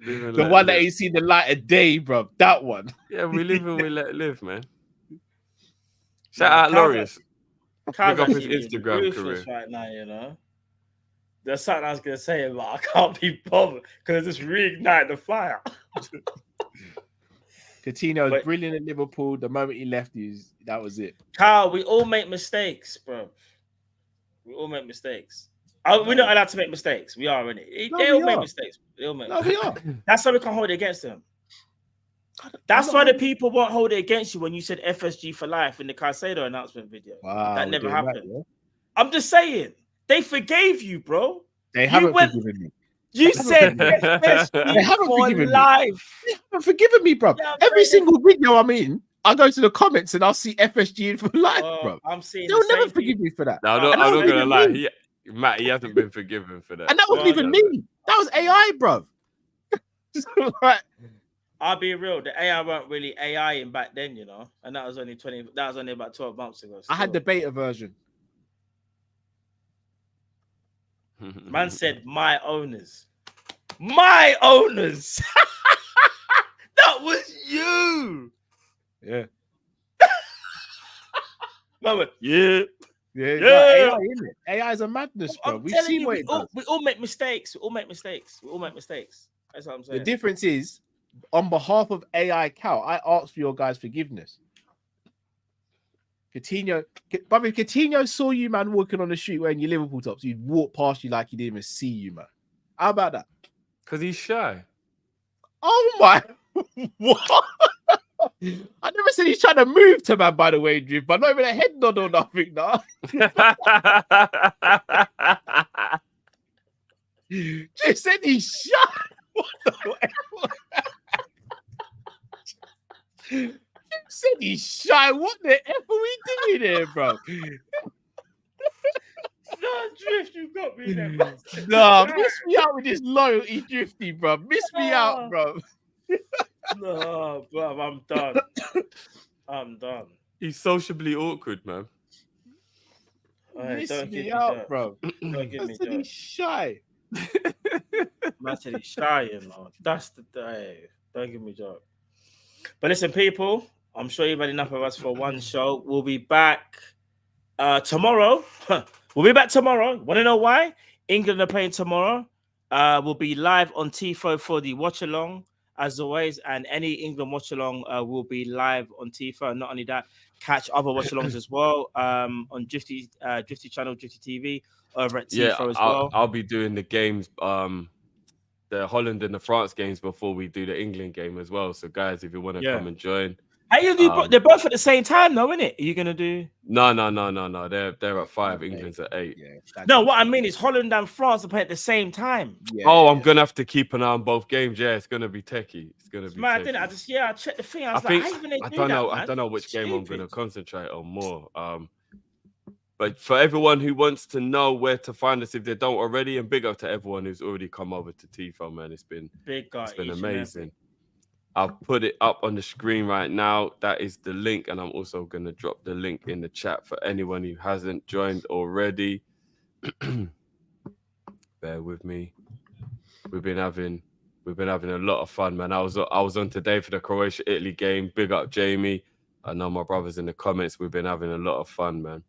Live and The let one that live. ain't seen the light of day, bro. That one. Yeah, we live and we let live, man. Shout out Laureus. Cal's Pick up his actually Instagram ruthless career. right now, you know. There's something I was gonna say, but I can't be bothered because it's reignite the fire. Coutinho was But- brilliant at Liverpool. The moment he left, that was it. Carl, we all make mistakes, bro. We all make mistakes. We're not allowed to make mistakes. We are, innit? No, They we all make are. mistakes. They all make No, mistakes. we are. That's why we can't hold it against them. That's why the people won't hold it against you when you said FSG for life in the Caicedo announcement video. Wow, That we're never doing happened. yeah? I'm just saying. They forgave you, bro. They haven't went- forgiven me. You said They FSG haven't for forgiven me. life. They haven't forgiven me, bro. Yeah, Every man. single video I'm in, I go to the comments and I'll see FSG in for life, bro. I'm seeing They'll the never same forgive people. me for that. No, And I'm that's not not gonna even lie. me. Matt, he hasn't been forgiven for that. And that wasn't Well, even yeah. me. That was AI, bro. So, like, I'll be real. The AI weren't really AI in back then, you know, and that was only about 12 months ago. I had the still. beta version. Man said my owners. My owners. That was you. Yeah. Man went, yeah. Yeah, Yeah. AI, isn't it? AI is a madness, bro. I'm We've telling seen you, what we it does. all make mistakes. We all make mistakes. That's what I'm The saying. difference is, on behalf of AI Cal, I asked for your guys' forgiveness. Coutinho, but if Coutinho saw you, man, walking on the street wearing your Liverpool tops, he'd walk past you like he didn't even see you, man. How about that? Because he's shy. Oh my! What? I never said he's trying to move to man, by the way, Drift, but not even a head nod or nothing, nah. Just said he's shy. What the hell? You said he's shy. What the F are we doing here, bro? No, Drift, you got me there. man. Nah, miss me out with this loyalty, Drifty, bro. Miss me out, bro. No, bro, I'm done. I'm done. He's sociably awkward, man. Alright, Miss don't give me me out, that. bro. Don't give I me said he's that. shy. Man said he's shy, you know. That's the day. Don't give me joke. But listen, people, I'm sure you've had enough of us for one show. We'll be back tomorrow. We'll be back tomorrow. Want to know why? England are playing tomorrow. We'll be live on TIFO for the watch along, as always. And any England watch along will be live on TIFO. Not only that, catch other watch alongs as well on Drifty channel, Drifty TV, over at TIFO as well. I'll be doing the games, the Holland and the France games before we do the England game as well. So, guys, if you want to come and join, How you do? They're both at the same time, though, isn't it? Are you gonna do? No. They're at 5. Okay. England's at 8. Yeah. No, what I mean is Holland and France are playing at the same time. Yeah, Oh, I'm gonna have to keep an eye on both games. Yeah, it's gonna be techie. It's gonna be Man, techie. didn't I just I checked the thing. I was think like, how even they do I don't that, know. man? I don't know which game I'm Stupid. gonna concentrate on more. But for everyone who wants to know where to find us if they don't already, and big up to everyone who's already come over to TIFO, man. It's been Big guy. it's been amazing. I'll put it up on the screen right now. That is the link, and I'm also gonna drop the link in the chat for anyone who hasn't joined already. Bear with me. We've been having a lot of fun, man. I was on today for the Croatia-Italy game. Big up Jamie. I know my brothers in the comments. We've been having a lot of fun, man.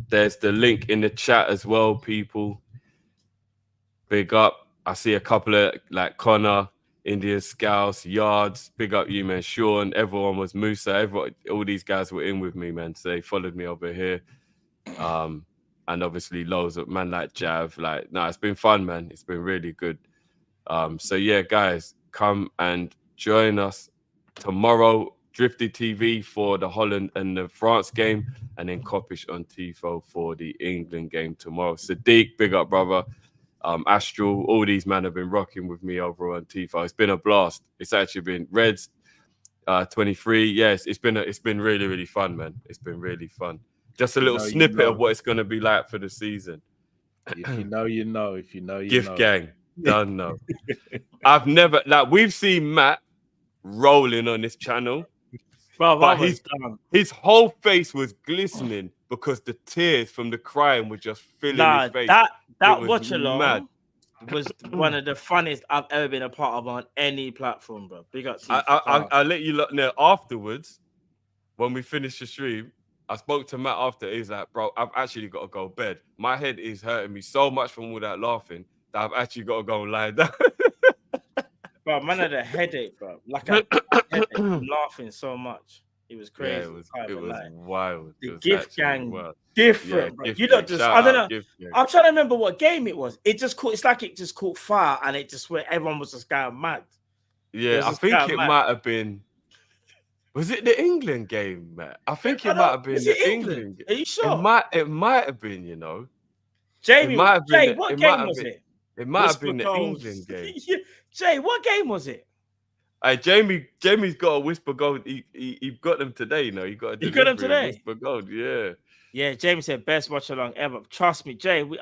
There's the link in the chat as well, people. Big up. I see a couple of like Connor, Indian Scouts, Yards. Big up you, man. Sean, everyone was Musa. All these guys were in with me, man. So they followed me over here. And obviously loads of man like Jav. Like, no, it's been fun, man. It's been really good. So yeah, guys, come and join us tomorrow. Drifty TV for the Holland and the France game, and then Kop-Ish on TIFO for the England game tomorrow. Sadiq, big up, brother. Astral, all these men have been rocking with me over on TIFO. It's been a blast. It's actually been Reds 23. Yes, it's been really, really fun, man. It's been really fun. Just a little snippet of what it's going to be like for the season. If you know, you know. If you know, you Gift know. gang, done know. I've never we've seen Matt rolling on this channel. Bro, But his whole face was glistening because the tears from the crying were just filling his face. That watch along was one of the funniest I've ever been a part of on any platform, bro. Big up to you. I'll let you know afterwards when we finish the stream. I spoke to Matt after. He's like, bro, I've actually got to go to bed. My head is hurting me so much from all that laughing that I've actually got to go and lie down. Bro, man had a headache, bro. Like a headache, laughing so much. It was crazy. Yeah, it was wild. The gift gang, wild. different, Yeah, bro. gift You know, gang. just Shout I don't out, know. gift gang. I'm trying to remember what game it was. It just caught. It's like it just caught fire, and it just where everyone was just going mad. Yeah, I think it might have been. Was it the England game, Matt? I think it might have been the England game. Are you sure? It might have been, you know. Jamie, It might have been Jay, the- what it might game have was been- it? It might have Whisper been the goals. England game. Jay, what game was it? Hey, Jamie's got a whisper gold. He got them today, you know. He got You got them delivery of today? Whisper gold, yeah. Yeah, Jamie said best watch along ever. Trust me, Jay. We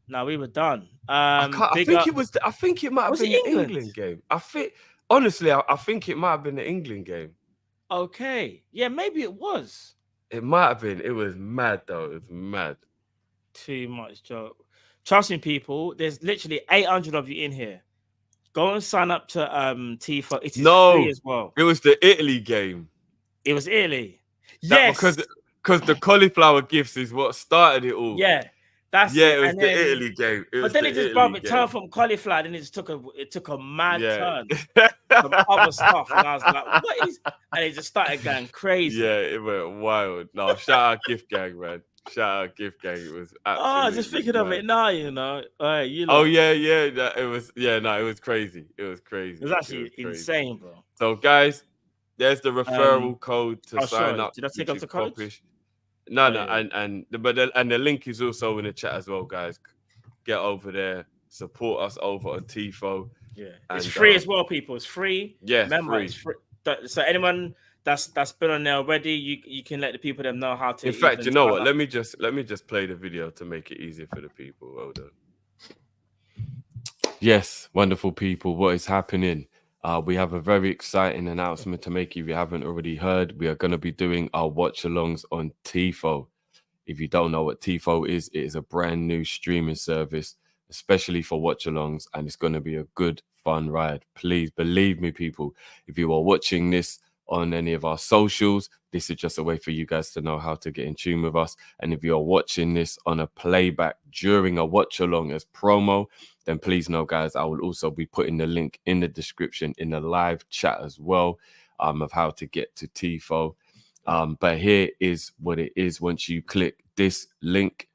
no, we were done. I think it was. I think it might have Was been it the England? England game. I think honestly, I think it might have been the England game. Okay, yeah, maybe it was. It might have been. It was mad though. It was mad. Too much joke. Trust me, people. There's literally 800 of you in here. Go and sign up to TIFO. It is free as well. It was the Italy game. It was Italy. That- Yes, because the cauliflower gifts is what started it all. yeah, that's Yeah, it was and the then- Italy game. But then it just turned from cauliflower, then it took a mad turn. Some other stuff, and I was like, "What is?" And it just started going crazy. Yeah, it went wild. No, shout out Gift Gang, man. Shout out Gift Gang. It was absolutely Just thinking of mad. it now, you know. You Oh know, yeah. It was it was crazy. It was crazy. it was actually insane, bro. So guys, there's the referral code to sign up. Did I take which up is the code? Kop-Ish. No, yeah. and the link is also in the chat as well, guys. Get over there, support us over on TIFO. Yeah, And, it's free as well, people. It's free. Yeah, Remember, free. it's free. So anyone that's been on there already, you can let the people them know how to. In fact, even you know sign what? up. Let me just play the video to make it easier for the people. Hold on. Yes, wonderful people. What is happening? We have a very exciting announcement to make. If you haven't already heard, we are going to be doing our watch-alongs on TIFO. If you don't know what TIFO is, it is a brand new streaming service, especially for watch-alongs, and it's going to be a good, fun ride. Please believe me, people. If you are watching this on any of our socials, this is just a way for you guys to know how to get in tune with us. And if you're watching this on a playback during a watch-along as promo, then please know, guys, I will also be putting the link in the description in the live chat as well of how to get to TIFO. But here is what it is once you click this link.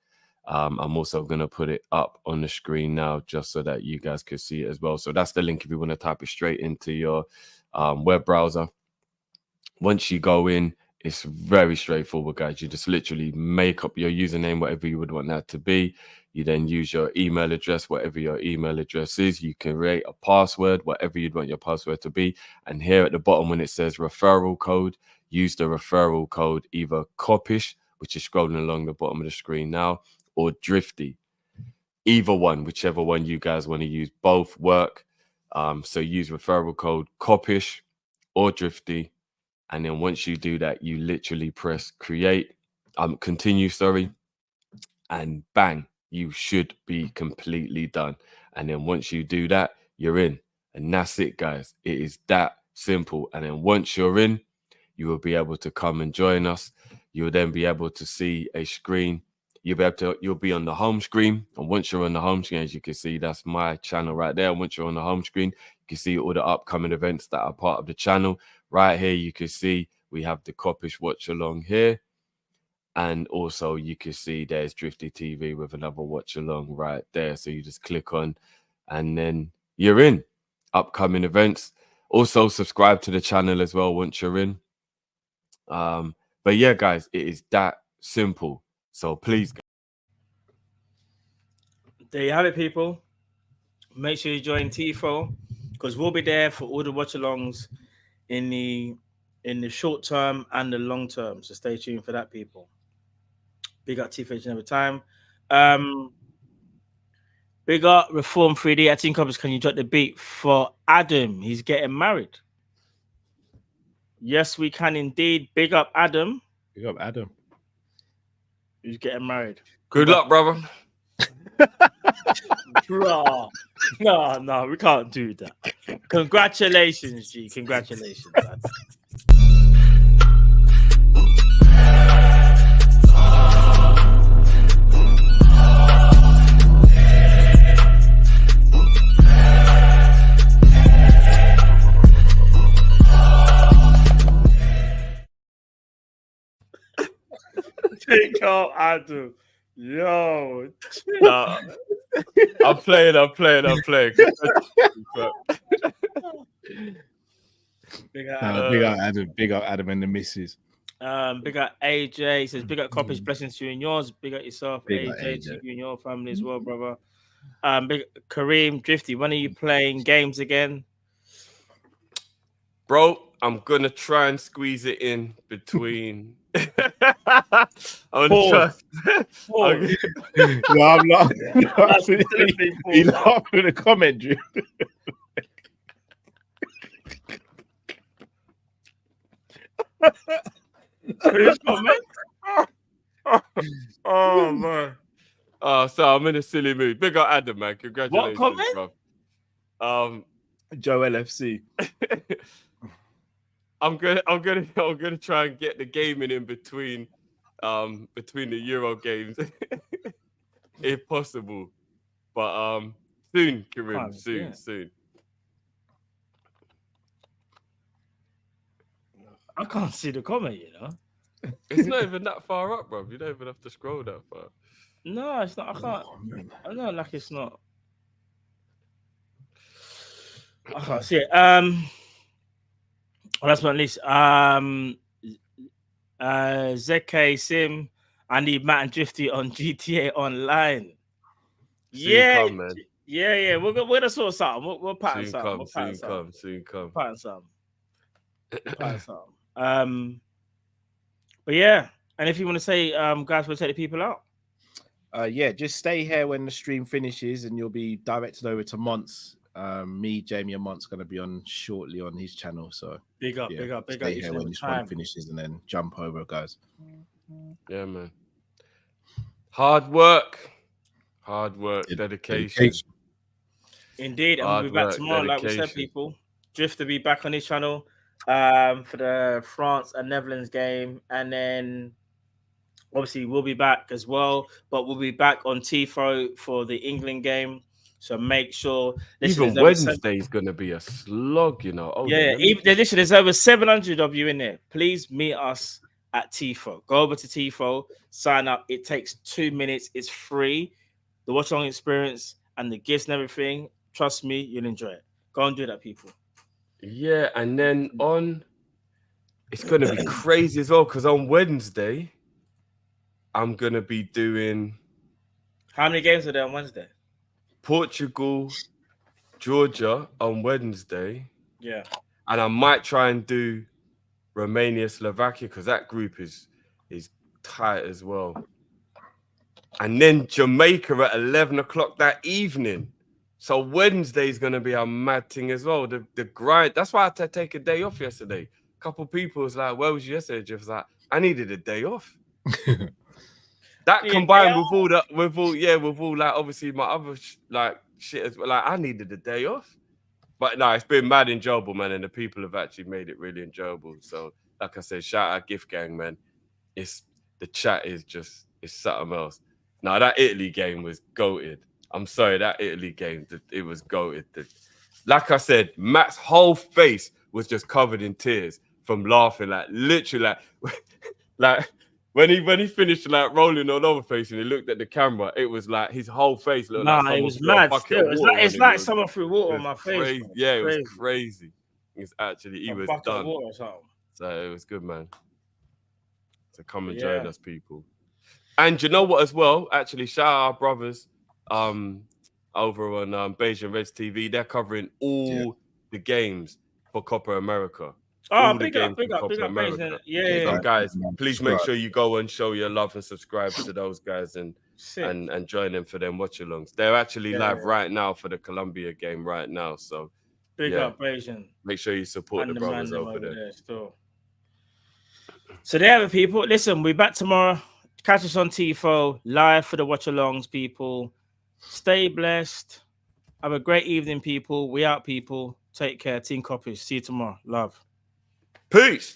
I'm also going to put it up on the screen now just so that you guys can see it as well. So that's the link if you want to type it straight into your web browser. Once you go in, it's very straightforward, guys. You just literally make up your username, whatever you would want that to be. You then use your email address, whatever your email address is. You can create a password, whatever you'd want your password to be. And here at the bottom, when it says referral code, use the referral code either Kopish, which is scrolling along the bottom of the screen now, or Drifty. Either one, whichever one you guys want to use, both work. So use referral code Kopish or Drifty. And then once you do that, you literally press continue, and bang, you should be completely done. And then once you do that, you're in. And that's it, guys. It is that simple. And then once you're in, you will be able to come and join us. You will then be able to see a screen. You'll be on the home screen. And once you're on the home screen, as you can see, that's my channel right there. And once you're on the home screen, you can see all the upcoming events that are part of the channel. Right here, you can see we have the Kop-Ish watch along here. And also you can see there's Drifty TV with another watch along right there. So you just click on and then you're in. Upcoming events. Also subscribe to the channel as well once you're in. But yeah, guys, it is that simple. So please. There you have it, people. Make sure you join TIFO because we'll be there for all the watch-alongs in the short term and the long term. So stay tuned for that, people. Big up TIFO each and every time. Big up Reform 3D. I think can you drop the beat for Adam? He's getting married. Yes, we can indeed. Big up Adam. Big up Adam. Who's getting married? Good luck, brother. Bro. No, we can't do that. Congratulations, G. Congratulations, man. Pick up Adam. Yo. Nah. I'm playing. Big up Adam. Big up Adam and the missus. Big up AJ. He says big up Kopish, blessings to you and yours. Big up yourself, AJ, to you and your family as well, brother. Big Kareem, Drifty. When are you playing games again? Bro, I'm gonna try and squeeze it in between. I'm laughing. He laughed in the comment, Drew. Oh man. So I'm in a silly mood. Big up Adam, man. Congratulations, what comment? Bro. Joe LFC. I'm gonna try and get the gaming in between the Euro games if possible. But soon, Karim, soon. I can't see the comment, you know. It's not even that far up, bro. You don't even have to scroll that far. No, it's not. I can't. I know, like it's not. I can't see it. Last but not least, ZK Sim. I need Matt and Drifty on GTA Online. Soon come, man. Yeah. We're gonna sort something. We'll pattern soon something. Soon come. Pattern something. But yeah, and if you want to say, guys, we'll take the people out. Yeah, just stay here when the stream finishes, and you'll be directed over to Mont's. Me, Jamie, and Mont's going to be on shortly on his channel. So big up. Stay here when this one finishes, and then jump over, guys. Yeah, man. Hard work, dedication. Indeed, and we'll be back tomorrow, like we said, people. Drift to be back on his channel for the France and Netherlands game, and then obviously we'll be back as well, but we'll be back on TIFO for the England game. So make sure. Even Wednesday is going to be a slog, you know. There's over 700 of you in there. Please meet us at TIFO. Go over to TIFO, sign up. It takes 2 minutes. It's free. The watch along experience and the gifts and everything. Trust me, you'll enjoy it. Go and do that, people. Yeah, and then it's going to be crazy as well because on Wednesday, I'm going to be doing. How many games are there on Wednesday? Portugal, Georgia on Wednesday. Yeah. And I might try and do Romania, Slovakia because that group is tight as well. And then Jamaica at 11 o'clock that evening. So Wednesday is going to be a mad thing as well. The grind. That's why I had to take a day off yesterday. A couple of people was like, "Where was you yesterday?" Jeff was like, "I needed a day off." That combined with all like obviously my other shit as well. Like I needed a day off. But no, it's been mad enjoyable, man, and the people have actually made it really enjoyable. So, like I said, shout out Gift Gang, man. The chat is something else. Now that Italy game was goated. I'm sorry, that Italy game, it was goated. Like I said, Matt's whole face was just covered in tears from laughing, like literally, like when he finished like rolling all over face and he looked at the camera, it was like his whole face looked like it was mad. Still, it's like someone threw water on my face. Crazy. Yeah, it was crazy. It's actually he was done. So it was good, man. So come and join us, people. And you know what, as well? Actually, shout out our brothers over on Beige and Reds TV. They're covering all the games for Copa America. Oh, big up. Yeah. Guys, please make sure you go and show your love and subscribe to those guys and join them for them watch-alongs. They're actually live right now for the Colombia game right now. So big up, Asian. Make sure you support the brothers over there. So there have it, people. Listen, we're back tomorrow. Catch us on TIFO live for the watch-alongs, people. Stay blessed. Have a great evening, people. We out, people. Take care. Team Kop-Ish. See you tomorrow. Love. Peace.